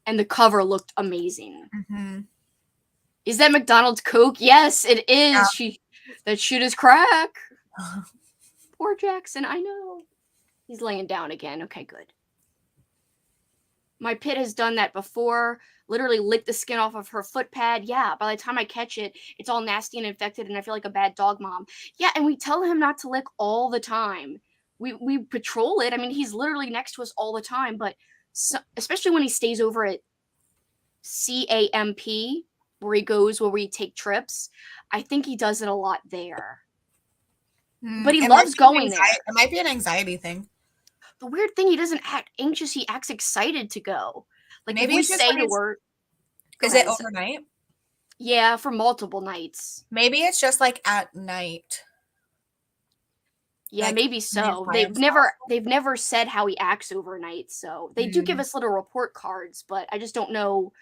And the cover looked amazing. Is that McDonald's Coke? Yes, it is. Yeah. That shit is crack. Poor Jackson, I know. He's laying down again. Okay, good. My pit has done that before. Literally licked the skin off of her foot pad. Yeah, by the time I catch it, it's all nasty and infected, and I feel like a bad dog mom. Yeah, and we tell him not to lick all the time. We patrol it. I mean, he's literally next to us all the time, but especially when he stays over at CAMP, where we take trips, I think he does it a lot there. But he loves going there. It might be an anxiety thing. The weird thing, he doesn't act anxious. He acts excited to go. Like maybe we say the word. Is it overnight? Yeah, for multiple nights. Maybe it's just like at night. Yeah, like, maybe so. They've never said how he acts overnight. So they do give us little report cards, but I just don't know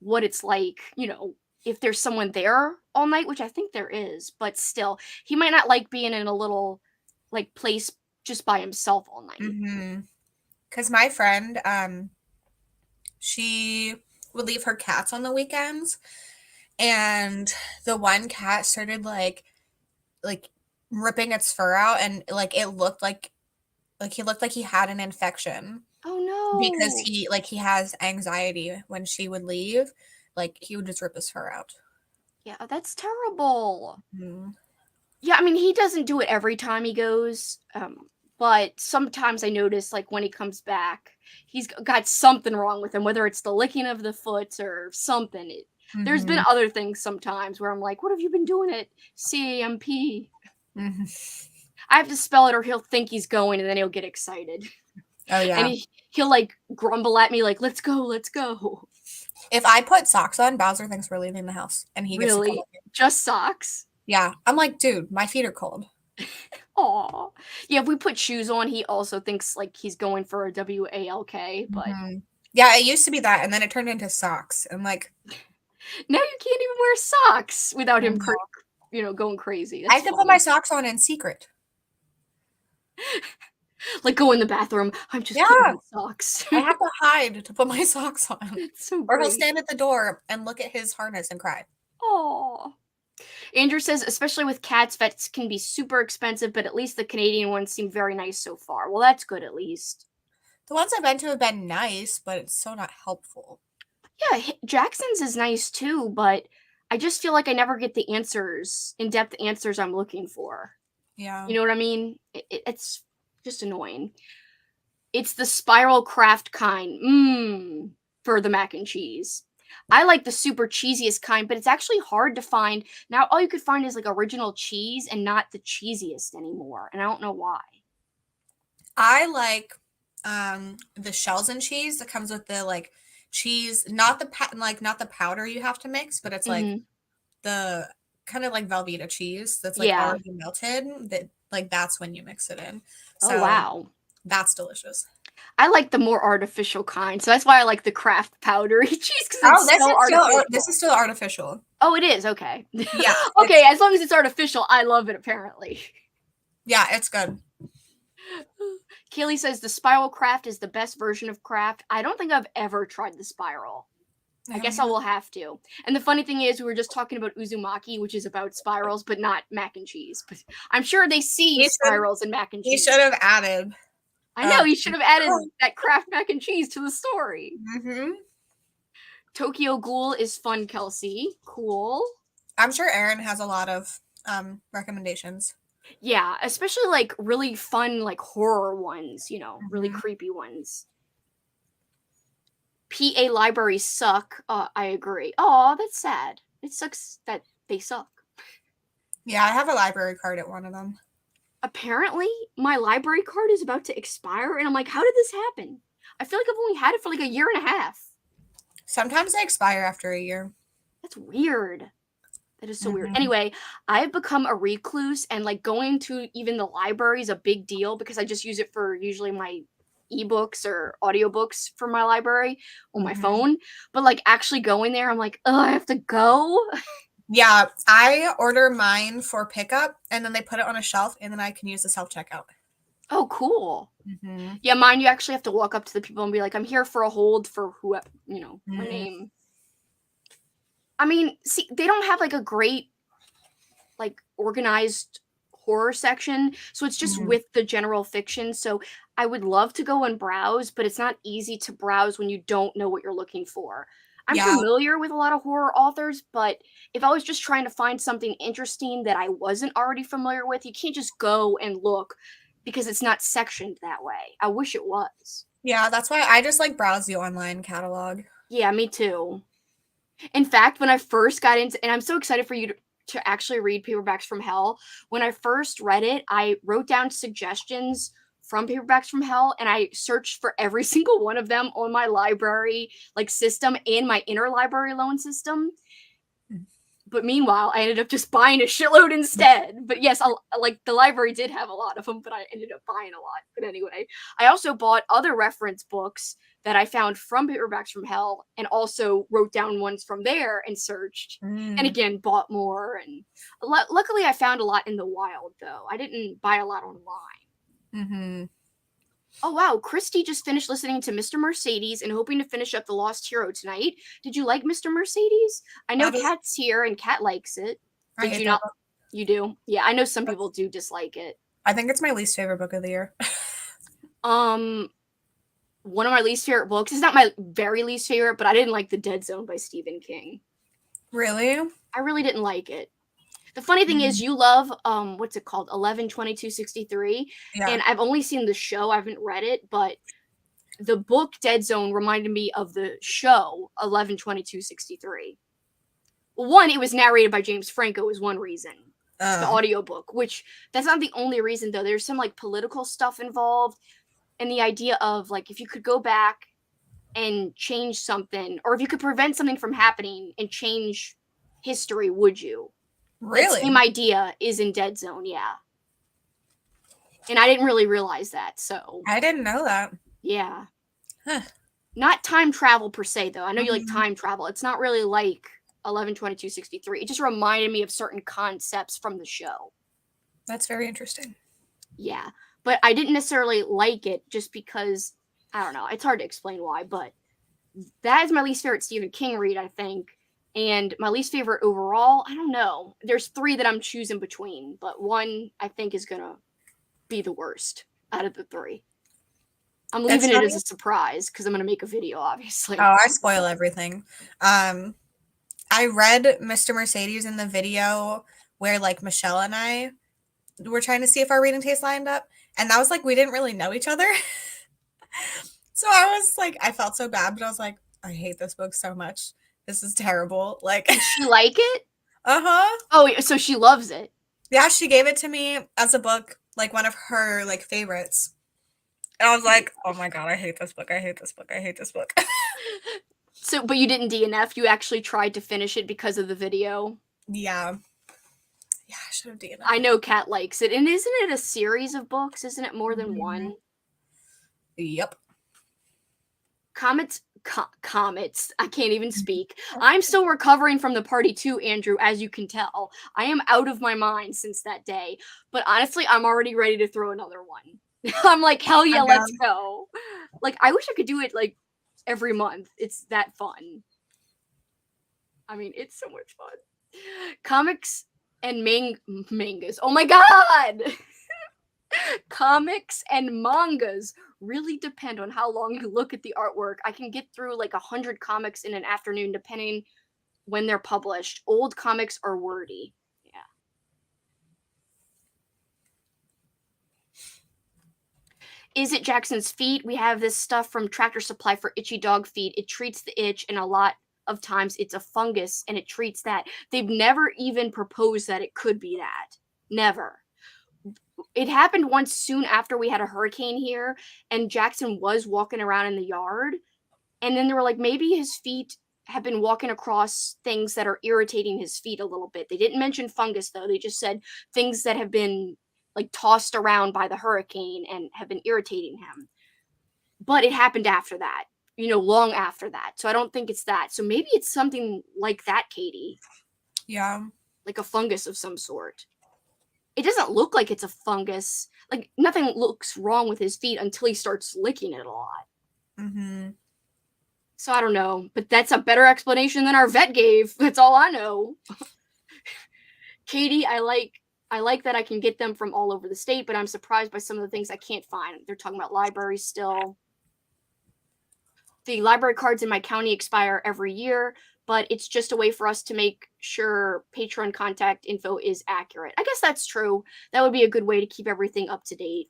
what it's like. If there's someone there all night, which I think there is, but still, he might not like being in a little like place just by himself all night. Because my friend, she would leave her cats on the weekends, and the one cat started like ripping its fur out, and like it looked like he looked like he had an infection. Oh no! Because he has anxiety when she would leave, like he would just rip his fur out. Yeah, that's terrible. Yeah, I mean he doesn't do it every time he goes. But sometimes I notice, like, when he comes back, he's got something wrong with him, whether it's the licking of the foot or something. There's been other things sometimes where I'm like, what have you been doing at CAMP? I have to spell it or he'll think he's going and then he'll get excited. Oh, And yeah. he'll like grumble at me like, let's go, let's go. If I put socks on, Bowser thinks we're leaving the house, and he gets to come Really? with me. Just socks? Yeah. I'm like, dude, my feet are cold. Aw. Yeah, if we put shoes on, he also thinks like he's going for a walk, but Mhm. Yeah, it used to be that, and then it turned into socks. And like, now you can't even wear socks without I him, know. going crazy. I That's have to put my funny. socks on in secret. Like go in the bathroom. I'm just putting Yeah, on socks. I have to hide to put my socks on. It's so Or he'll great. stand at the door and look at his harness and cry. Aw. Andrew says, especially with cats, vets can be super expensive, but at least the Canadian ones seem very nice so far. Well, that's good at least. The ones I've been to have been nice, but it's so not helpful. Yeah, Jackson's is nice too, but I just feel like I never get the in-depth answers I'm looking for. Yeah. You know what I mean? It's just annoying. It's the spiral craft kind. For the mac and cheese. I like the super cheesiest kind, but it's actually hard to find. Now all you could find is like original cheese and not the cheesiest anymore, and I don't know why. I like the shells and cheese that comes with the like cheese, not the not the powder you have to mix, but it's like Mhm. the kind of like Velveeta cheese that's like Yeah. already melted, that like that's when you mix it in. Oh, So wow. that's delicious. I like the more artificial kind, so that's why I like the Kraft powdery cheese because Oh, it's so this artificial. is still artificial. Oh, it is? Okay. Yeah, Okay, as long as it's artificial, I love it apparently. yeah, it's good. Kaylee says the spiral craft is the best version of craft. I don't think I've ever tried the spiral. I guess I will have to. And the funny thing is, we were just talking about Uzumaki, which is about spirals, but not mac and cheese. But I'm sure they see He should spirals in mac and he cheese. should have added. I know, he should have added that Kraft mac and cheese to the story. Mm-hmm. Tokyo Ghoul is fun, Kelsey. Cool. I'm sure Aaron has a lot of recommendations. Yeah, especially like really fun, like horror ones, really Mm-hmm. creepy ones. PA libraries suck. I agree. Oh, that's sad. It sucks that they suck. Yeah, I have a library card at one of them. Apparently, my library card is about to expire, and I'm like, how did this happen? I feel like I've only had it for like a year and a half. Sometimes they expire after a year. That's weird. That is so weird. Mhm. Anyway, I've become a recluse, and like going to even the library is a big deal because I just use it for usually my ebooks or audiobooks for my library on my Mhm. phone. But like actually going there, I'm like, oh, I have to go. Yeah, I order mine for pickup, and then they put it on a shelf, and then I can use the self-checkout. Oh, cool. Mhm. Yeah, mine you actually have to walk up to the people and be like, I'm here for a hold for whoever, my Mhm. name. I mean, see, they don't have like a great, like organized horror section, so it's just Mhm. with the general fiction. So I would love to go and browse, but it's not easy to browse when you don't know what you're looking for. I'm Yeah, familiar with a lot of horror authors, but if I was just trying to find something interesting that I wasn't already familiar with, you can't just go and look because it's not sectioned that way. I wish it was. yeah, that's why I just like browse the online catalog. Yeah, me too. In fact, when I first got into, and I'm so excited for you to actually read Paperbacks from Hell. When I first read it, I wrote down suggestions from Paperbacks from Hell, and I searched for every single one of them on my library like system and my interlibrary loan system. But meanwhile, I ended up just buying a shitload instead. But yes, like the library did have a lot of them, but I ended up buying a lot. But anyway, I also bought other reference books that I found from Paperbacks from Hell and also wrote down ones from there and searched. And Mm. again, bought more. And luckily, I found a lot in the wild, though. I didn't buy a lot online. Mhm. Oh, wow. Christy just finished listening to Mr. Mercedes and hoping to finish up The Lost Hero tonight. Did you like Mr. Mercedes? I know That is, Kat's here and Kat likes it. I Did hate you that not? book. You do? Yeah, I know some people do dislike it. I think it's my least favorite book of the year. Um, one of my least favorite books. It's not my very least favorite, but I didn't like The Dead Zone by Stephen King. Really? I really didn't like it. The funny thing is, Mm. you love what's it called, 11/22/63, Yeah. and I've only seen the show. I haven't read it, but the book Dead Zone reminded me of the show 11/22/63. Well, one, it was narrated by James Franco, is one reason. the audiobook, which that's not the only reason though. There's some like political stuff involved, and the idea of like if you could go back and change something, or if you could prevent something from happening and change history, would you? That Really? same idea is in Dead Zone, yeah. And I didn't really realize that, so I didn't know that. yeah. Huh. Not time travel per se, though. I know you like Mhm. time travel. It's not really like 11/22/63. It just reminded me of certain concepts from the show. That's very interesting. Yeah, but I didn't necessarily like it just because I don't know. It's hard to explain why, but that is my least favorite Stephen King read, I think. And my least favorite overall, I don't know. There's 3 that I'm choosing between, but one I think is gonna be the worst out of the 3. I'm It's leaving it as funny. a surprise because I'm gonna make a video, obviously. Oh, I spoil everything. I read Mr. Mercedes in the video where like Michelle and I were trying to see if our reading tastes lined up, and that was like we didn't really know each other. So I was like, I felt so bad, but I was like, I hate this book so much. This is terrible. Like, Did she like it? uh-huh. Oh, so she loves it. Yeah, she gave it to me as a book, like one of her like favorites. And I was like, oh my God, I hate this book. I hate this book. I hate this book. So, but you didn't DNF. You actually tried to finish it because of the video. Yeah. Yeah, I should have DNF'd. I know Kat likes it. And isn't it a series of books? Isn't it more than Mhm. one? Yep. Comets. I can't even speak. I'm still recovering from the party too, Andrew, as you can tell. I am out of my mind since that day. But honestly, I'm already ready to throw another one. I'm like, hell yeah, I'm let's down. go. Like, I wish I could do it like every month. It's that fun. I mean, it's so much fun. Comics and mangas. Oh my god! Comics and mangas really depend on how long you look at the artwork. I can get through like 100 comics in an afternoon depending when they're published. Old comics are wordy. Yeah. Is it Jackson's feet? We have this stuff from Tractor Supply for itchy dog feet. It treats the itch, and a lot of times it's a fungus and it treats that. They've never even proposed that it could be that. Never. It happened once soon after we had a hurricane here, and Jackson was walking around in the yard, and then they were like, maybe his feet have been walking across things that are irritating his feet a little bit. They didn't mention fungus though. They just said things that have been like tossed around by the hurricane and have been irritating him. But it happened after that, long after that. So I don't think it's that. So maybe it's something like that, Katie. Yeah. Like a fungus of some sort. It doesn't look like it's a fungus. Like nothing looks wrong with his feet until he starts licking it a lot. Mm-hmm. So I don't know, but that's a better explanation than our vet gave. That's all I know. Katie, I like that I can get them from all over the state, but I'm surprised by some of the things I can't find. They're talking about libraries still. The library cards in my county expire every year, but it's just a way for us to make sure patron contact info is accurate. I guess that's true. That would be a good way to keep everything up to date.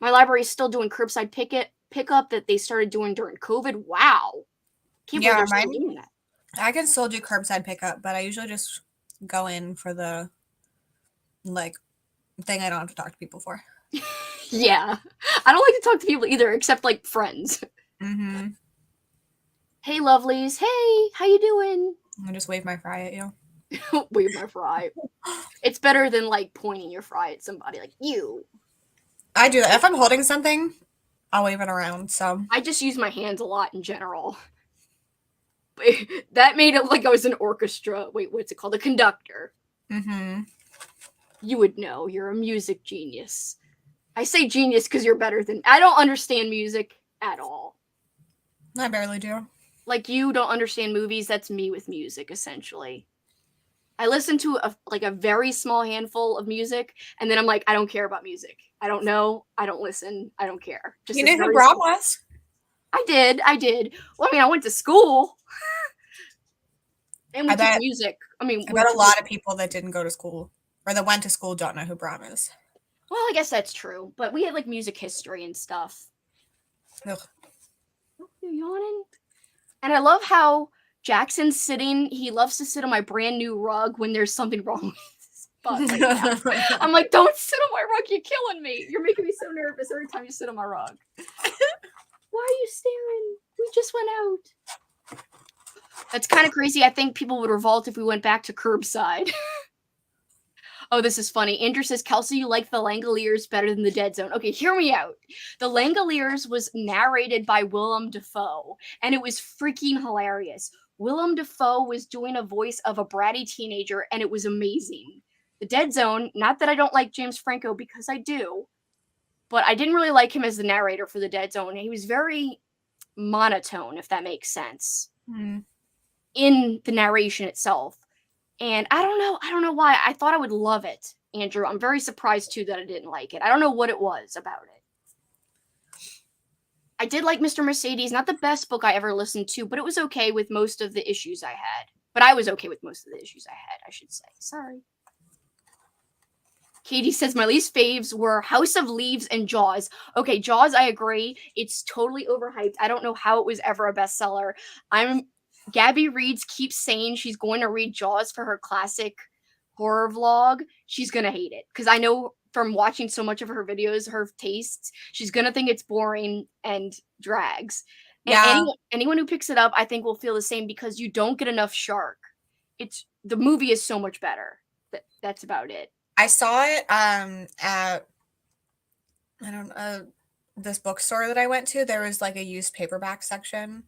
My library is still doing curbside pickup that they started doing during COVID. Wow. Can't believe they're still doing that. I can still do curbside pickup, but I usually just go in for the like thing I don't have to talk to people for. Yeah. I don't like to talk to people either, except like friends. Mm-hmm. Hey, lovelies. Hey, how you doing? I just wave my fry at you. Wave my fry. It's better than like pointing your fry at somebody like you. I do that. If I'm holding something, I'll wave it around. So I just use my hands a lot in general. That made it like I was an orchestra. Wait, what's it called? A conductor. Mm-hmm. You would know. You're a music genius. I say genius because you're better than. I don't understand music at all. I barely do. Like you don't understand movies. That's me with music, essentially. I listen to a very small handful of music, and then I'm like, I don't care about music. I don't know. I don't listen. I don't care. Just you knew who Brahm was? I did. Well, I mean, I went to school. And we took music. I bet a lot of people that didn't go to school or that went to school don't know who Brahm is. Well, I guess that's true. But we had like music history and stuff. Ugh. Oh, you're yawning? And I love how Jackson's sitting. He loves to sit on my brand new rug when there's something wrong with But like, yeah. I'm like, don't sit on my rug. You're killing me. You're making me so nervous every time you sit on my rug. Why are you staring? We just went out. That's kind of crazy. I think people would revolt if we went back to curbside. Oh, this is funny. Andrew says, Kelsey, you like the Langoliers better than the Dead Zone. Okay, hear me out. The Langoliers was narrated by Willem Dafoe, and it was freaking hilarious. Willem Dafoe was doing a voice of a bratty teenager, and it was amazing. The Dead Zone, not that I don't like James Franco, because I do, but I didn't really like him as the narrator for the Dead Zone. He was very monotone, if that makes sense, in the narration itself. And I don't know why. I thought I would love it, Andrew. I'm very surprised, too, that I didn't like it. I don't know what it was about it. I did like Mr. Mercedes. Not the best book I ever listened to, but it was okay with most of the issues I had. But I was okay with most of the issues I had, I should say. Sorry. Katie says, my least faves were House of Leaves and Jaws. Okay, Jaws, I agree. It's totally overhyped. I don't know how it was ever a bestseller. Gabby Reads keeps saying she's going to read Jaws for her classic horror vlog. She's going to hate it. Because I know from watching so much of her videos, her tastes, she's going to think it's boring and drags. Yeah. And anyone who picks it up, I think will feel the same because you don't get enough shark. The movie is so much better. That's about it. I saw it at this bookstore that I went to. There was like a used paperback section,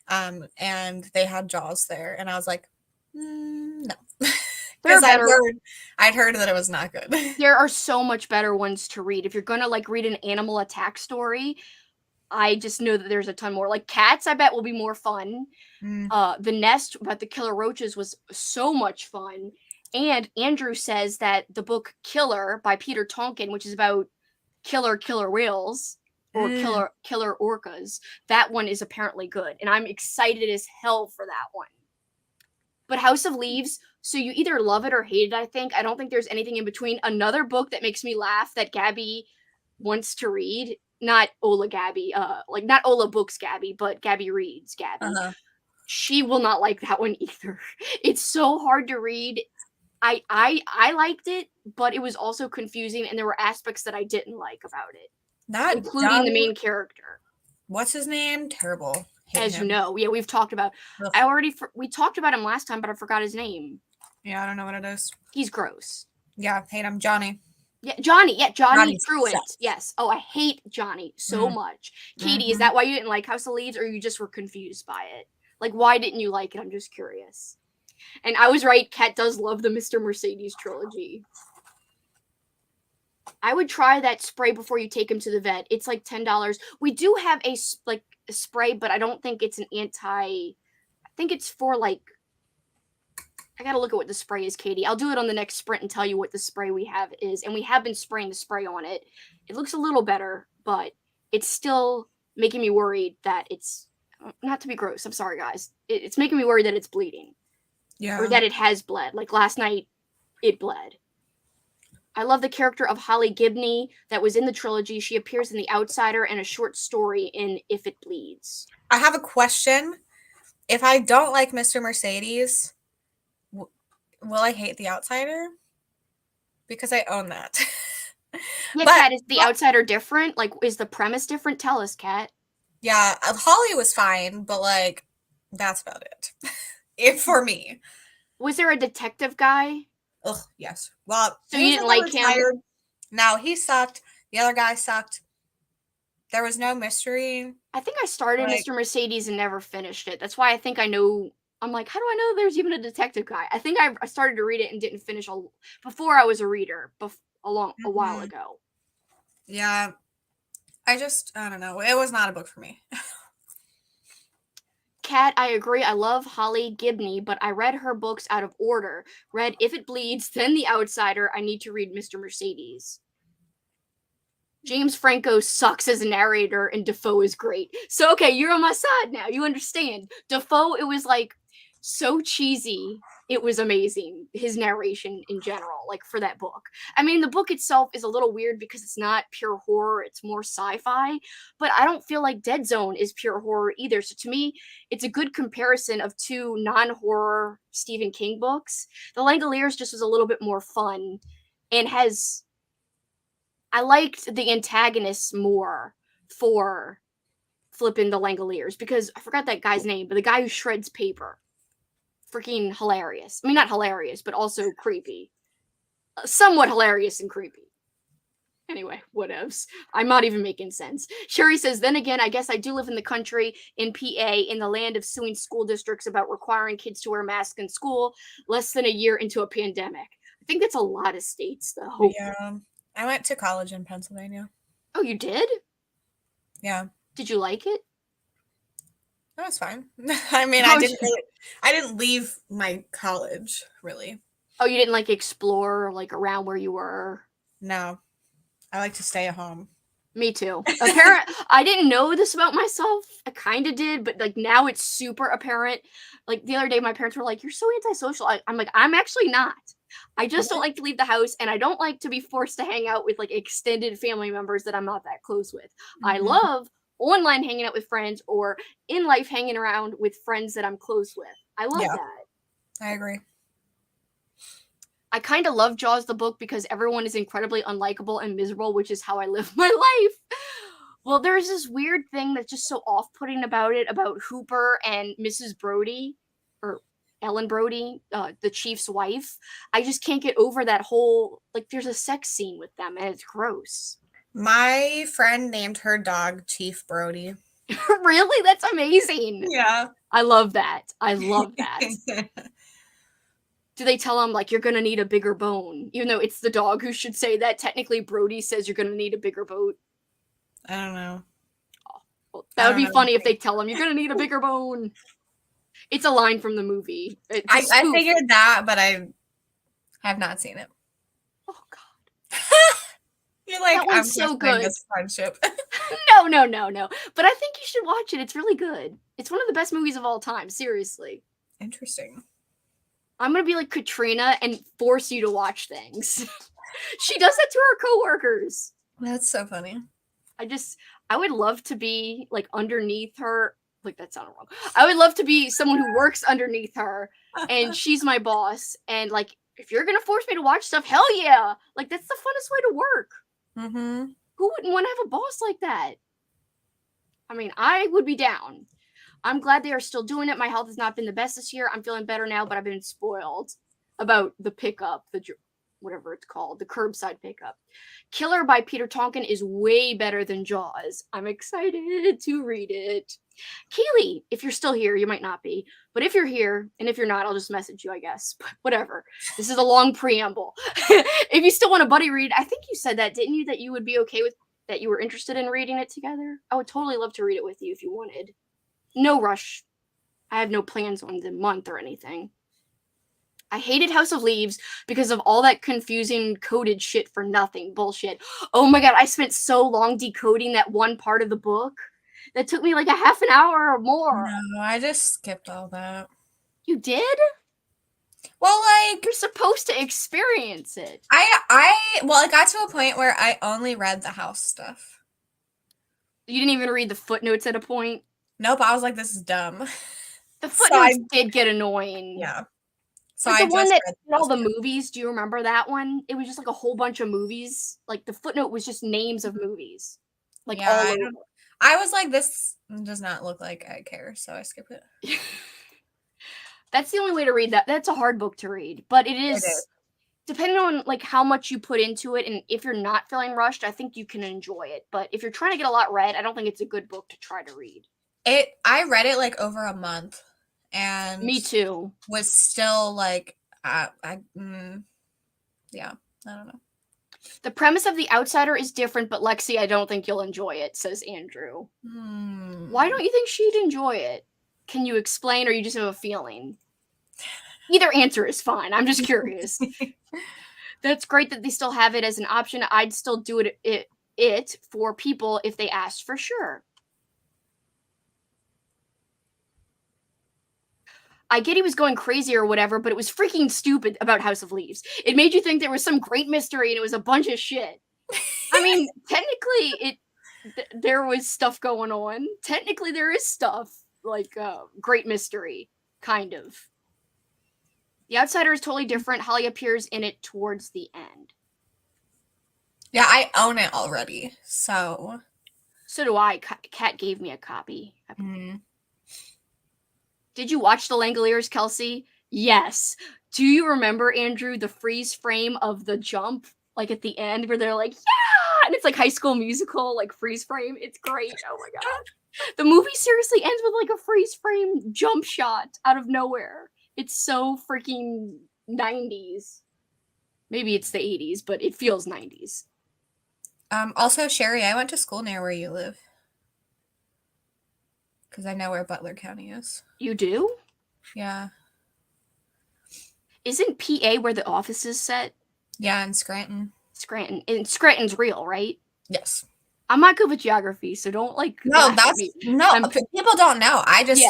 and they had Jaws there, and I was like, no, because I'd heard that it was not good. There are so much better ones to read. If you're gonna like read an animal attack story, I just know that there's a ton more. Like Cats, I bet will be more fun. The Nest about the killer roaches was so much fun. And Andrew says that the book Killer by Peter Tonkin, which is about killer whales or killer orcas, that one is apparently good. And I'm excited as hell for that one. But House of Leaves, so you either love it or hate it, I think. I don't think there's anything in between. Another book that makes me laugh that Gabby wants to read, not Ola Gabby, like not Ola Books Gabby, but Gabby Reads Gabby. She will not like that one either. It's so hard to read. I liked it, but it was also confusing, and there were aspects that I didn't like about it, including the main character. What's his name? Terrible. As you know, yeah, we've talked about. We talked about him last time, but I forgot his name. Yeah, I don't know what it is. He's gross. Yeah, hate him, Johnny. Yeah, Johnny. Yeah, Johnny Truant. Yes. Oh, I hate Johnny so much. Katie, is that why you didn't like House of Leaves, or you just were confused by it? Like, why didn't you like it? I'm just curious. And I was right. Kat does love the Mr. Mercedes trilogy. I would try that spray before you take him to the vet. It's like $10. We do have a spray, but I don't think it's an I think it's for like. I gotta look at what the spray is, Katie. I'll do it on the next sprint and tell you what the spray we have is. And we have been spraying the spray on it. It looks a little better, but it's still making me worried that it's not to be gross. I'm sorry, guys. It's making me worried that it's bleeding. Yeah. Or that it has bled. Like last night, it bled. I love the character of Holly Gibney that was in the trilogy. She appears in The Outsider and a short story in If It Bleeds. I have a question. If I don't like Mr. Mercedes, will I hate The Outsider? Because I own that. Yeah, Kat, is The Outsider different? Like, is the premise different? Tell us, Kat. Yeah, Holly was fine, but like, that's about it. For me. Was there a detective guy? Ugh, yes. Well, so you didn't like him? No, he sucked. The other guy sucked. There was no mystery. I think I started Mr. Mercedes and never finished it. That's why I think I know. I'm like, how do I know there's even a detective guy? I think I started to read it and didn't finish before I was a reader a while ago. Yeah. I don't know. It was not a book for me. Kat, I agree. I love Holly Gibney, but I read her books out of order. Read If It Bleeds, then The Outsider. I need to read Mr. Mercedes. James Franco sucks as a narrator, and Defoe is great. So, okay, you're on my side now. You understand. Defoe, it was like so cheesy it was amazing. His narration in general, like for that book. I mean, the book itself is a little weird because it's not pure horror, it's more sci-fi, but I don't feel like Dead Zone is pure horror either. So to me, it's a good comparison of two non-horror Stephen King books. The Langoliers just was a little bit more fun and has I liked the antagonists more for flipping the Langoliers because I forgot that guy's name, but the guy who shreds paper. Freaking hilarious. I mean, not hilarious, but also creepy. Somewhat hilarious and creepy. Anyway, whatevs. I'm not even making sense. Sherry says, then again, I guess I do live in the country, in PA, in the land of suing school districts about requiring kids to wear masks in school less than a year into a pandemic. I think that's a lot of states, though. Yeah. I went to college in Pennsylvania. Oh, you did? Yeah. Did you like it? That was fine. I mean, I didn't leave my college, really. Oh, you didn't like explore like around where you were? No. I like to stay at home. Me too. Apparent. I didn't know this about myself. I kind of did, but like now it's super apparent. Like the other day, my parents were like, "You're so antisocial." I'm like, I'm actually not. I just don't like to leave the house, and I don't like to be forced to hang out with like extended family members that I'm not that close with. I love online hanging out with friends or in life hanging around with friends that I'm close with. I love that. I agree. I kind of love Jaws the book because everyone is incredibly unlikable and miserable, which is how I live my life. Well, there's this weird thing that's just so off-putting about it, about Hooper and Mrs. Brody, or Ellen Brody, the chief's wife. I just can't get over that whole, like, there's a sex scene with them, and it's gross. My friend named her dog Chief Brody. Really? That's amazing. Yeah. I love that. I love that. Do they tell him, like, you're going to need a bigger bone? Even though it's the dog who should say that. Technically, Brody says you're going to need a bigger boat. I don't know. Oh, well, that would be funny if they tell him, you're going to need a bigger bone. It's a line from the movie. I figured that, but I have not seen it. Oh, God. You're like, that one's so good. This friendship. No. But I think you should watch it. It's really good. It's one of the best movies of all time. Seriously. Interesting. I'm going to be like Katrina and force you to watch things. She does that to her coworkers. That's so funny. I would love to be like underneath her. Like that sounded wrong. I would love to be someone who works underneath her and she's my boss. And like, if you're going to force me to watch stuff, hell yeah. Like that's the funnest way to work. Mm-hmm. Who wouldn't want to have a boss like that? I mean, I would be down. I'm glad they are still doing it. My health has not been the best this year. I'm feeling better now, but I've been spoiled about the pickup, whatever it's called, the curbside pickup. Killer by Peter Tonkin is way better than Jaws. I'm excited to read it. Kaylee, if you're still here, you might not be, but if you're here, and if you're not, I'll just message you, I guess. But whatever. This is a long preamble. If you still want a buddy read, I think you said that, didn't you? That you would be okay with that, you were interested in reading it together? I would totally love to read it with you if you wanted. No rush. I have no plans on the month or anything. I hated House of Leaves because of all that confusing coded shit for nothing bullshit. Oh my god, I spent so long decoding that one part of the book. That took me like a half an hour or more. No, I just skipped all that. You did? Well, like you're supposed to experience it. It got to a point where I only read the house stuff. You didn't even read the footnotes at a point? Nope, I was like, this is dumb. The footnotes did get annoying. Yeah. So like the one that did all the movies, do you remember that one? It was just like a whole bunch of movies. Like the footnote was just names of movies. Like all over. I was like, this does not look like I care, so I skip it. That's the only way to read that. That's a hard book to read, but it is depending on like how much you put into it, and if you're not feeling rushed, I think you can enjoy it. But if you're trying to get a lot read, I don't think it's a good book to try to read. I read it like over a month, and me too. Was still like, yeah, I don't know. The premise of The Outsider is different, but Lexi, I don't think you'll enjoy it, says Andrew. Why don't you think she'd enjoy it? Can you explain, or you just have a feeling? Either answer is fine. I'm just curious. That's great that they still have it as an option. I'd still do it for people if they asked for sure. I get he was going crazy or whatever, but it was freaking stupid about House of Leaves. It made you think there was some great mystery and it was a bunch of shit. I mean, technically, there was stuff going on. Technically, there is stuff like great mystery, kind of. The Outsider is totally different. Holly appears in it towards the end. Yeah, I own it already, so. So do I. Kat gave me a copy. Mm-hmm. Did you watch The Langoliers, Kelsey? Yes. Do you remember, Andrew, the freeze frame of the jump, like at the end, where they're like, yeah! And it's like High School Musical, like freeze frame. It's great. Oh my god. The movie seriously ends with like a freeze frame jump shot out of nowhere. It's so freaking 90s. Maybe it's the 80s, but it feels 90s. Also, Sherry, I went to school near where you live. Because I know where Butler County is. You do? Yeah. Isn't PA where the office is set? Yeah, in Scranton. Scranton. And Scranton's real, right? Yes. I'm not good with geography, so don't like. No, people don't know. I just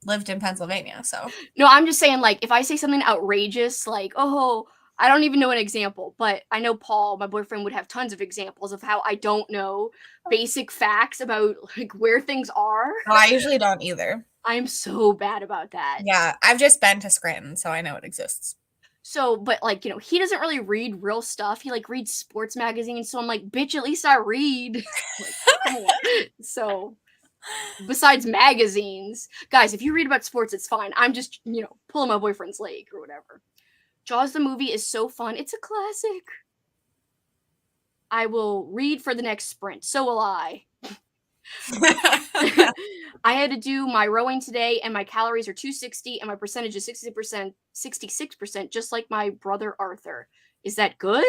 lived in Pennsylvania, so. No, I'm just saying, like, if I say something outrageous, like, oh, I don't even know an example, but I know Paul, my boyfriend, would have tons of examples of how I don't know basic facts about like where things are. No, I usually don't either. I'm so bad about that. Yeah, I've just been to Scranton, so I know it exists. So, but like, you know, he doesn't really read real stuff. He like reads sports magazines. So I'm like, bitch, at least I read. Like, come on. So, besides magazines, guys, if you read about sports, it's fine. I'm just, you know, pulling my boyfriend's leg or whatever. Jaws the movie is so fun. It's a classic. I will read for the next sprint. So will I. I had to do my rowing today, and my calories are 260, and my percentage is 60%, 66%, just like my brother Arthur. Is that good?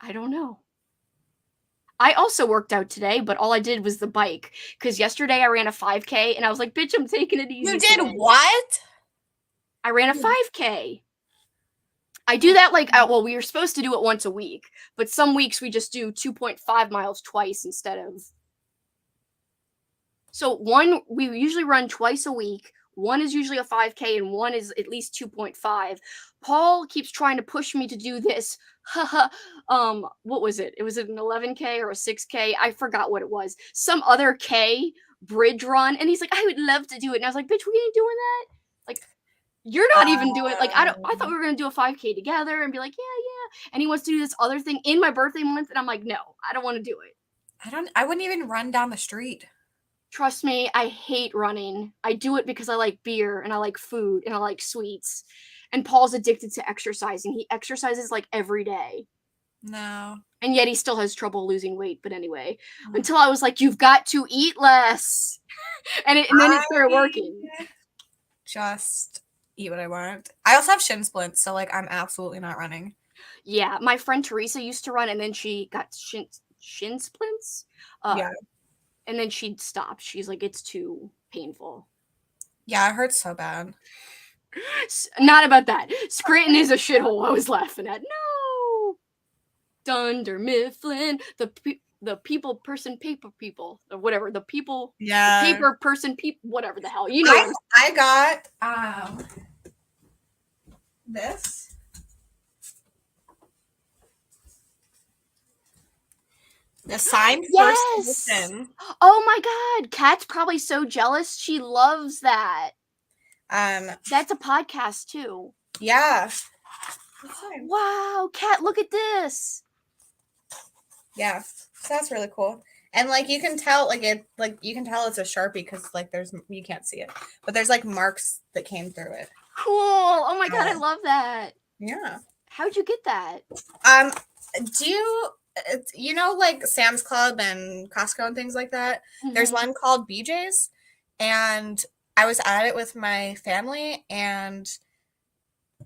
I don't know. I also worked out today, but all I did was the bike, because yesterday I ran a 5K, and I was like, bitch, I'm taking it easy. You did today. What? I ran a 5K. I do that like, well, we were supposed to do it once a week, but some weeks we just do 2.5 miles twice instead of. So we usually run twice a week. One is usually a 5K and one is at least 2.5. Paul keeps trying to push me to do this. What was it? It was an 11K or a 6K. I forgot what it was. Some other K bridge run. And he's like, I would love to do it. And I was like, bitch, we ain't doing that. Like, you're not even doing it. Like, I thought we were going to do a 5K together and be like, yeah. And he wants to do this other thing in my birthday month. And I'm like, no, I don't want to do it. I wouldn't even run down the street. Trust me, I hate running. I do it because I like beer and I like food and I like sweets. And Paul's addicted to exercising. He exercises like every day. No. And yet he still has trouble losing weight. But anyway, until I was like, you've got to eat less. and then it started working. Just eat what I want. I also have shin splints, so like I'm absolutely not running. Yeah, my friend Teresa used to run and then she got shin splints. Yeah. And then she'd stop. She's like, it's too painful. Yeah, it hurts so bad. Not about that. Scranton is a shithole. I was laughing at. No! Dunder Mifflin. The people, person, paper people. Or whatever. The people. Yeah. The paper, person, people. Whatever the hell. You know. I got this. The signed first edition. Oh my god. Kat's probably so jealous. She loves that. That's a podcast too. Yeah. Wow, Kat, look at this. Yeah. So that's really cool. And like you can tell you can tell it's a Sharpie because like you can't see it. But there's like marks that came through it. Cool. Oh my god, I love that. Yeah. How'd you get that? Do you know like Sam's Club and Costco and things like that? Mm-hmm. There's one called BJ's, and I was at it with my family, and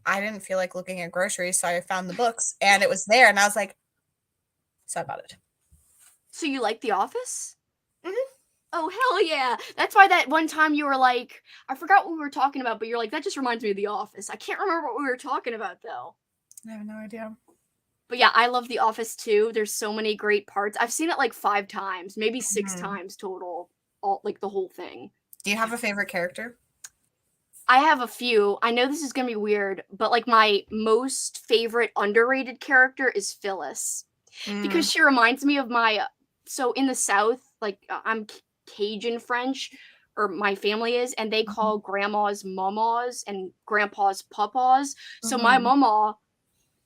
I didn't feel like looking at groceries, so I found the books, and it was there, and I was like, so I bought it. So you like The Office? Mm-hmm. Oh, hell yeah. That's why that one time you were like, I forgot what we were talking about, but you're like, that just reminds me of The Office. I can't remember what we were talking about, though. I have no idea. But yeah, I love The Office too. There's so many great parts. I've seen it like 5 times, maybe 6 times total, all like the whole thing. Do you have a favorite character? I have a few. I know this is gonna be weird, but like my most favorite underrated character is Phyllis Mm, because she reminds me of my. So in the South, like I'm Cajun French, or my family is, and they mhm, call grandmas mamas and grandpas papas. So my mhm. mama,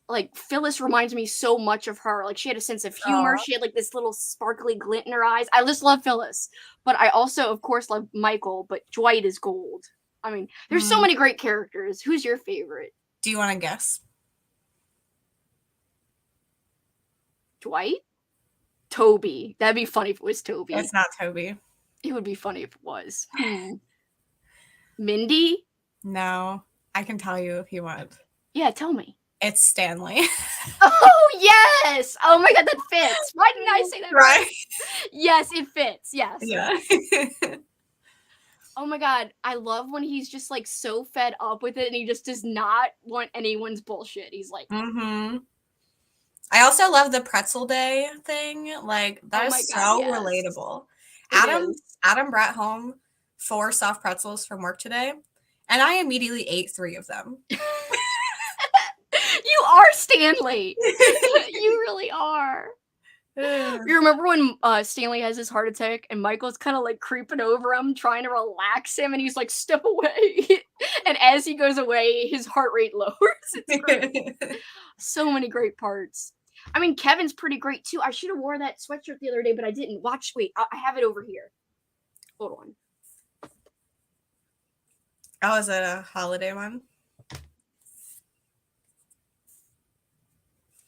like Phyllis, reminds me so much of her. Like she had a sense of humor. Aw. She had like this little sparkly glint in her eyes. I just love Phyllis, but I also, of course, love Michael. But Dwight is gold. I mean, there's so Mm. many great characters. Who's your favorite? Do you want to guess? Dwight? Toby. That'd be funny if it was It's Toby. not Toby. It would be funny if it was. Mindy? No, I can tell you if you want. Yeah, tell me. It's Stanley. Oh yes! Oh my god, that fits. Why didn't I say that Right? first? Yes, it fits. Yes. Yeah. Oh my god, I love when he's just like so fed up with it and he just does not want anyone's bullshit. He's like, hmm I also love the pretzel day thing. Like oh that my is god, so yes. relatable. It Adam is. Adam brought home 4 soft pretzels from work today, and I immediately ate 3 of them. You are Stanley. You really are. You remember when Stanley has his heart attack and Michael's kind of like creeping over him, trying to relax him, and he's like, "Step away!" And as he goes away, his heart rate lowers. It's great. So many great parts. I mean, Kevin's pretty great too. I should have wore that sweatshirt the other day, but I didn't. Watch, wait, I have it over here. Hold on. Oh, is it a holiday one?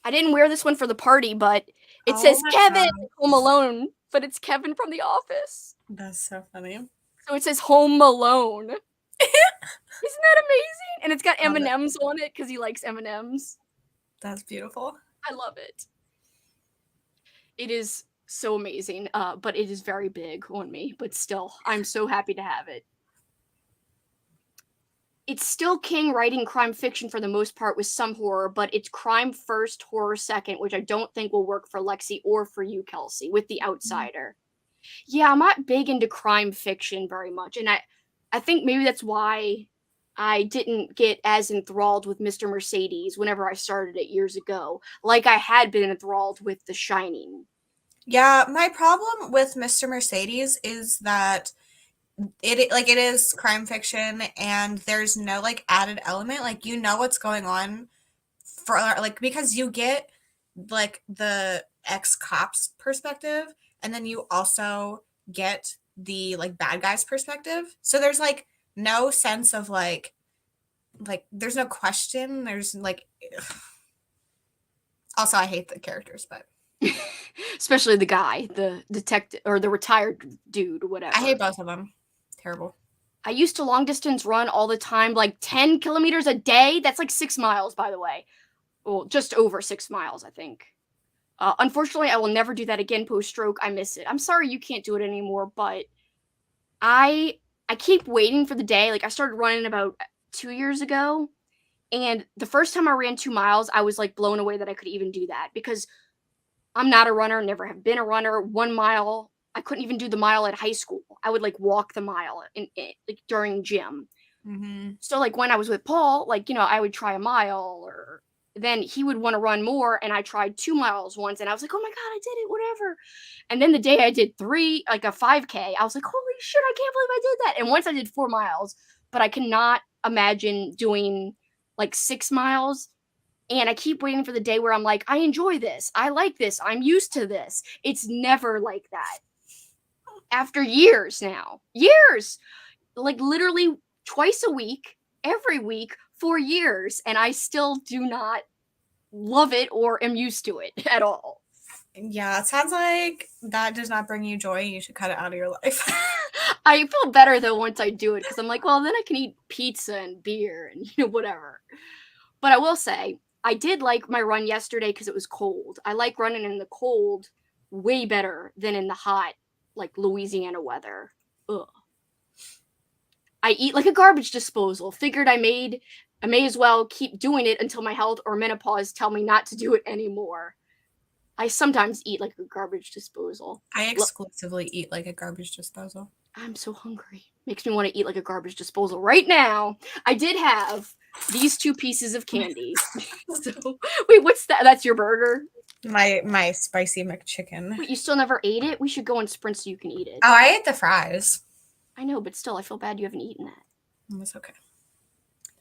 I didn't wear this one for the party, but it Oh says my Kevin god. Home Alone, but it's Kevin from The Office. That's so funny. So it says Home Alone. Isn't that amazing? And it's got Love it. M&Ms on it because he likes M&Ms. That's beautiful. I love it. It is so amazing, but it is very big on me. But still, I'm so happy to have it. It's still King writing crime fiction for the most part with some horror, but it's crime first, horror second, which I don't think will work for Lexi or for you, Kelsey, with The Outsider. Yeah, I'm not big into crime fiction very much, and I think maybe that's why I didn't get as enthralled with Mr. Mercedes whenever I started it years ago, like I had been enthralled with The Shining. Yeah, my problem with Mr. Mercedes is that it is crime fiction and there's no like added element. Like you know what's going on for like because you get like the ex-cop's perspective and then you also get the like bad guy's perspective. So there's like no sense of like there's no question. There's like also I hate the characters, but Especially the guy, the detective or the retired dude, I hate whatever. both of them. Terrible. I used to long distance run all the time, like 10 kilometers a day. That's like 6 miles, by the way. Well, just over 6 miles, I think. Unfortunately, I will never do that again post stroke. I miss it. I'm sorry you can't do it anymore, but I I keep waiting for the day. Like I started running about 2 years ago, and the first time I ran 2 miles, I was like blown away that I could even do that because I'm not a runner, never have been a runner. 1 mile, I couldn't even do the mile at high school. I would like walk the mile like during gym. Hmm So like when I was with Paul, like I would try a mile, or then he would want to run more, and I tried 2 miles once, and I was like, oh my god, I did it, whatever. And then the day I did three, like a 5K, I was like, holy shit, I can't believe I did that. And once I did 4 miles, but I cannot imagine doing like 6 miles. And I keep waiting for the day where I'm like, I enjoy this. I like this. I'm used to this. It's never like that. After years now, years, like literally twice a week, every week for years, and I still do not love it or am used to it at all. Yeah, it sounds like that does not bring you joy. You should cut it out of your life. I feel better though once I do it because I'm like, well, then I can eat pizza and beer and whatever. But I will say, I did like my run yesterday because it was cold. I like running in the cold way better than in the hot, like Louisiana weather. Ugh. I eat like a garbage disposal. Figured I may as well keep doing it until my health or menopause tell me not to do it anymore. I sometimes eat like a garbage disposal. I exclusively eat like a garbage disposal. I'm so hungry. Makes me want to eat like a garbage disposal right now. I did have these 2 pieces of candy. So, wait, what's that? That's your burger? My spicy McChicken. Wait, you still never ate it? We should go on Sprint so you can eat it. Oh, I ate the fries. I know, but still, I feel bad you haven't eaten that. It's okay.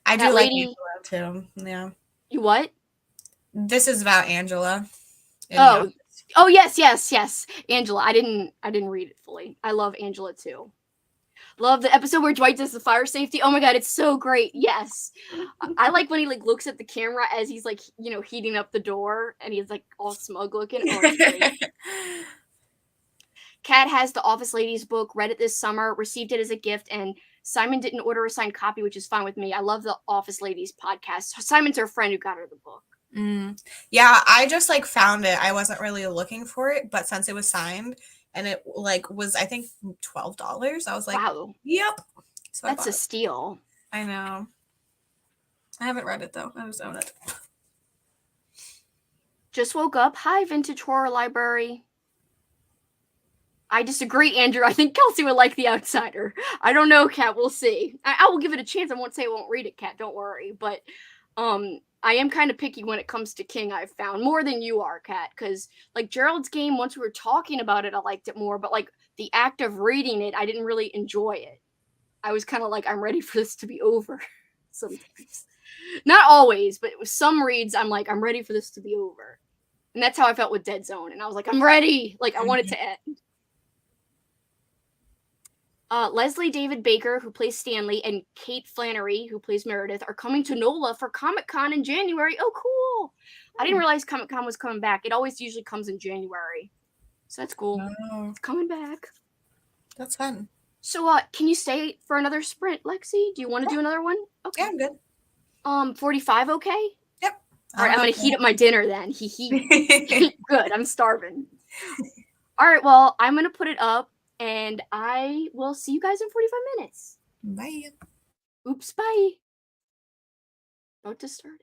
I That do like lady- Angela too. Yeah. You what? This is about Angela. Oh. Oh, yes. Angela. I didn't read it fully. I love Angela too. Love the episode where Dwight does the fire safety. Oh my god, it's so great. Yes. I like when he like looks at the camera as he's like, you know, heating up the door and he's like all smug looking. Oh, it's great. Kat has the Office Ladies book, read it this summer, received it as a gift, and Simon didn't order a signed copy, which is fine with me. I love the Office Ladies podcast. Simon's her friend who got her the book. Yeah, I just like found it. I wasn't really looking for it, but since it was signed and it like was I think $12, I was like, wow. Yep. So that's a steal. I know. I haven't read it though. I just own it. Just woke up. Hi, Vintage Horror Library. I disagree, Andrew. I think Kelsey would like The Outsider. I don't know, Kat. We'll see. I will give it a chance. I won't say I won't read it, Kat. Don't worry. But I am kind of picky when it comes to King, I've found. More than you are, Kat. Because, like, Gerald's Game, once we were talking about it, I liked it more. But, like, the act of reading it, I didn't really enjoy it. I was kind of like, I'm ready for this to be over sometimes. Not always, but with some reads, I'm like, I'm ready for this to be over. And that's how I felt with Dead Zone. And I was like, I'm ready. Like, I want it to end. Leslie David Baker, who plays Stanley, and Kate Flannery, who plays Meredith, are coming to NOLA for Comic-Con in January. Oh, cool. I didn't realize Comic-Con was coming back. It always usually comes in January. So that's cool. Oh, It's coming back. that's fun. So, can you stay for another sprint, Lexi? Do you want to do another one? Okay. Yeah, I'm good. 45 okay? Yep. All right, I'm going to heat up my dinner then. Good, I'm starving. All right, well, I'm going to put it up, and I will see you guys in 45 minutes. Bye. Oops, bye. About to start it.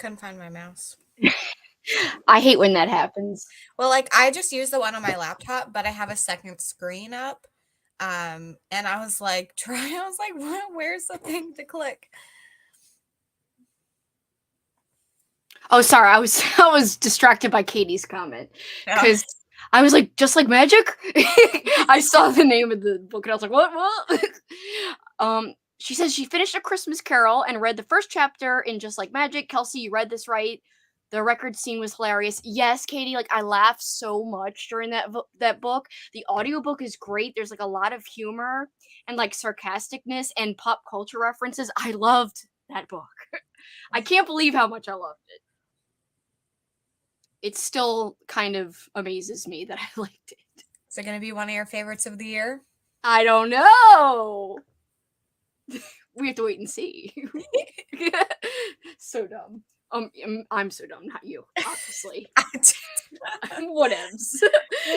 couldn't find my mouse. I hate when that happens. Well, like I just use the one on my laptop, but I have a second screen up. And I was like, I was like, where's the thing to click? Oh, sorry, I was I was distracted by Katie's comment Yeah. because I was like, just like magic. I saw the name of the book and I was like, what? She says she finished A Christmas Carol and read the first chapter in Just Like Magic. Kelsey, you read this right. The record scene was hilarious. Yes, Katie, like I laughed so much during that book. The audiobook is great. There's like a lot of humor and like sarcasticness and pop culture references. I loved that book. I can't believe how much I loved it. It still kind of amazes me that I liked it. Is it going to be one of your favorites of the year? I don't know. We have to wait and see. So dumb. I'm so dumb, not you, obviously. Whatevs.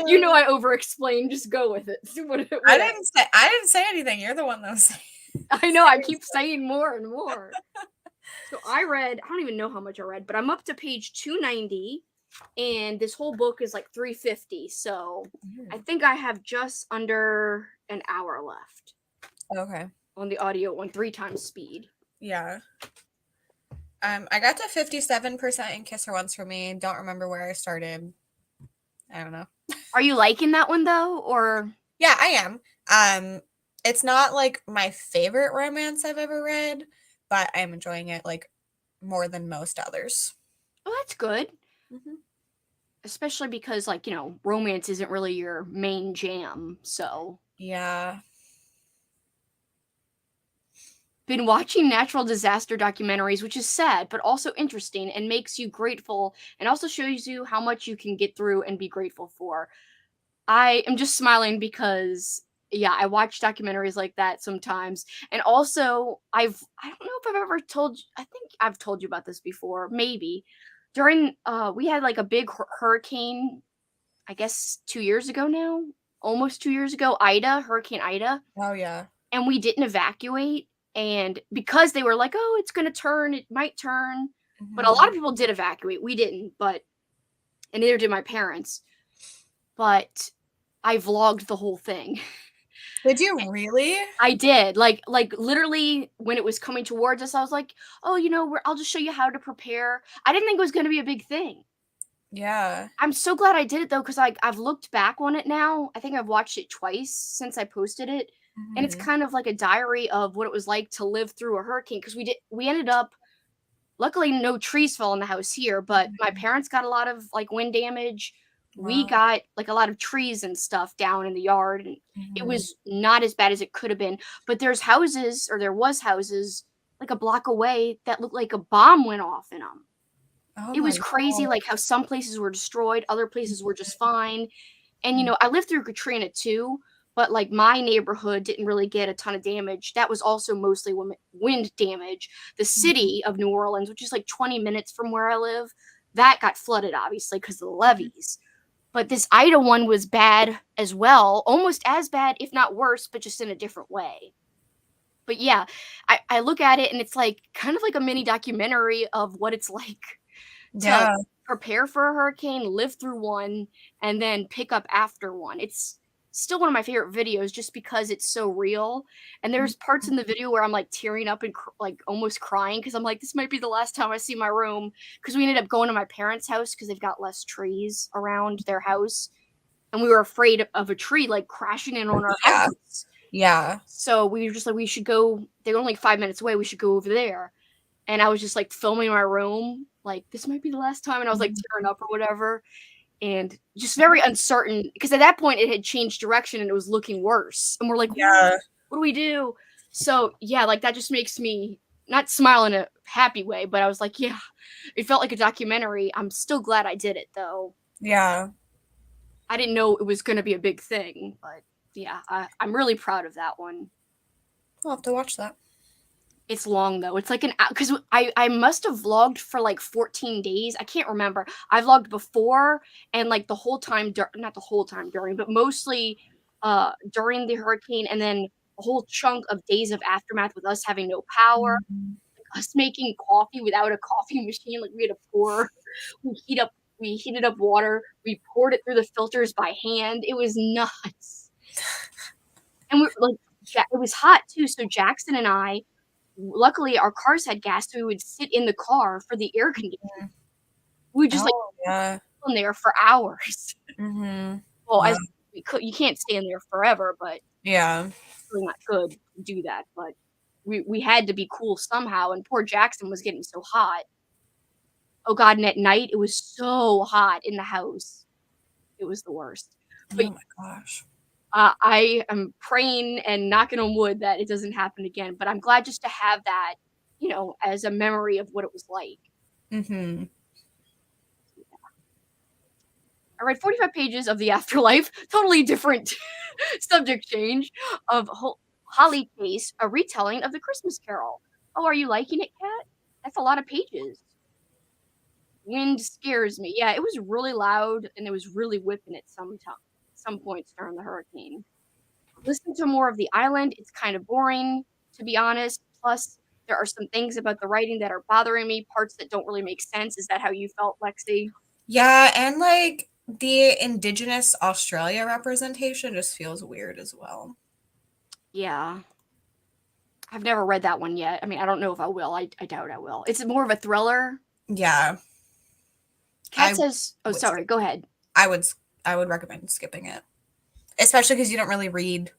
You know I over-explain. Just go with it. I didn't say anything. You're the one that was saying. I know. I keep saying more and more. So I don't even know how much I read, but I'm up to page 290. And this whole book is like 350, so I think I have just under an hour left. Okay. On the audio one, 3 times speed. Yeah. I got to 57% in Kiss Her Once for Me. Don't remember where I started. I don't know. Are you liking that one though, or? Yeah, I am. It's not like my favorite romance I've ever read, but I am enjoying it like more than most others. Oh, that's good. Mm-hmm. Especially because, like, romance isn't really your main jam, so. Yeah. Been watching natural disaster documentaries, which is sad, but also interesting and makes you grateful and also shows you how much you can get through and be grateful for. I am just smiling because, yeah, I watch documentaries like that sometimes. And also, I don't know if I've ever told you, I think I've told you about this before, maybe. During, we had like a big hurricane, I guess 2 years ago now, almost 2 years ago, Hurricane Ida. Oh, yeah. And we didn't evacuate. And because they were like, oh, it's going to turn, it might turn. Mm-hmm. But a lot of people did evacuate. We didn't, and neither did my parents. But I vlogged the whole thing. Did you really? I did. Like literally when it was coming towards us, I was like, oh, I'll just show you how to prepare. I didn't think it was going to be a big thing. Yeah. I'm so glad I did it though, because I've looked back on it now. I think I've watched it twice since I posted it. Mm-hmm. And it's kind of like a diary of what it was like to live through a hurricane. Because we ended up, luckily no trees fell in the house here, but my parents got a lot of like wind damage. Wow. We got like a lot of trees and stuff down in the yard, and it was not as bad as it could have been. But there was houses like a block away that looked like a bomb went off in them. Oh, it was crazy, like how some places were destroyed, other places were just fine. And I lived through Katrina too, but like my neighborhood didn't really get a ton of damage. That was also mostly wind damage. The city of New Orleans, which is like 20 minutes from where I live, that got flooded obviously because of the levees. But this Ida one was bad as well, almost as bad, if not worse, but just in a different way. But yeah, I look at it and it's like kind of like a mini documentary of what it's like to prepare for a hurricane, live through one, and then pick up after one. It's still one of my favorite videos just because it's so real. And there's parts in the video where I'm like tearing up and like almost crying because I'm like, this might be the last time I see my room, because we ended up going to my parents' house because they've got less trees around their house. And we were afraid of a tree like crashing in on our house. Yeah. So we were just like, we should go. They're only 5 minutes away. We should go over there. And I was just like filming my room, like this might be the last time. And I was like tearing up or whatever. And just very uncertain because at that point it had changed direction and it was looking worse. And we're like, what do we do? So yeah, like that just makes me not smile in a happy way, but I was like, yeah, it felt like a documentary. I'm still glad I did it though. Yeah. I didn't know it was going to be a big thing, but yeah, I'm really proud of that one. I'll have to watch that. It's long though. It's like because I must have vlogged for like 14 days. I can't remember. I vlogged before and like the whole time, not the whole time during, but mostly during the hurricane, and then a whole chunk of days of aftermath with us having no power. Like us making coffee without a coffee machine. Like we had to pour, we heated up water, we poured it through the filters by hand. It was nuts. And we're like, it was hot too. So Jackson and I, luckily our cars had gas, so we would sit in the car for the air conditioning. We would just like Oh, yeah. in there for hours. Mhm. Well, Wow. as we could, you can't stay in there forever, but Yeah. it's really not good to do that. But we had to be cool somehow, and poor Jackson was getting so hot. Oh god, and at night, it was so hot in the house. It was the worst. But, Oh my gosh. I am praying and knocking on wood that it doesn't happen again, but I'm glad just to have that, as a memory of what it was like. Mhm. I read 45 pages of The Afterlife, totally different subject change, of Holly Chase, a retelling of The Christmas Carol. Oh, are you liking it, Kat? That's a lot of pages. Wind scares me. Yeah, it was really loud and it was really whipping at some points during the hurricane. Listen to more of The Island. It's kind of boring, to be honest. Plus, there are some things about the writing that are bothering me, parts that don't really make sense. Is that how you felt, Lexi? Yeah, and, like, the Indigenous Australia representation just feels weird as well. Yeah. I've never read that one yet. I mean, I don't know if I will. I doubt I will. It's more of a thriller. Yeah. Kat I says, oh, would sorry, skip go ahead. I would s I would recommend skipping it, especially because you don't really read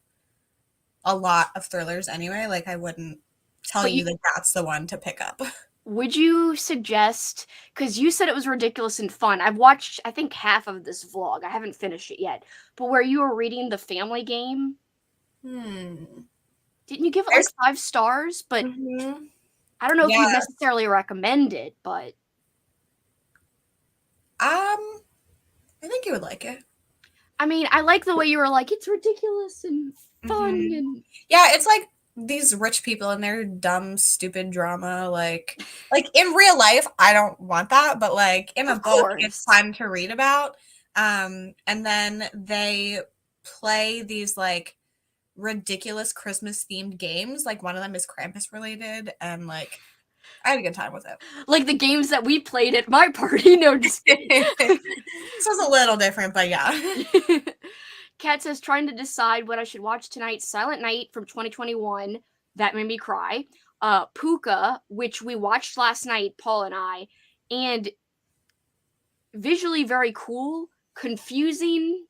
a lot of thrillers anyway, like, I wouldn't tell But you that that's the one to pick up. would you suggest, because you said it was ridiculous and fun. I've watched, I think, half of this vlog. I haven't finished it yet. But where you were reading The Family Game, Hmm. didn't you give it like There's 5 stars? But Mhm. I don't know if you'd Yeah, necessarily recommend it, but I think you would like it. I mean, I like the way you were like, it's ridiculous and fun Mhm. and Yeah, it's like these rich people and their dumb, stupid drama, like, in real life, I don't want that, but, like, in a of book, it's course. fun to read about, and then they play these, like, ridiculous Christmas-themed games, like, one of them is Krampus related, and, like, I had a good time with Like the games that we played at my party. No, just kidding. it. This was a little different, but yeah. Kat says, trying to decide what I should watch tonight. Silent Night from 2021. That made me cry. Puka, which we watched last night, Paul and I, and visually very cool, confusing.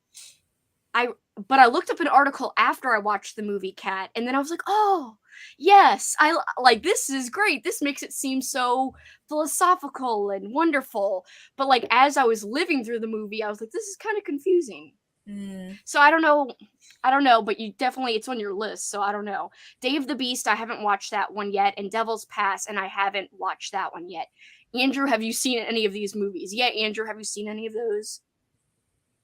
I but I looked up an article after I watched the movie Cat, and then I was like, "Oh, yes, like this is great. This makes it seem so philosophical and wonderful." But like as I was living through the movie, I was like, "This is kind of confusing." Mm, So I don't know, but you definitely it's on your list, so I don't know. Dave the Beast, I haven't watched that one yet, and Devil's Pass, and I haven't watched that one yet. Andrew, have you seen any of these movies? Yeah, Andrew, have you seen any of those?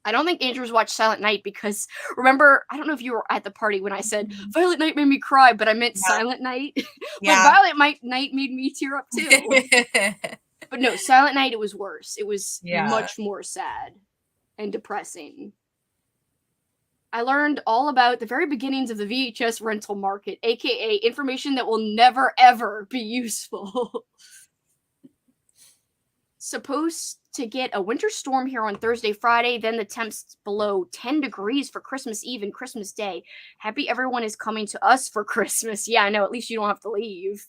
I don't think Andrew's watched Silent Night because remember, I don't know if you were at the party when I said mhm. Violent Night made me cry, but I meant Yeah, Silent Night. Like yeah. Violet Night made me tear up too. But no, Silent Night it was worse. It was Yeah. much more sad and depressing. I learned all about the very beginnings of the VHS rental market, aka information that will never ever be useful. Supposed to get a winter storm here on Thursday, Friday, then the temps below 10 degrees for Christmas Eve and Christmas Day. Happy everyone is coming to us for Christmas. Yeah, I know, at least you don't have to leave.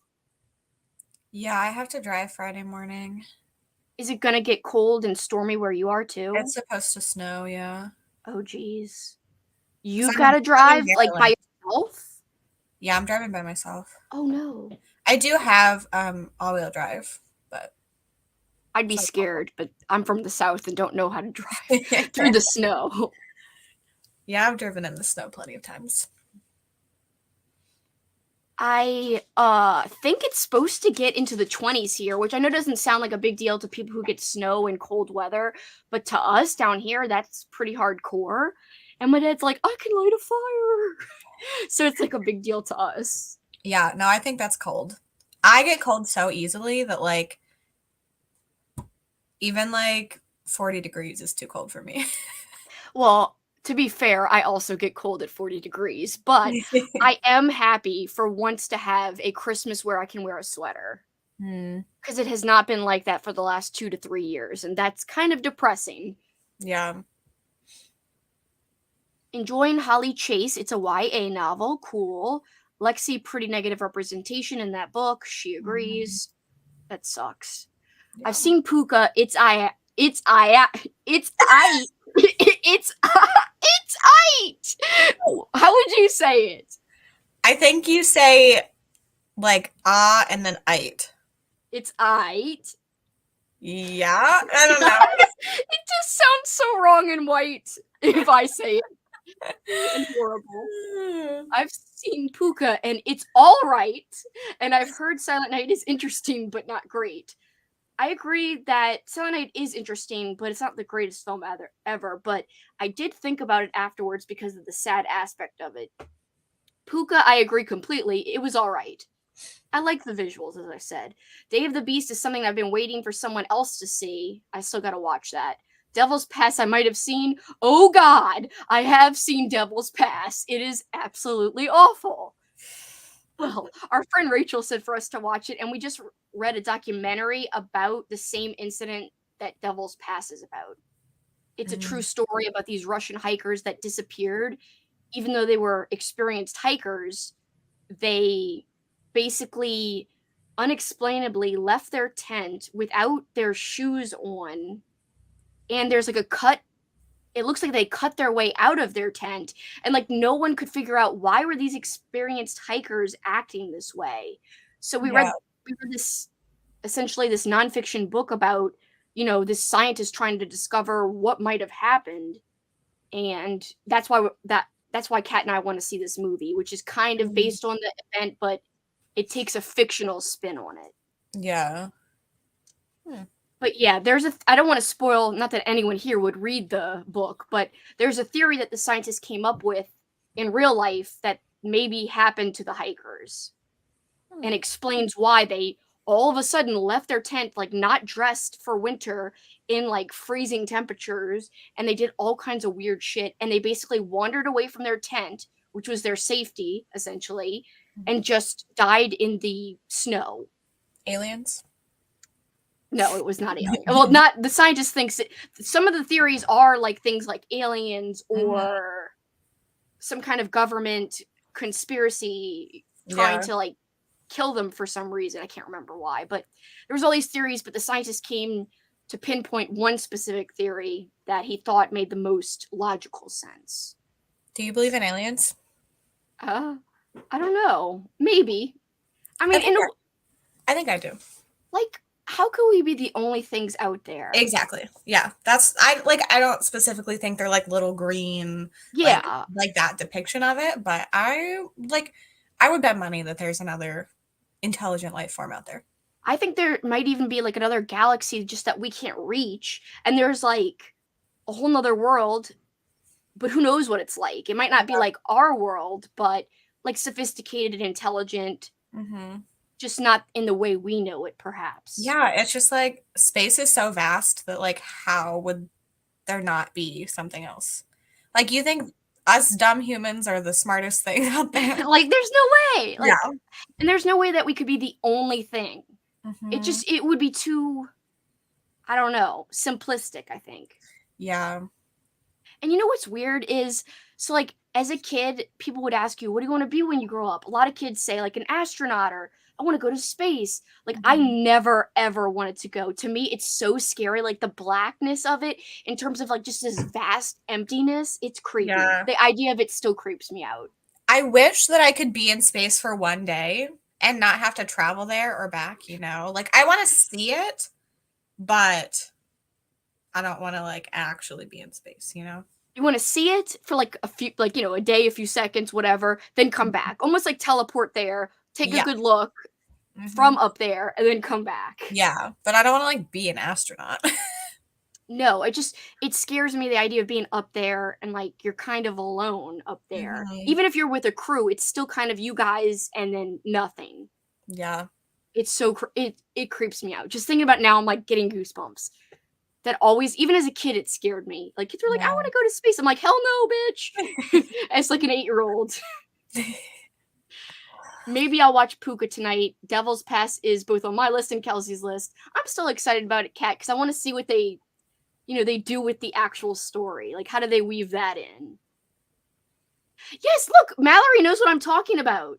Yeah, I have to drive Friday morning. Is it gonna get cold and stormy where you are It's too? supposed to snow, yeah. Oh geez. 'Cause You've I'm gotta I'm in drive like by Maryland. yourself? Yeah, I'm driving by myself. Oh no. I do have, all-wheel drive, but I'd be so scared, but I'm from the south and don't know how to drive through the snow. Yeah, I've driven in the snow plenty of times. I think it's supposed to get into the 20s here, which I know doesn't sound like a big deal to people who get snow and cold weather, but to us down here that's pretty hardcore. And my dad's like, "I can light a fire." So it's like a big deal to us. Yeah, no, I think that's cold. I get cold so easily that, like, even, like, 40 degrees is too cold for me. Well, to be fair, I also get cold at 40 degrees, but I am happy for once to have a Christmas where I can wear a sweater. Hmm. because it has not been like that for the last 2 to 3 years, and that's kind of depressing. Yeah. Enjoying Holly Chase. It's a YA novel. Cool. Lexi, pretty negative representation in that book. She Mhm. agrees. That sucks. I've Yeah. seen Puka. It's it's it's How would you say it? I think you say like ah and then ite. It's aight. Yeah, I don't know. It just sounds so wrong and white if I say it and horrible. I've seen Puka and it's all right, and I've heard Silent Night is interesting but not great. I agree that Silent Night is interesting, but it's not the greatest film ever. But I did think about it afterwards because of the sad aspect of it. Puka, I agree completely. It was all right. I like the visuals, as I said. Day of the Beast is something I've been waiting for someone else to see. I still gotta watch that. Devil's Pass, I might have seen. Oh God, I have seen Devil's Pass. It is absolutely awful. Well, our friend Rachel said for us to watch it, and we just read a documentary about the same incident that Devil's Pass is about. It's a true Mm, story about these Russian hikers that disappeared. Even though they were experienced hikers, they basically unexplainably left their tent without their shoes on, and there's like a cut. It looks like they cut their way out of their tent, and like no one could figure out why were these experienced hikers acting this way. So yeah, we read this, essentially this nonfiction book about, this scientist trying to discover what might have happened, and that's why Kat and I want to see this movie, which is kind of mm, based on the event, but it takes a fictional spin on it. yeah. Hmm. But yeah, I don't want to spoil, not that anyone here would read the book, but there's a theory that the scientists came up with in real life that maybe happened to the hikers, Hmm. and explains why they all of a sudden left their tent like not dressed for winter in like freezing temperatures, and they did all kinds of weird shit, and they basically wandered away from their tent, which was their safety essentially, and just died in the snow. Aliens? No, it was not alien. Well, not the scientist thinks it, some of the theories are like things like aliens Mhm. or some kind of government conspiracy trying Yeah. to like kill them for some reason. I can't remember why, but there was all these theories, but the scientist came to pinpoint one specific theory that he thought made the most logical sense. Do you believe in aliens? Uh, I don't know. Maybe. I I mean, think I think I do. like, how could we be the only things out there? Exactly. Yeah. That's I don't specifically think they're like little green Yeah, like that depiction of it, but I would bet money that there's another intelligent life form out there. I think there might even be like another galaxy just that we can't reach, and there's like a whole nother world, but who knows what it's like. It might not be like our world, but like sophisticated and intelligent, Mhm. just not in the way we know it, perhaps. Yeah, it's just like space is so vast that like how would there not be something else? Like you think us dumb humans are the smartest thing out there? Like, there's no way. Yeah. Like, and there's no way that we could be the only thing. Mhm. It would be too, I don't know, simplistic, I think. Yeah. And you know what's weird is, so like as a kid, people would ask you, "What do you want to be when you grow up?" A lot of kids say like an astronaut or I want to go to space. Like I Mhm. never ever wanted to go. To me, it's so scary, like the blackness of it in terms of like just this vast emptiness. It's creepy. Yeah. The idea of it still creeps me out. I wish that I could be in space for one day and not have to travel there or back, you know? Like I want to see it, but I don't want to like actually be in space, you know? You want to see it for like a few, like, a day, a few seconds, whatever, then come Mhm. back. Almost like teleport there, take a Yeah. good look from Mhm. up there, and then come back. Yeah, but I don't want to like be an astronaut. No, it scares me, the idea of being up there and like you're kind of alone up there. Mhm. Even if you're with a crew, it's still kind of you guys and then nothing. Yeah. It's so it creeps me out. Just thinking about it now, I'm like getting goosebumps. That always, even as a kid, it scared me. Like kids were like, "I Yeah. want to go to space." I'm like, "Hell no, bitch!" As like an 8-year-old. Maybe I'll watch Puka tonight. Devil's Pass is both on my list and Kelsey's list. I'm still excited about it, Kat, because I want to see what they do with the actual story. Like, how do they weave that in? Yes, look, Mallory knows what I'm talking about.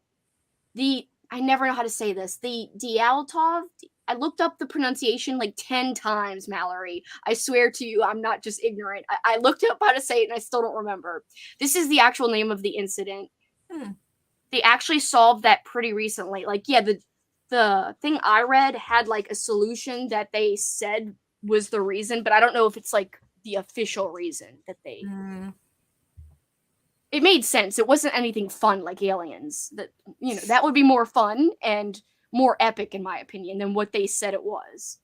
I never know how to say this. The Dialtov. I looked up the pronunciation like 10 times, Mallory. I swear to you, I'm not just ignorant. I looked up how to say it and I still don't remember. This is the actual name of the incident. They actually solved that pretty recently. Like, yeah, the thing I read had like a solution that they said was the reason, but I don't know if it's like the official reason that they. It made sense. It wasn't anything fun like aliens. That would be more fun and more epic in my opinion than what they said it was.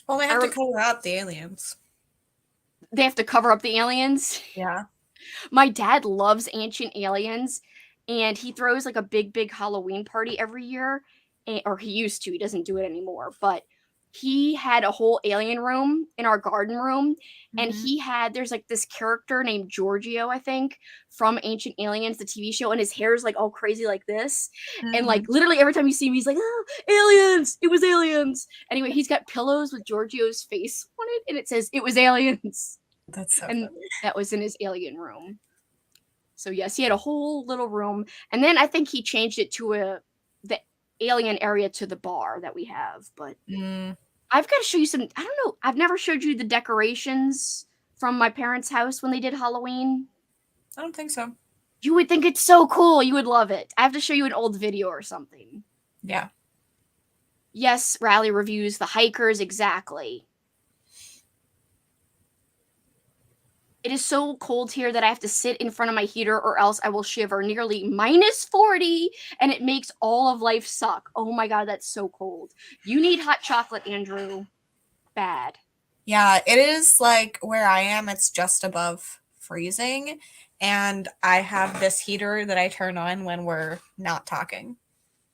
Well, they have to cover up the aliens. They have to cover up the aliens? Yeah. My dad loves Ancient Aliens, and he throws like a big Halloween party every year, or he used to. He doesn't do it anymore, but he had a whole alien room in our garden room, and there's like this character named Giorgio, I think, from Ancient Aliens, the TV show, and his hair is like all crazy like this, and like literally every time you see him, he's like, "Oh, aliens! It was aliens!" Anyway, he's got pillows with Giorgio's face on it, and it says, "It was aliens." That's so and funny. that was in his alien room. So yes, he had a whole little room, and then I think he changed it to the alien area to the bar that we have. But I've got to show you some. I don't know. I've never showed you the decorations from my parents' house when they did Halloween. I don't think so. You would think it's so cool. You would love it. I have to show you an old video or something. Yeah. Yes, rally reviews, the hikers, exactly. It is so cold here that I have to sit in front of my heater or else I will shiver. Nearly -40, and it makes all of life suck. Oh my god, that's so cold. You need hot chocolate, Andrew. Bad. Yeah, it is like where I am, it's just above freezing, and I have this heater that I turn on when we're not talking.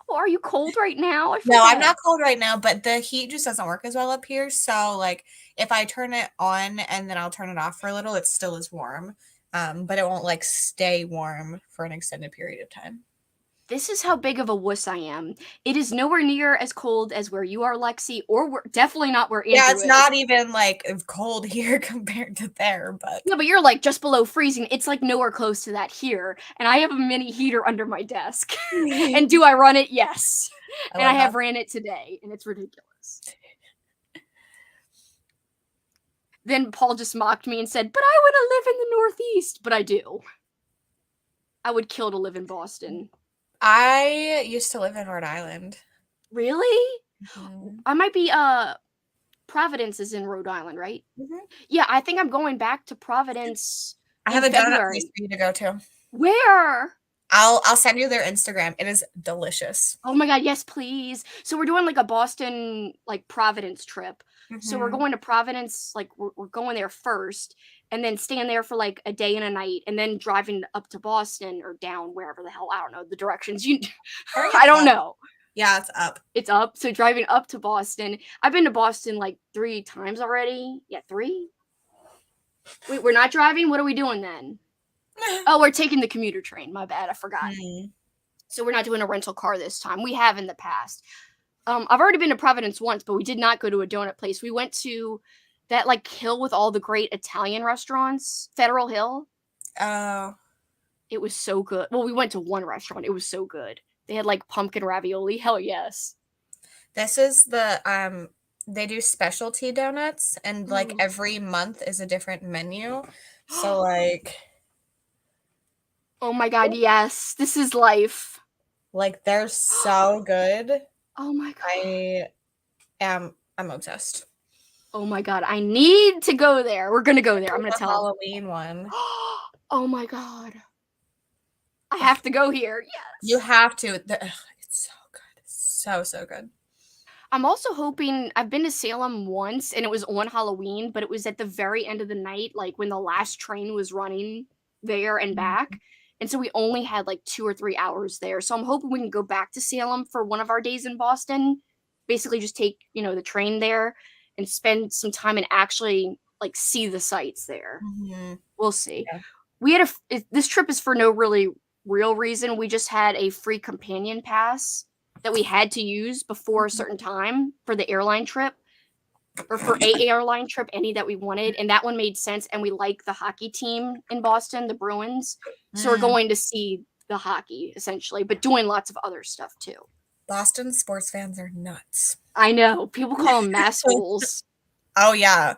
Oh, are you cold right now? No, I'm not cold right now, but the heat just doesn't work as well up here. So, like, if I turn it on and then I'll turn it off for a little, it still is warm. But it won't like stay warm for an extended period of time. This is how big of a wuss I am. It is nowhere near as cold as where you are, Lexi, or definitely not where Andrew is. Yeah, it's not even like cold here compared to there, but yeah, but you're like just below freezing. It's like nowhere close to that here, and I have a mini heater under my desk. And do I run it? Yes, and I have ran it today, and it's ridiculous. Then Paul just mocked me and said, "But I want to live in the Northeast." But I do. I would kill to live in Boston. I used to live in Rhode Island. Really? I might be Providence is in Rhode Island, right? Yeah, I think I'm going back to Providence. I have a donut place for you to go to. Where? I'll send you their Instagram. It is delicious. Oh my god, yes, please. So we're doing like a Boston, like Providence trip. So we're going to Providence, like we're going there first, and then staying there for like a day and a night, and then driving up to Boston or down wherever the hell, I don't know the directions. I don't know. Yeah, it's up. It's up. So driving up to Boston. I've been to Boston like 3 times already. Yeah, 3. Wait, we're not driving? What are we doing then? Oh, we're taking the commuter train. My bad, I forgot. So we're not doing a rental car this time. We have in the past. I've already been to Providence once, but we did not go to a donut place. We went to that like hill with all the great Italian restaurants, Federal Hill. Oh. It was so good. Well, we went to one restaurant. It was so good. They had like pumpkin ravioli. Hell yes. This is the they do specialty donuts, and like every month is a different menu. So like, oh my god, yes. This is life. Like they're so good. Oh my god. I'm obsessed. Oh my god, I need to go there. We're gonna go there. I'm gonna tell Halloween one. Oh my god. I have to go here. Yes. You have to. It's so good. So good. I'm also hoping, I've been to Salem once and it was on Halloween, but it was at the very end of the night, like when the last train was running there and back. And so we only had like 2 or 3 hours there. So I'm hoping we can go back to Salem for one of our days in Boston. Basically just take, the train there and spend some time and actually like see the sights there. We'll see. Yeah. This trip is for no really real reason. We just had a free companion pass that we had to use before a certain time for the airline trip, or for a airline trip, any that we wanted, and that one made sense. And we like the hockey team in Boston, the Bruins, so we're Mm. going to see the hockey essentially, but doing lots of other stuff too. Boston sports fans are nuts. I know people call them massholes. Oh yeah,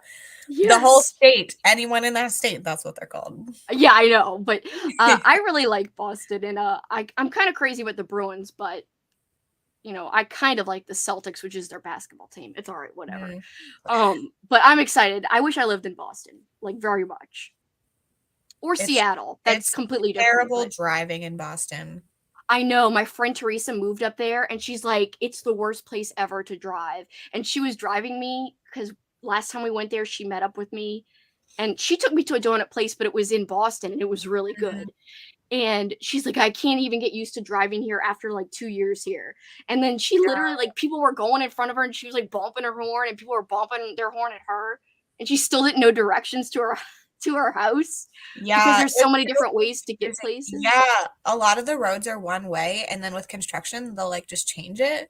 the whole Yes. state. Anyone in that state, that's what they're called. Yeah, I know, but I really like Boston, and I'm kind of crazy with the Bruins, but I kind of like the Celtics, which is their basketball team. It's all right, whatever. Mm. But I'm excited. I wish I lived in Boston, like very much, or It's Seattle. That's it's completely different, terrible but driving in Boston. I know my friend Teresa moved up there, and she's like, it's the worst place ever to drive. And she was driving me because last time we went there, she met up with me, and she took me to a donut place, but it was in Boston, and it was really Mhm. good. And she's like, I can't even get used to driving here after like 2 years here. And then she literally, like, people were going in front of her, and she was like bumping her horn, and people were bumping their horn at her, and she still didn't know directions to her to her house because Yeah, there's so it's many different really ways to get confusing. places. Yeah, a lot of the roads are one way, and then with construction, they'll like just change it,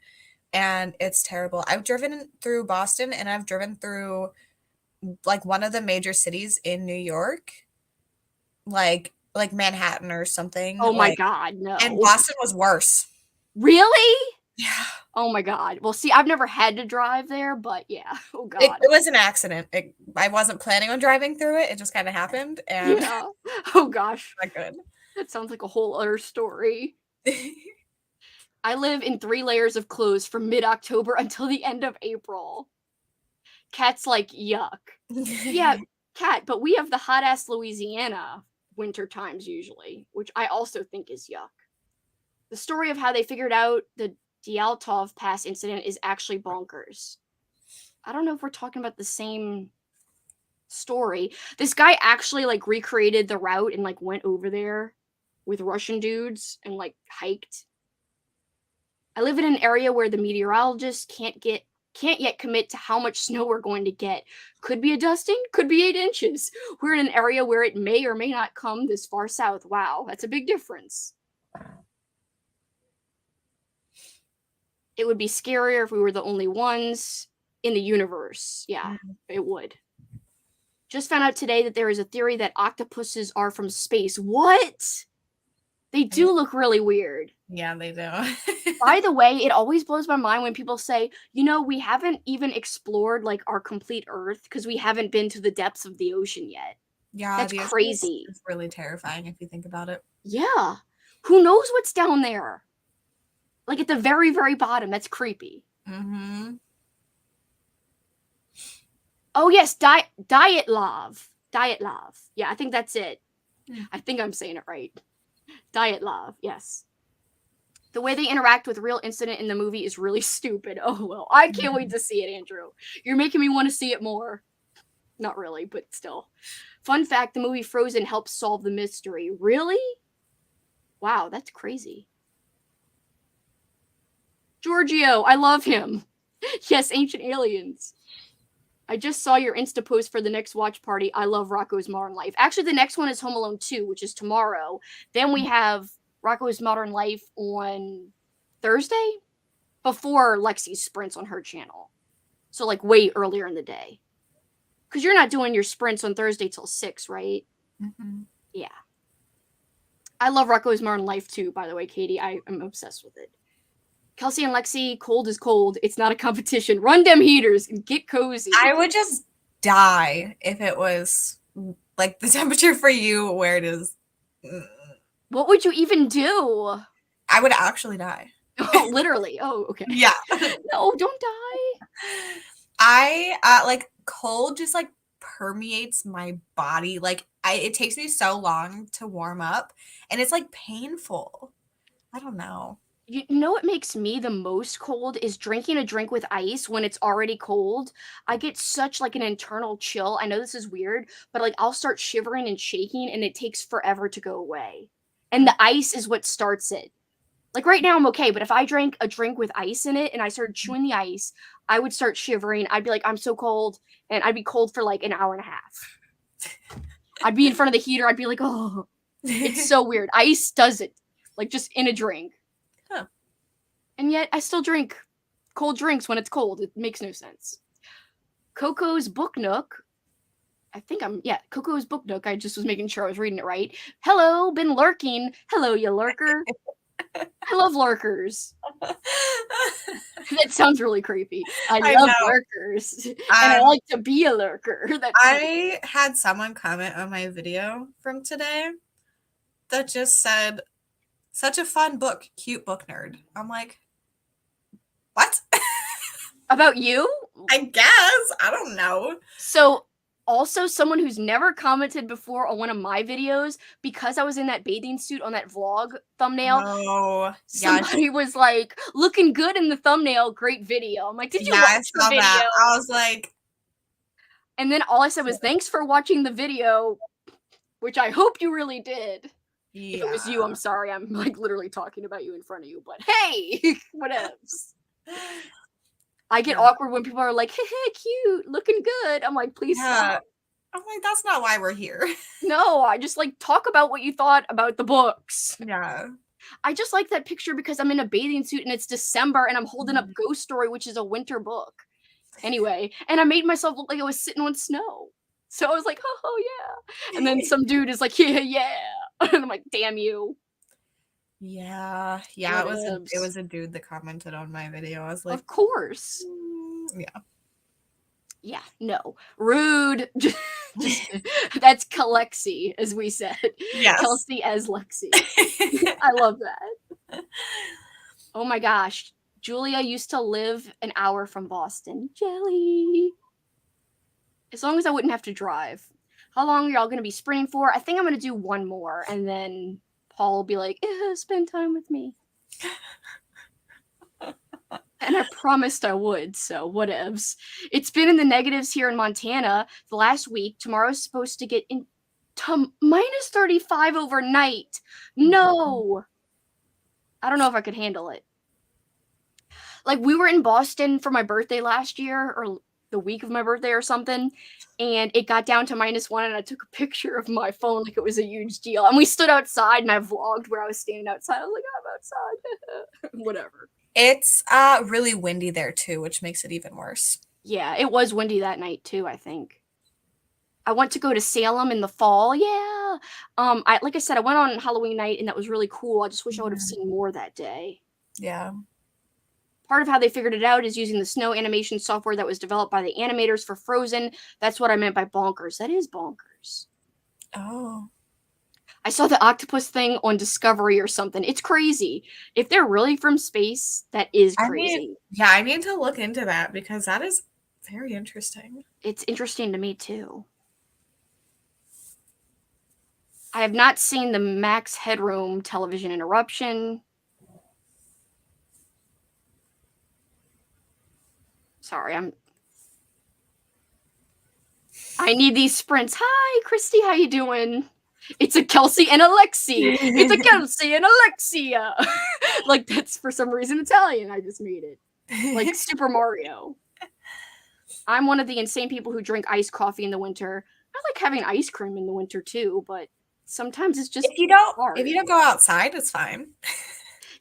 and it's terrible. I've driven through Boston, and I've driven through like one of the major cities in New York, like Manhattan or something, Oh my like, god, and no. Boston was worse. Really? Yeah. Oh my god. Well, see, I've never had to drive there, but yeah. Oh It god. it was an accident. I wasn't planning on driving through it. It just kind of happened, and Yeah. Oh gosh. not good. That sounds like a whole other story. I live in 3 layers of clothes from mid-October until the end of April. Cat's like, yuck. Yeah, cat, but we have the hot ass Louisiana winter times usually, which I also think is yuck. The story of how they figured out the Dialtov Pass incident is actually bonkers. I don't know if we're talking about the same story. This guy actually like recreated the route and like went over there with Russian dudes and like hiked. I live in an area where the meteorologists can't yet commit to how much snow we're going to get. Could be a dusting, could be 8 inches. We're in an area where it may or may not come this far south. Wow, that's a big difference. It would be scarier if we were the only ones in the universe. Yeah, it would. Just found out today that there is a theory that octopuses are from space. What? They do look really weird. Yeah, they do. By the way, it always blows my mind when people say, we haven't even explored like our complete Earth because we haven't been to the depths of the ocean yet. Yeah, That's the ocean crazy. is really terrifying if you think about it. Yeah. Who knows what's down there? Like at the very, very bottom. That's creepy. Mhm. Oh, yes. Diet Love. Diet Love. Yeah, I think that's it. Yeah. I think I'm saying it right. Diet Love. Yes. The way they interact with real incident in the movie is really stupid. Oh, well. I can't wait to see it, Andrew. You're making me want to see it more. Not really, but still. Fun fact, the movie Frozen helps solve the mystery. Really? Wow, that's crazy. Giorgio, I love him. Yes, Ancient Aliens. I just saw your Insta post for the next watch party. I love Rocco's Modern Life. Actually, the next one is Home Alone 2, which is tomorrow. Then we have Rocco's Modern Life on Thursday before Lexi's sprints on her channel. So, like, way earlier in the day. Because you're not doing your sprints on Thursday till 6, right? Mm-hmm. Yeah. I love Rocco's Modern Life too, by the way, Katie. I am obsessed with it. Kelsey and Lexi, cold is cold. It's not a competition. Run them heaters and get cozy. I would just die if it was like the temperature for you where it is. What would you even do? I would actually die. Oh, literally. Oh, okay. Yeah. No, don't die. I like cold just like permeates my body. Like it takes me so long to warm up and it's like painful. I don't know. You know what makes me the most cold is drinking a drink with ice when it's already cold. I get such like an internal chill. I know this is weird, but like I'll start shivering and shaking and it takes forever to go away. And the ice is what starts it. Like right now I'm okay, but if I drank a drink with ice in it and I started chewing the ice, I would start shivering. I'd be like, I'm so cold. And I'd be cold for like an hour and a half. I'd be in front of the heater. I'd be like, oh, it's so weird. Ice does it. like just in a drink. Huh. And yet I still drink cold drinks when it's cold. It makes no sense. Coco's Book Nook. Coco's Book Nook. I just was making sure I was reading it right. Hello, been lurking. Hello, you lurker. I love lurkers. That sounds really creepy. I love lurkers. And I like to be a lurker. I had someone comment on my video from today that just said, such a fun book, cute book nerd. I'm like, what? About you? I guess. I don't know. So, also someone who's never commented before on one of my videos, because I was in that bathing suit on that vlog thumbnail. Oh, somebody was like, looking good in the thumbnail, great video. I'm like, did you watch the video? That. I was like, and then all I said was, thanks for watching the video, which I hope you really did. Yeah. If it was you, I'm sorry. I'm like literally talking about you in front of you, but hey, what else? I get awkward when people are like, hey, cute, looking good. I'm like, please stop. I'm like, that's not why we're here. No, I just like talk about what you thought about the books. Yeah. I just like that picture because I'm in a bathing suit and it's December and I'm holding up Ghost Story, which is a winter book. Anyway, and I made myself look like I was sitting on snow. So I was like, oh yeah. And then some dude is like, yeah. And I'm like, damn you. Yeah. It was a dude that commented on my video. I was like, of course. Yeah. Yeah, no. Rude. That's Kalexi, as we said. Yes. Kelsey as Lexi. I love that. Oh my gosh. Julia used to live an hour from Boston. Jelly. As long as I wouldn't have to drive. How long are y'all going to be sprinting for? I think I'm going to do one more, and then Paul will be like, spend time with me. And I promised I would, so whatevs. It's been in the negatives here in Montana the last week. Tomorrow's supposed to get into minus 35 overnight. No! I don't know if I could handle it. Like, we were in Boston for my birthday last year, or the week of my birthday or something, and it got down to -1, and I took a picture of my phone like it was a huge deal. And we stood outside, and I vlogged where I was standing outside. I was like, I'm outside. Whatever. It's really windy there, too, which makes it even worse. Yeah, it was windy that night, too, I think. I went to go to Salem in the fall. Yeah. Like I said, I went on Halloween night, and that was really cool. I just wish I would have seen more that day. Yeah. Part of how they figured it out is using the snow animation software that was developed by the animators for Frozen. That's what I meant by bonkers. That is bonkers. Oh. I saw the octopus thing on Discovery or something. It's crazy. If they're really from space, that is crazy. I need to look into that because that is very interesting. It's interesting to me, too. I have not seen the Max Headroom television interruption. Sorry, I need these sprints. Hi, Christy, how you doing? It's a Kelsey and a Lexi. It's a Kelsey and Alexia. Like, that's for some reason Italian. I just made it. Like Super Mario. I'm one of the insane people who drink iced coffee in the winter. I like having ice cream in the winter too, but sometimes it's just if you don't go outside, it's fine.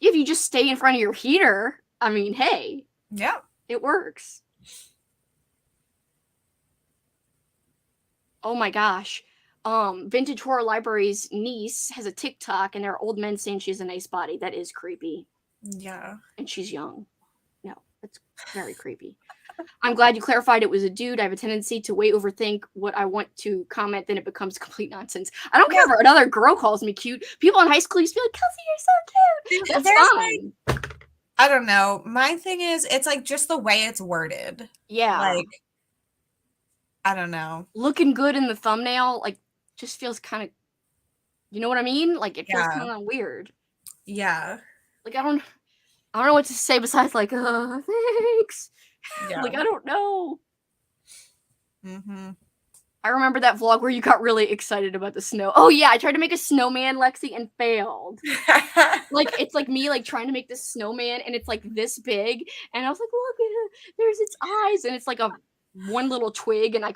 If you just stay in front of your heater, I mean, hey. Yeah. It works. Oh my gosh. Vintage Horror Library's niece has a TikTok, and there are old men saying she has a nice body. That is creepy. Yeah. And she's young. No, that's very creepy. I'm glad you clarified it was a dude. I have a tendency to way overthink what I want to comment, then it becomes complete nonsense. I don't care if another girl calls me cute. People in high school used to be like, Kelsey, you're so cute. That's fine. I don't know. My thing is, it's like just the way it's worded. Yeah. Like, I don't know. Looking good in the thumbnail, like, just feels kind of, you know what I mean? Like, it feels kind of weird. Yeah. Like, I don't know what to say besides, like, thanks. Yeah. Like, I don't know. Mm-hmm. I remember that vlog where you got really excited about the snow. Oh, yeah, I tried to make a snowman, Lexi, and failed. Like, it's like me, like, trying to make this snowman, and it's, like, this big. And I was like, look, there's its eyes. And it's, like, one little twig, and I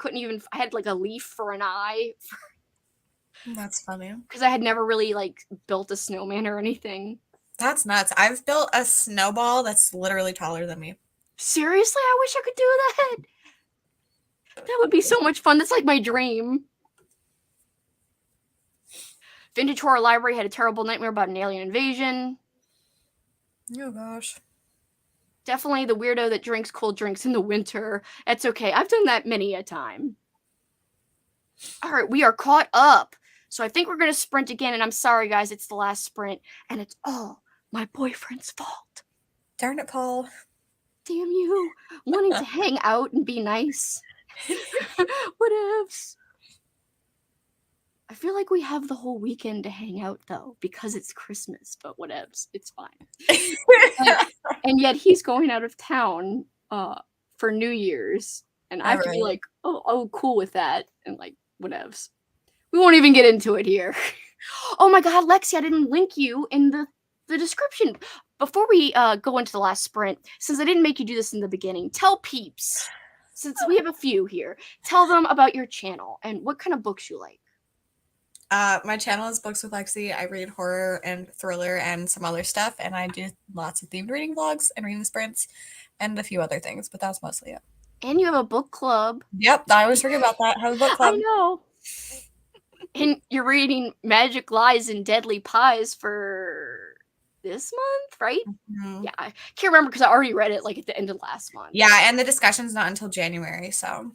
had, like, a leaf for an eye. That's funny. because I had never really like built a snowman or anything. That's nuts. I've built a snowball that's literally taller than me. Seriously, I wish I could do that. That would be so much fun. That's like my dream. Vintage Horror Library had a terrible nightmare about an alien invasion. Oh gosh. Definitely the weirdo that drinks cold drinks in the winter. That's okay. I've done that many a time. All right, we are caught up. So I think we're going to sprint again. And I'm sorry, guys, it's the last sprint. And it's all my boyfriend's fault. Darn it, Paul. Damn you. Wanting to hang out and be nice. Whatevs. I feel like we have the whole weekend to hang out, though, because it's Christmas. But whatevs. It's fine. And yet he's going out of town for New Year's. And I have to be like, oh, cool with that. And like, whatevs. We won't even get into it here. Oh my god, Lexi, I didn't link you in the description. Before we go into the last sprint, since I didn't make you do this in the beginning, tell peeps, since we have a few here, tell them about your channel and what kind of books you like. My channel is Books with Lexi. I read horror and thriller and some other stuff, and I do lots of themed reading vlogs and reading sprints and a few other things, but that's mostly it. And you have a book club. Yep, I always forget about that. Have a book club. I know. And you're reading Magic Lies and Deadly Pies for this month, right? Mm-hmm. Yeah, I can't remember because I already read it like at the end of last month. Yeah, and the discussion's not until January, so.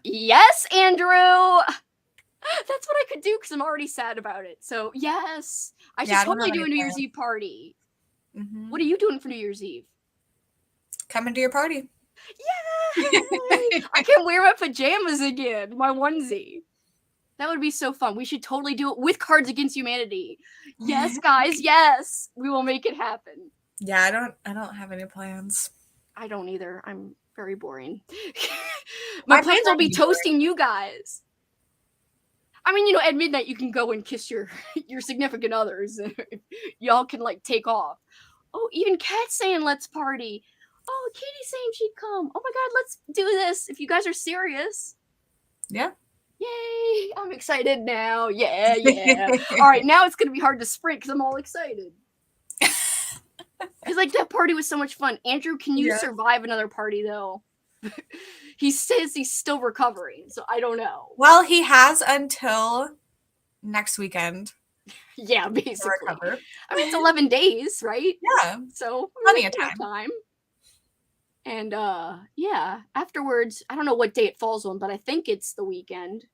Yes, Andrew. That's what I could do because I'm already sad about it. So yes, I should totally do a New Year's Eve party. Mm-hmm. What are you doing for New Year's Eve? Come into your party. Yay! I can wear my pajamas again, my onesie. That would be so fun. We should totally do it with Cards Against Humanity. Yes, guys, yes. We will make it happen. Yeah, I don't have any plans. I don't either. I'm very boring. My plans will be toasting you guys. I mean, you know, at midnight you can go and kiss your significant others. Y'all can like take off. Oh, even Kat's saying let's party. Oh, Katie's saying she'd come. Oh my god, let's do this if you guys are serious. Yeah. Yay! I'm excited now. Yeah. All right, now it's gonna be hard to sprint because I'm all excited. Because like that party was so much fun. Andrew, can you survive another party though? He says he's still recovering, so I don't know. Well, he has until next weekend. Yeah, basically. I mean, it's 11 days, right? Yeah. So plenty of time. And yeah, afterwards, I don't know what day it falls on, but I think it's the weekend.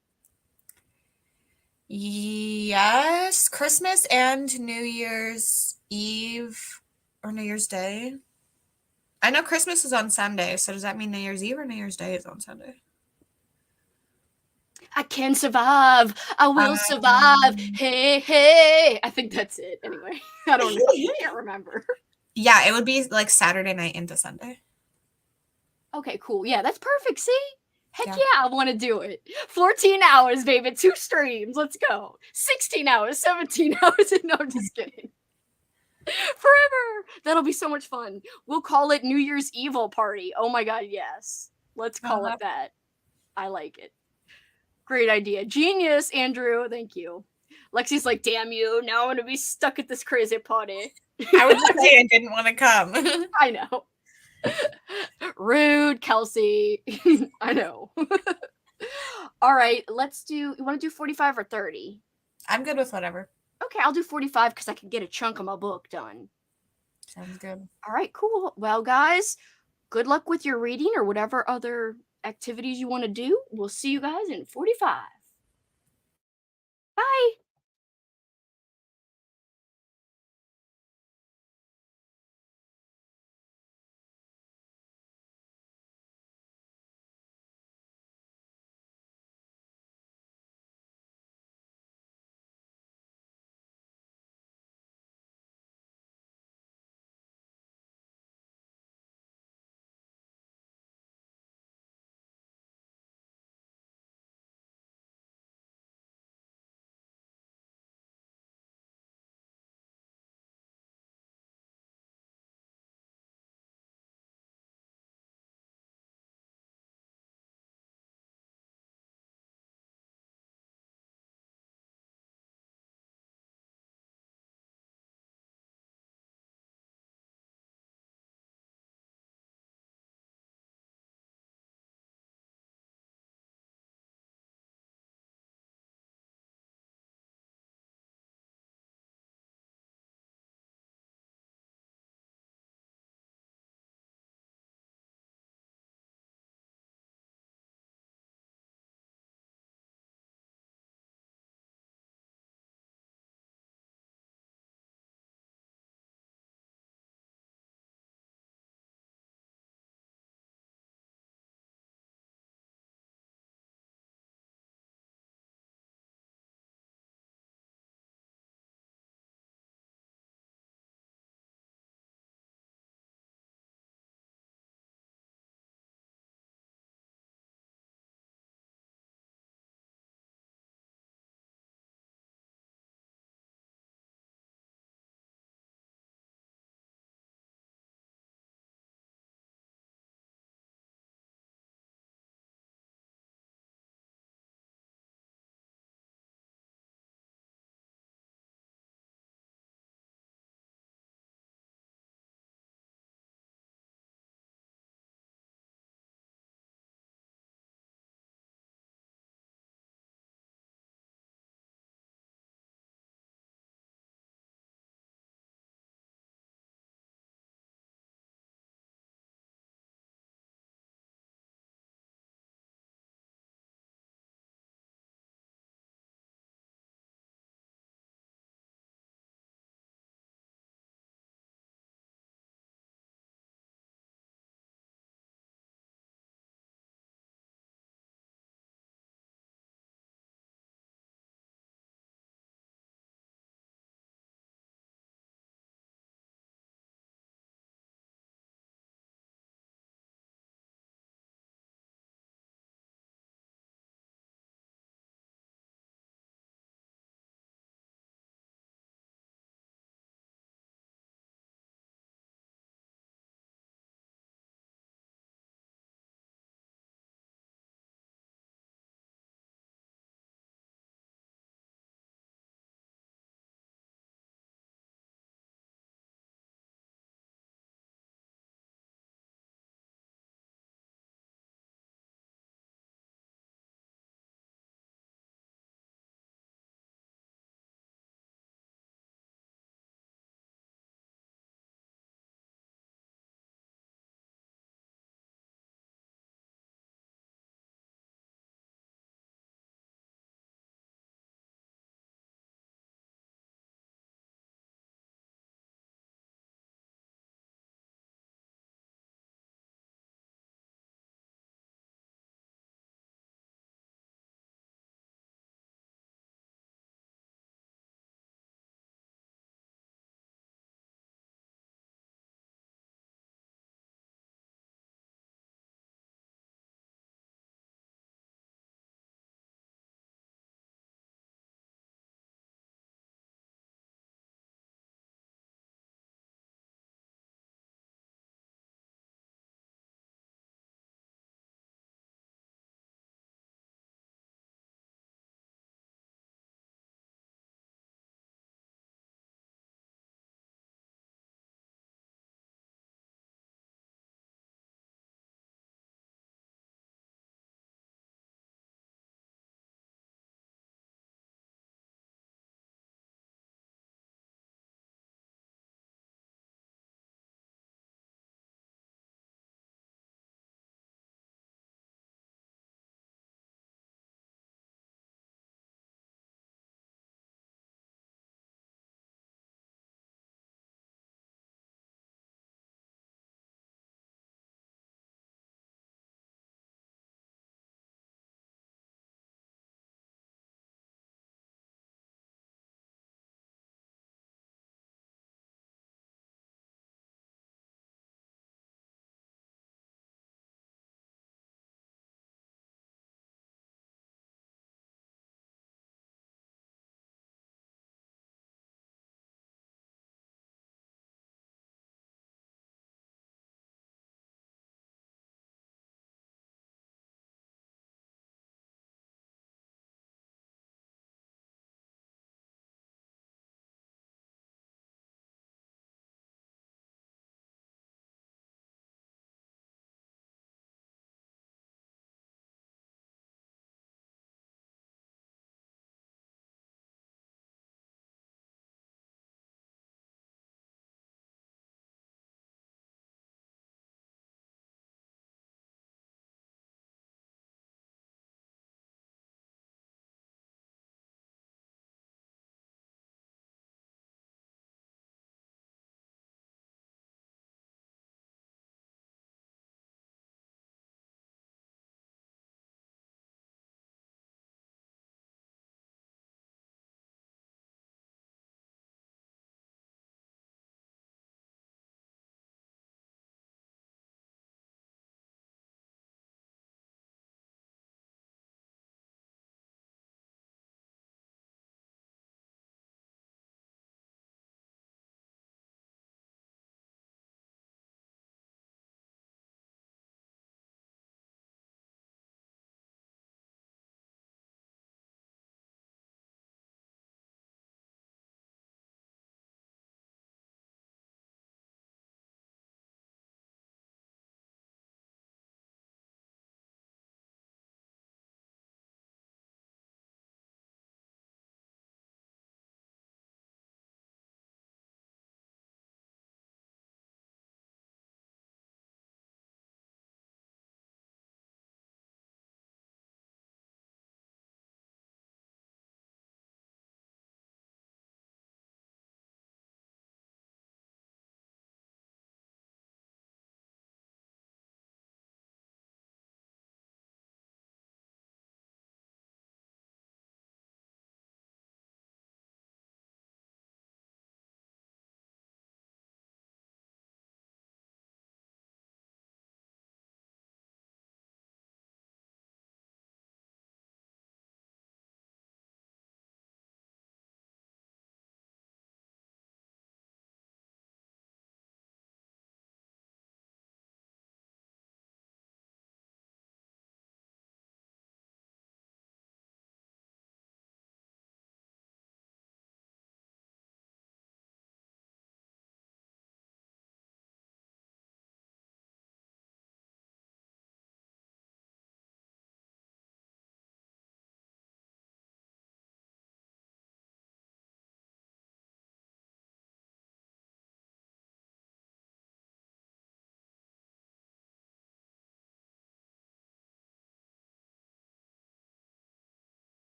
Yes, Christmas and New Year's Eve or New Year's Day. I know Christmas is on Sunday, so does that mean New Year's Eve or New Year's Day is on Sunday? I can survive. I will survive. Hey. I think that's it. Anyway, I don't know. I can't remember. Yeah, it would be like Saturday night into Sunday. Okay, cool. Yeah, that's perfect. See? Heck yeah, I want to do it. 14 hours, baby. 2 streams. Let's go. 16 hours, 17 hours. No, I'm just kidding. Forever. That'll be so much fun. We'll call it New Year's Evil Party. Oh my god, yes. Let's call it that. I like it. Great idea. Genius, Andrew. Thank you. Lexi's like, damn you. Now I'm going to be stuck at this crazy party. I was just saying I didn't want to come. I know. Rude, Kelsey. I know. All right, let's do, you want to do 45 or 30? I'm good with whatever. Okay, I'll do 45 because I can get a chunk of my book done. Sounds good. All right, cool. Well, guys, good luck with your reading or whatever other activities you want to do. We'll see you guys in 45. Bye.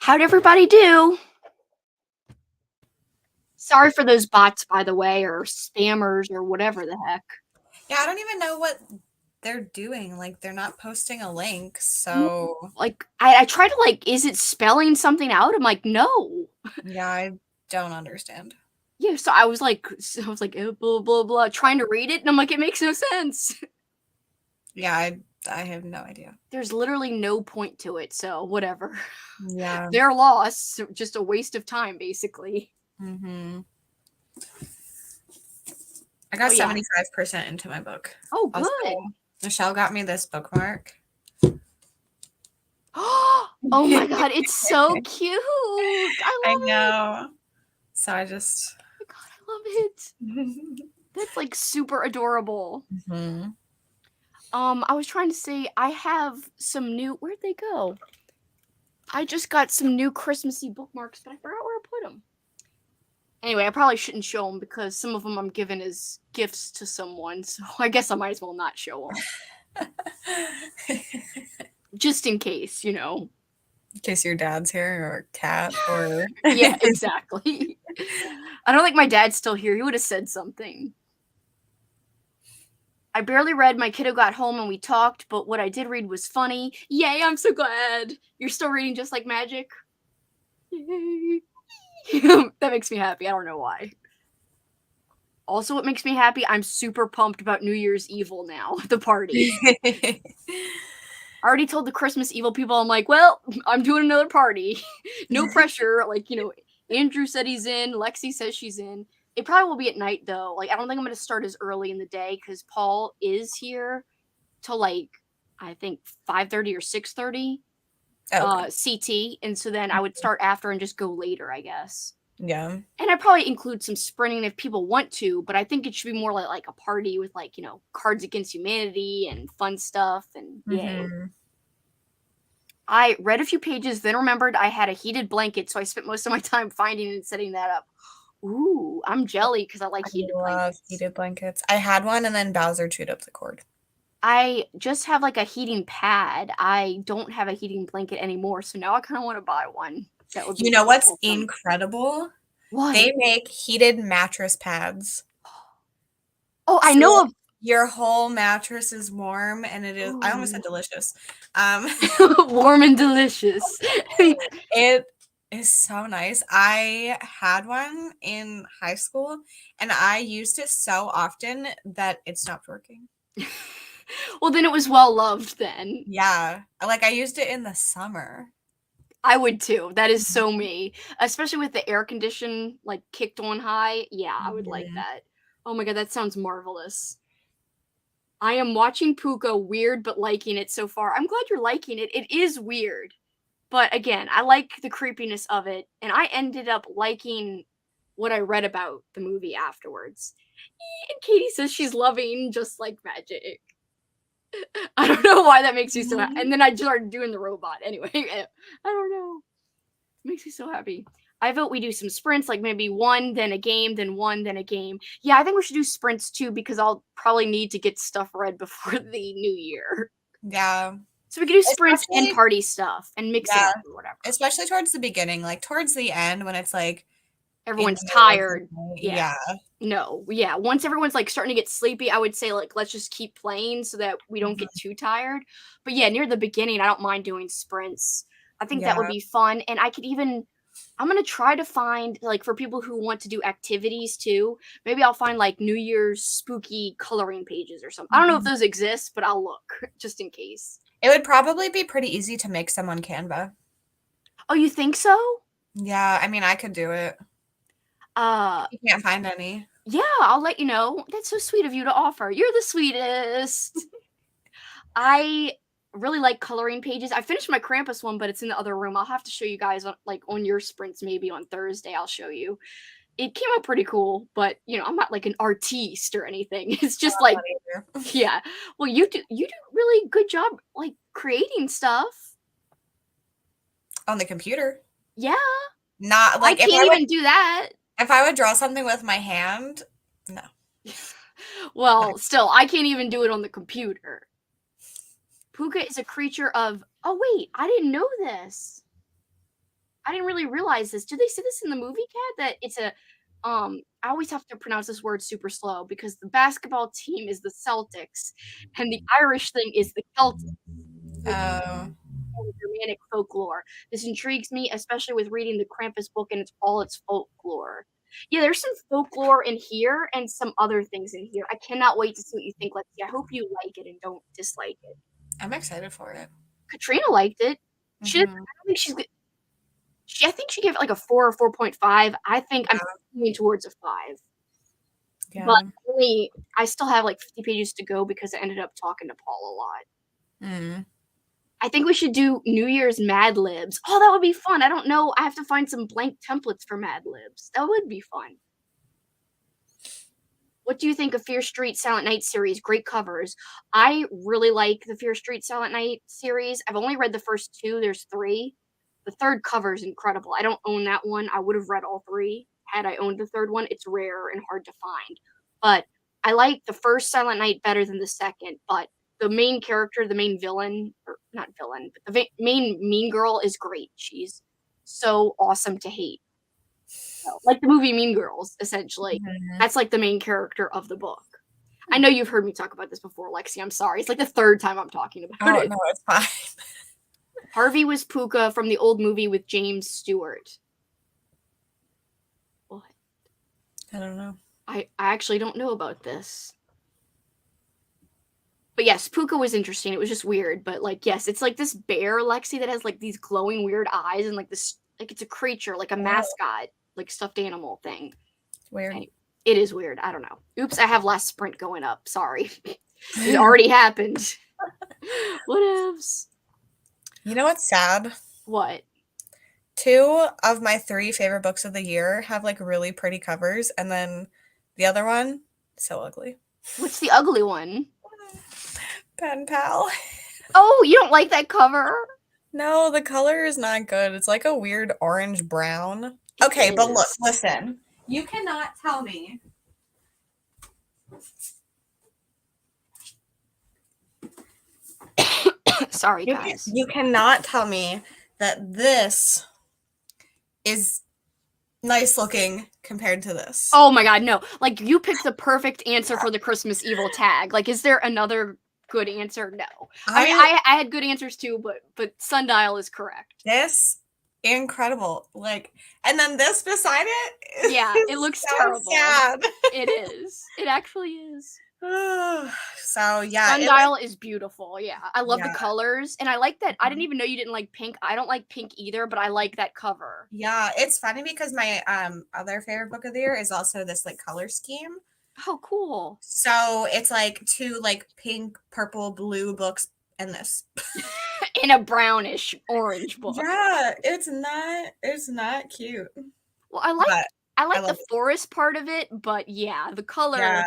How'd everybody do? Sorry for those bots, by the way, or spammers or whatever the heck. Yeah, I don't even know what they're doing. Like, they're not posting a link, so Like, I tried to, like, is it spelling something out? I'm like, no. yeah, I don't understand. Yeah, so I was like, blah, blah, blah, trying to read it, and I'm like, it makes no sense. Yeah, I have no idea. There's literally no point to it, so whatever. Yeah. Their loss, so just a waste of time, basically. Mm-hmm. I got 75% into my book. Oh, good. Also, Michelle got me this bookmark. Oh my god, it's so cute. I love it. know. So I just. Oh my god, I love it. That's like super adorable. Mm-hmm. I was trying to say I have some new. Where'd they go? I just got some new Christmassy bookmarks, but I forgot where I put them. Anyway, I probably shouldn't show them because some of them I'm giving as gifts to someone, so I guess I might as well not show them. Just in case, you know. In case your dad's here or cat or. Yeah, exactly. I don't think my dad's still here. He would have said something. I barely read. My kiddo got home and we talked, but what I did read was funny. Yay, I'm so glad. You're still reading Just Like Magic? Yay. That makes me happy. I don't know why. Also, what makes me happy, I'm super pumped about New Year's Evil now, the party. I already told the Christmas Evil people, I'm like, well, I'm doing another party. No pressure. Like, you know, Andrew said he's in. Lexi says she's in. It probably will be at night, though. Like, I don't think I'm going to start as early in the day because Paul is here till, like, I think 5:30 or 6:30 CT. And so then I would start after and just go later, I guess. Yeah. And I'd probably include some sprinting if people want to, but I think it should be more like a party with, like, you know, Cards Against Humanity and fun stuff and yay. Mm-hmm. I read a few pages, then remembered I had a heated blanket, so I spent most of my time finding and setting that up. Ooh, I'm jelly because I like heated blankets. Heated blankets. I had one and then Bowser chewed up the cord. I just have like a heating pad. I don't have a heating blanket anymore, so now I kind of want to buy one. That would be You know what's awesome. incredible? What? They make heated mattress pads. Oh, I know of. Your whole mattress is warm and it is. I almost said delicious. Warm and delicious. It is so nice. I had one in high school and I used it so often that it stopped working. Well, then it was well loved then. Yeah. Like I used it in the summer. I would too. That is so me. Especially with the air condition like kicked on high. Yeah, I would like that. Oh my god, that sounds marvelous. I am watching Puka, weird but liking it so far. I'm glad you're liking it. It is weird. But again, I like the creepiness of it. And I ended up liking what I read about the movie afterwards. And Katie says she's loving Just Like Magic. I don't know why that makes you so happy. And then I started doing the robot. Anyway, I don't know. It makes me so happy. I vote we do some sprints, like maybe one, then a game, then one, then a game. Yeah, I think we should do sprints too, because I'll probably need to get stuff read before the new year. Yeah. So we could do sprints and party stuff and mix it up or whatever. Especially towards the beginning, like towards the end when it's like everyone's tired. Yeah. No, yeah. Once everyone's like starting to get sleepy, I would say like let's just keep playing so that we don't get too tired. But yeah, near the beginning, I don't mind doing sprints. I think that would be fun. And I could even I'm gonna try to find like for people who want to do activities too. Maybe I'll find like New Year's spooky coloring pages or something. I don't know if those exist, but I'll look just in case. It would probably be pretty easy to make some on Canva. Oh, you think so? Yeah, I mean, I could do it. You can't find any. Yeah, I'll let you know. That's so sweet of you to offer. You're the sweetest. I really like coloring pages. I finished my Krampus one, but it's in the other room. I'll have to show you guys on your sprints maybe on Thursday. I'll show you. It came out pretty cool, but you know, I'm not like an artiste or anything. It's just like yeah. Well, you do really good job like creating stuff on the computer. Yeah. Not like I can't even do that. If I would draw something with my hand, no. Well, still, I can't even do it on the computer. Puka is a creature of... Oh, wait. I didn't know this. I didn't really realize this. Do they say this in the movie, Cat? That it's a I always have to pronounce this word super slow because the basketball team is the Celtics and the Irish thing is the Celtics. Oh, Germanic folklore. This intrigues me, especially with reading the Krampus book and it's all its folklore. Yeah, there's some folklore in here and some other things in here. I cannot wait to see what you think, Lexi. I hope you like it and don't dislike it. I'm excited for it. Katrina liked it. She didn't, I don't think I think she gave it like a 4 or 4.5. I think I'm leaning towards a 5. Yeah. But I still have like 50 pages to go because I ended up talking to Paul a lot. Mm. I think we should do New Year's Mad Libs. Oh, that would be fun. I don't know. I have to find some blank templates for Mad Libs. That would be fun. What do you think of Fear Street Silent Night series? Great covers. I really like the Fear Street Silent Night series. I've only read the first 2. There's 3. The third cover is incredible. I don't own that one. I would have read all 3 had I owned the third one. It's rare and hard to find. But I like the first Silent Night better than the second. But the main character, the main villain, or not villain, but the main mean girl is great. She's so awesome to hate. So, like the movie Mean Girls, essentially. Mhm. That's like the main character of the book. I know you've heard me talk about this before, Lexi. I'm sorry. It's like the 3rd time I'm talking about Oh, it. no, it's fine. Harvey was Puka from the old movie with James Stewart. What? I don't know. I actually don't know about this. But yes, Puka was interesting. It was just weird. But like, yes, it's like this bear, Lexi, that has like these glowing weird eyes and like this, like it's a creature, like a mascot, like stuffed animal thing. Weird. Anyway, it is weird. I don't know. Oops, I have last sprint going up. Sorry. It already happened. Whatevs. You know what's sad? What? 2 of my 3 favorite books of the year have like really pretty covers, and then the other one, so ugly. What's the ugly one? Pen Pal. Oh, you don't like that cover? No, the color is not good. It's like a weird orange brown. Okay, but look, listen. You cannot tell me. Sorry, guys. You cannot tell me that this is nice looking compared to this. Oh my god, no. Like, you picked the perfect answer for the Christmas Evil tag. Like, is there another good answer? No. I mean, I had good answers too, but Sundial is correct. This incredible. Like, and then this beside it. Yeah, it looks so terrible. Sad. It is. It actually is. So yeah, Sundial is beautiful. Yeah, I love the Yeah. colors, and I like that. I didn't even know you didn't like pink. I don't like pink either, but I like that cover. Yeah, it's funny because my other favorite book of the year is also this like color scheme. Oh, cool. So it's like 2 like pink, purple, blue books and this. In a brownish orange book. Yeah, it's not cute. Well, I like But the forest part of it, but yeah, the color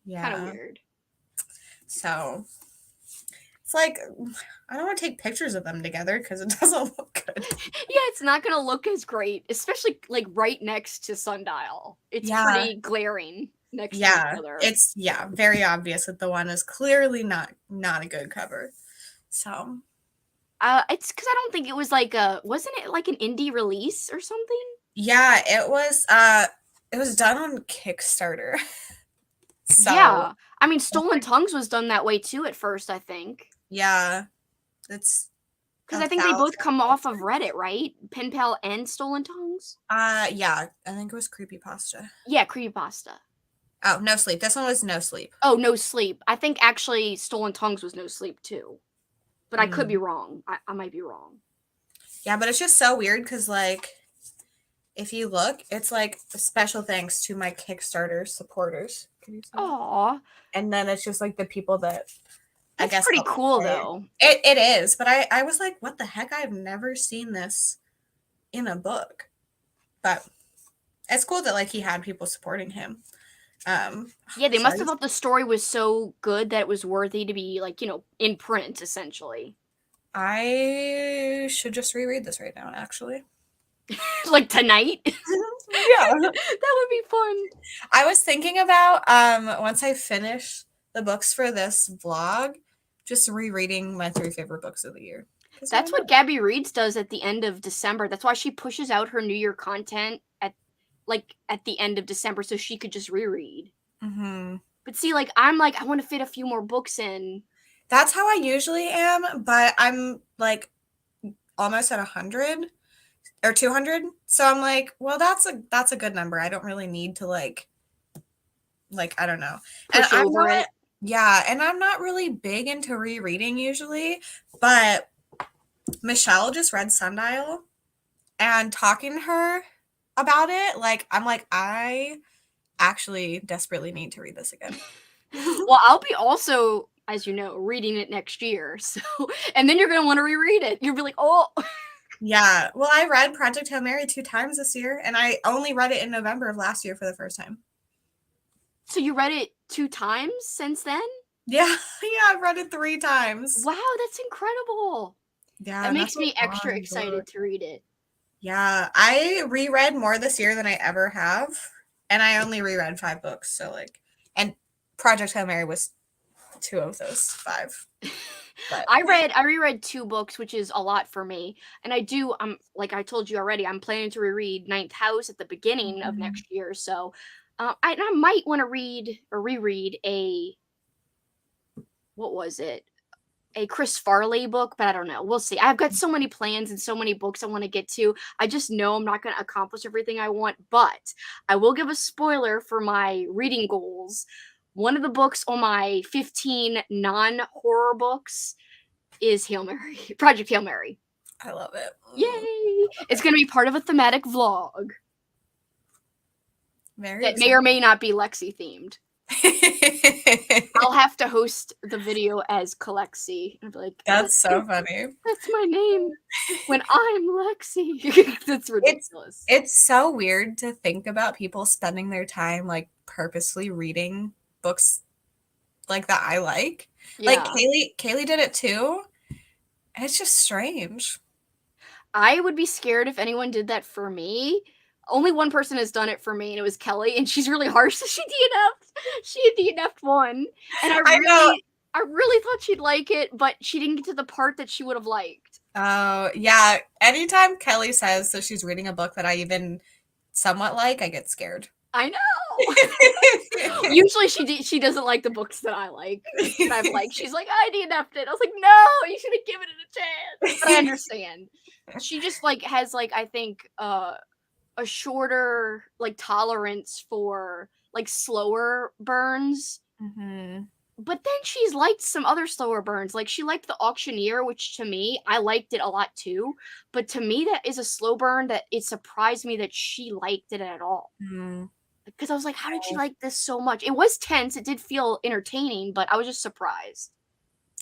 yeah. kind of weird. So it's like I don't want to take pictures of them together because it doesn't look good. Yeah, it's not gonna look as great, especially like right next to Sundial. It's pretty glaring next to each other. It's very obvious that the one is clearly not a good cover. So it's because I don't think it was like wasn't it like an indie release or something? yeah, it was done on Kickstarter. So yeah, I mean, Stolen Tongues was done that way too at first, I think. Yeah, it's because I think they both come off of Reddit, right? Pen Pal and Stolen Tongues. Yeah, I think it was Creepypasta. Yeah, Creepypasta. Oh, No Sleep. This one was No Sleep. Oh, No Sleep. I think actually Stolen Tongues was No Sleep too, but I could be wrong. I might be wrong. Yeah, but it's just so weird because like, if you look, it's like special thanks to my Kickstarter supporters. Aww. And then it's just like the people that I guess pretty cool though. It is, but I was like, what the heck? I've never seen this in a book. But it's cool that like he had people supporting him. Yeah, they must have thought the story was so good that it was worthy to be like, in print essentially. I should just reread this right now, actually. Like tonight? Yeah. That would be fun. I was thinking about once I finish the books for this vlog, just rereading my 3 favorite books of the year. That's what Gabby Reeds does at the end of December. That's why she pushes out her New Year content at the end of December so she could just reread. Mm-hmm. But see, like, I'm like, I want to fit a few more books in. That's how I usually am, but I'm like almost at 100 or 200. So I'm like, well, that's a good number. I don't really need to like I don't know. Push over it. Yeah, and I'm not really big into rereading usually, but Michelle just read Sundial, and talking to her about it, like I'm like, I actually desperately need to read this again. Well, I'll be also, as you know, reading it next year. So, and then you're going to want to reread it. You'll be like, oh. Yeah. Well, I read Project Hail Mary 2 times this year, and I only read it in November of last year for the first time. So you read it 2 times since then? Yeah. Yeah, I've read it 3 times. Wow, that's incredible. Yeah. That makes me extra excited to read it. Yeah. I reread more this year than I ever have, and I only reread 5 books. So, like, and Project Hail Mary was 2 of those 5. But I reread 2 books, which is a lot for me. And I'm like I told you already, I'm planning to reread Ninth House at the beginning of next year. So I might want to read or reread what was it? A Chris Farley book, but I don't know. We'll see. I've got so many plans and so many books I want to get to. I just know I'm not going to accomplish everything I want, but I will give a spoiler for my reading goals. One of the books on my 15 non-horror books is Hail Mary, Project Hail Mary. I love it. Yay! It's going to be part of a thematic vlog that may or may not be Lexi themed. I'll have to host the video as Kalexi. And be like, that's so funny. That's my name when I'm Lexi. That's ridiculous. It's so weird to think about people spending their time like purposely reading books like that I like. Yeah. Like Kaylee did it too. And it's just strange. I would be scared if anyone did that for me. Only one person has done it for me, and it was Kelly, and she's really harsh, so she DNF'd. She DNF'd one. And I really thought she'd like it, but she didn't get to the part that she would have liked. Oh, yeah. Anytime Kelly says that she's reading a book that I even somewhat like, I get scared. I know. Usually she doesn't like the books that I like. That I've liked. She's like, I DNF'd it. I was like, no, you should have given it a chance. But I understand. She just like has like, I think, a shorter like tolerance for like slower burns. Mm-hmm. But then she's liked some other slower burns. Like she liked The Auctioneer, which to me, I liked it a lot too. But to me, that is a slow burn that it surprised me that she liked it at all. Mm-hmm. Because I was like, how did she like this so much? It was tense. It did feel entertaining, but I was just surprised.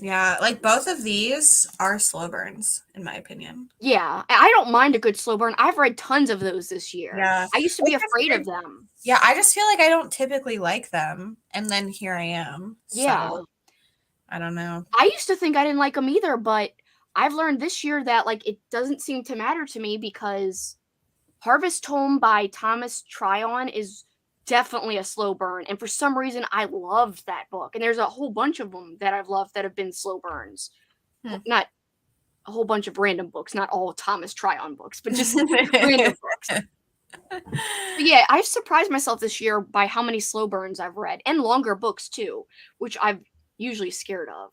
Yeah, like both of these are slow burns, in my opinion. Yeah, I don't mind a good slow burn. I've read tons of those this year. Yeah. I used to be afraid of them. Yeah, I just feel like I don't typically like them, and then here I am. Yeah. So, I don't know. I used to think I didn't like them either, but I've learned this year that like it doesn't seem to matter to me because Harvest Home by Thomas Tryon is definitely a slow burn, and for some reason I loved that book, and there's a whole bunch of them that I've loved that have been slow burns. Not a whole bunch of random books, not all Thomas Tryon books, but just random books. But yeah, I've surprised myself this year by how many slow burns I've read, and longer books too, which I'm usually scared of.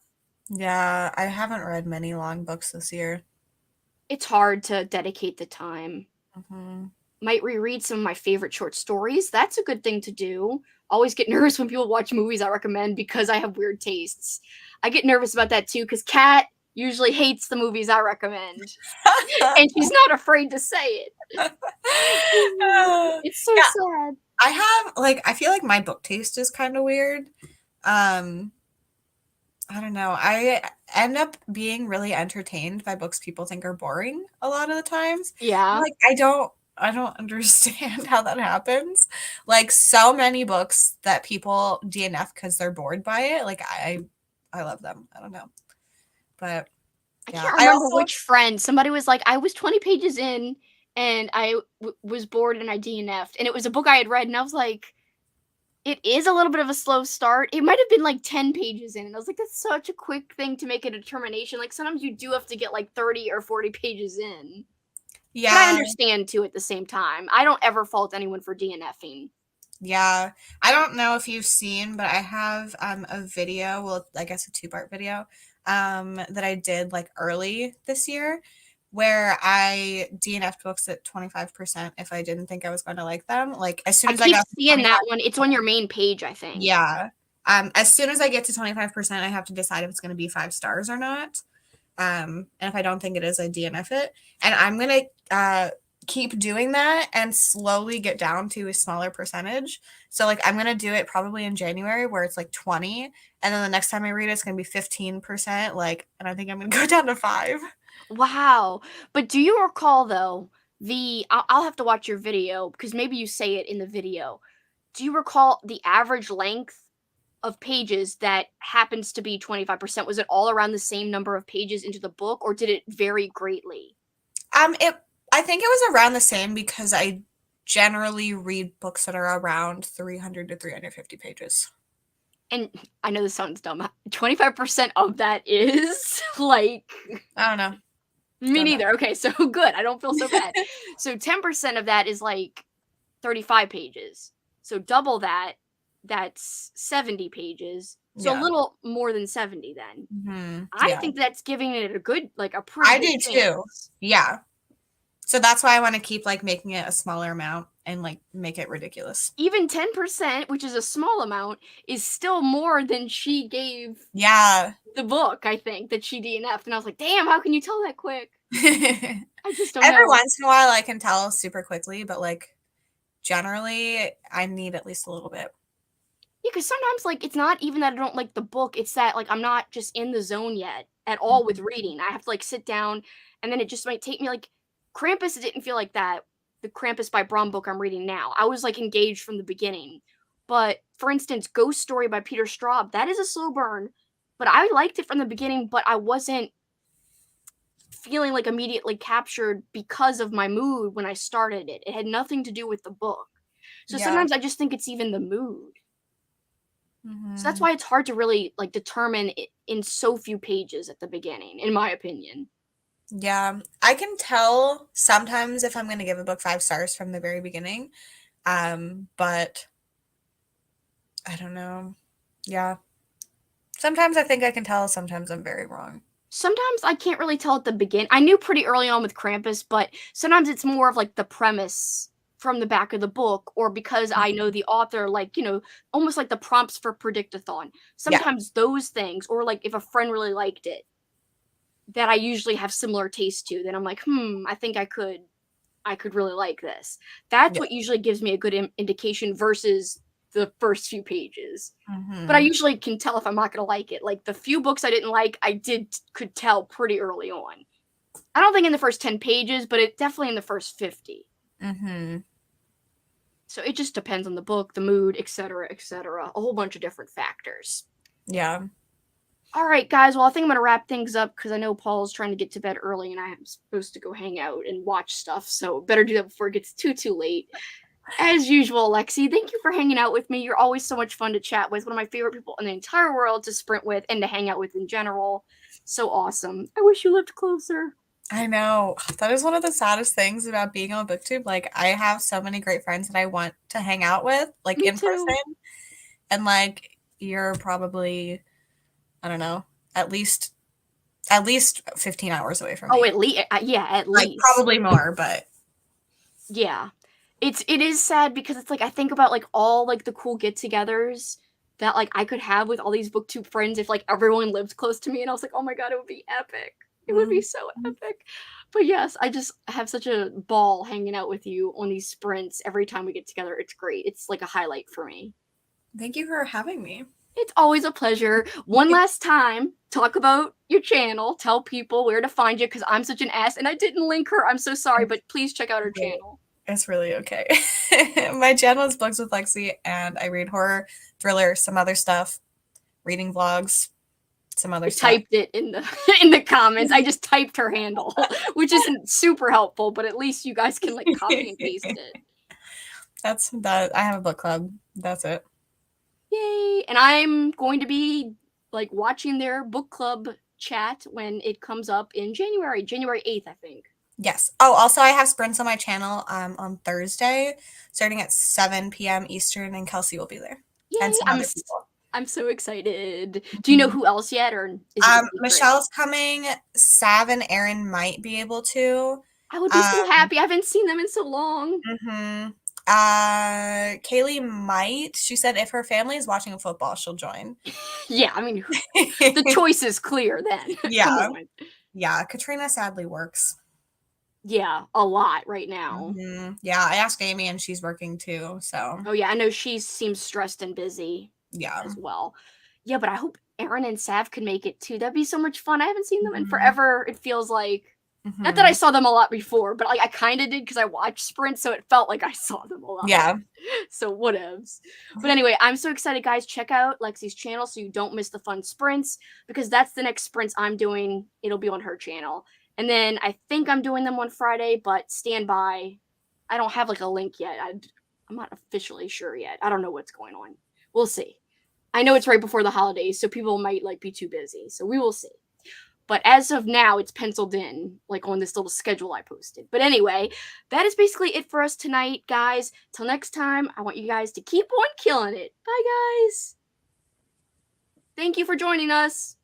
Yeah, I haven't read many long books this year. It's hard to dedicate the time. Mm-hmm. Might reread some of my favorite short stories. That's a good thing to do. Always get nervous when people watch movies I recommend because I have weird tastes. I get nervous about that too because Kat usually hates the movies I recommend. And she's not afraid to say it. It's so sad. I feel like my book taste is kind of weird. I don't know. I end up being really entertained by books people think are boring a lot of the times. Yeah. Like I don't understand how that happens. Like so many books that people DNF because they're bored by it. Like I love them. I don't know. But yeah. I can't remember which friend. Somebody was like, I was 20 pages in and I was bored and I DNF'd. And it was a book I had read and I was like, It is a little bit of a slow start. It might have been like 10 pages in, and I was like, that's such a quick thing to make a determination. Like sometimes you do have to get like 30 or 40 pages in. But I Yeah, understand too at the same time. I don't ever fault anyone for DNFing. yeah. I don't know if you've seen, but I have a video, well, I guess a two-part video, that I did like early this year where I DNF'd books at 25% if I didn't think I was going to like them. Like as soon I as I keep got to seeing that one. It's on your main page, I think. yeah. As soon as I get to 25%, I have to decide if it's going to be 5 stars or not. And if I don't think it is, I DNF it. And I'm going to keep doing that and slowly get down to a smaller percentage. So, like, I'm going to do it probably in January where it's like 20. And then the next time I read it, it's going to be 15%. Like, and I think I'm going to go down to 5. Wow. But do you recall though, I'll have to watch your video because maybe you say it in the video. Do you recall the average length of pages that happens to be 25%? Was it all around the same number of pages into the book or did it vary greatly? I think it was around the same because I generally read books that are around 300 to 350 pages. And I know this sounds dumb. 25% of that is like I don't know. me neither. Okay, so good. I don't feel so bad. So 10% of that is like 35 pages. So double that, that's 70 pages. So a Yeah. little more than 70 then. Mhm. I Yeah. think that's giving it a good, like a pretty I good do too. chance. Yeah. So that's why I want to keep like making it a smaller amount and like make it ridiculous. Even 10%, which is a small amount, is still more than she gave Yeah. the book, I think, that she DNF'd. And I was like, damn, how can you tell that quick? I just don't Every know. once in a while I can tell super quickly, but like generally I need at least a little bit. Yeah, because sometimes, like, it's not even that I don't like the book, it's that, like, I'm not just in the zone yet at all with reading. I have to, like, sit down, and then it just might take me, like Krampus didn't feel like that, the Krampus by Brom book I'm reading now. I was, like, engaged from the beginning. But, for instance, Ghost Story by Peter Straub, that is a slow burn, but I liked it from the beginning, but I wasn't feeling, like, immediately captured because of my mood when I started it. It had nothing to do with the book. So Yeah. sometimes I just think it's even the mood. So that's Mhm. why it's hard to really like determine it in so few pages at the beginning, in my opinion. Yeah. I can tell sometimes if I'm going to give a book 5 stars from the very beginning. But I don't know. Yeah. Sometimes I think I can tell, sometimes I'm very wrong. Sometimes I can't really tell at the begin. I knew pretty early on with Krampus, but sometimes it's more of like the premise from the back of the book, or because I know the author, like, almost like the prompts for Predictathon. Yeah. Sometimes those things, or like if a friend really liked it, that I usually have similar taste to, then I'm like, I think I could really like this. That's Yeah. what usually gives me a good indication versus the first few pages. But I Mhm. usually can tell if I'm not gonna like it. Like the few books I didn't like, could tell pretty early on. I don't think in the first 10 pages, but it definitely in the first 50. Mhm. So it just depends on the book, the mood, etc., etc. A whole bunch of different factors. Yeah. All right, guys. Well, I think I'm gonna wrap things up because I know Paul's trying to get to bed early, and I'm supposed to go hang out and watch stuff. So better do that before it gets too late. As usual, Lexi, thank you for hanging out with me. You're always so much fun to chat with. One of my favorite people in the entire world to sprint with and to hang out with in general. So awesome. I wish you lived closer. I know. That is one of the saddest things about being on BookTube. Like, I have so many great friends that I want to hang out with, like Me in too. person. And like, you're probably, I don't know, at least 15 hours away from Oh, me. at least, yeah, at Like, least. probably more, but Yeah. It is sad because it's like I think about like all like the cool get-togethers that like I could have with all these booktube friends if like everyone lived close to me, and I was like, "Oh my god, it would be epic. It would be so Mhm. epic." But yes, I just have such a ball hanging out with you on these sprints every time we get together. It's great. It's like a highlight for me. Thank you for having me. It's always a pleasure. One last time, talk about your channel. Tell people where to find you because I'm such an ass and I didn't link her. I'm so sorry, but please check out her channel. It's really okay. My channel is Books with Lexi, and I read horror, thriller, some other stuff, reading vlogs, some other I stuff. typed it in the in the comments. I just typed her handle, which isn't super helpful, but at least you guys can like copy and paste it. That's that. I have a book club. That's it. Yay! And I'm going to be like watching their book club chat when it comes up in January 8th, I think. Yes. Oh, also I have sprints on my channel on Thursday, starting at 7 p.m. Eastern, and Kelsey will be there. And Yay! some other people. I'm so excited. Do you know Mhm. who else yet, or is it a secret? Michelle's coming. Sav and Aaron might be able to. I would be Um, so happy. I haven't seen them in so long. mhm. Kaylee might. She said if her family is watching football, she'll join. Yeah, I mean, the choice is clear then. Come Yeah. on. Yeah. Katrina sadly works. Yeah, a lot right now. Yeah. I asked Amy and she's working too. So, Oh yeah, I know she seems stressed and busy yeah. as well. Yeah, but I hope Aaron and Sav can make it too. That'd be so much fun. I haven't seen them in Mhm. forever. It feels like not that I Mhm. saw them a lot before, but like I kind of did because I watched Sprint, so it felt like I saw them a lot. Yeah. So whatevs. But anyway, I'm so excited, guys. Check out Lexi's channel so you don't miss the fun sprints because that's the next sprints I'm doing. It'll be on her channel. And then I think I'm doing them on Friday, but stand by. I don't have like a link yet. I'm not officially sure yet. I don't know what's going on. We'll see. I know it's right before the holidays, so people might like be too busy. So we will see. But as of now, it's penciled in, like on this little schedule I posted. But anyway, that is basically it for us tonight, guys. Till next time, I want you guys to keep on killing it. Bye, guys. Thank you for joining us.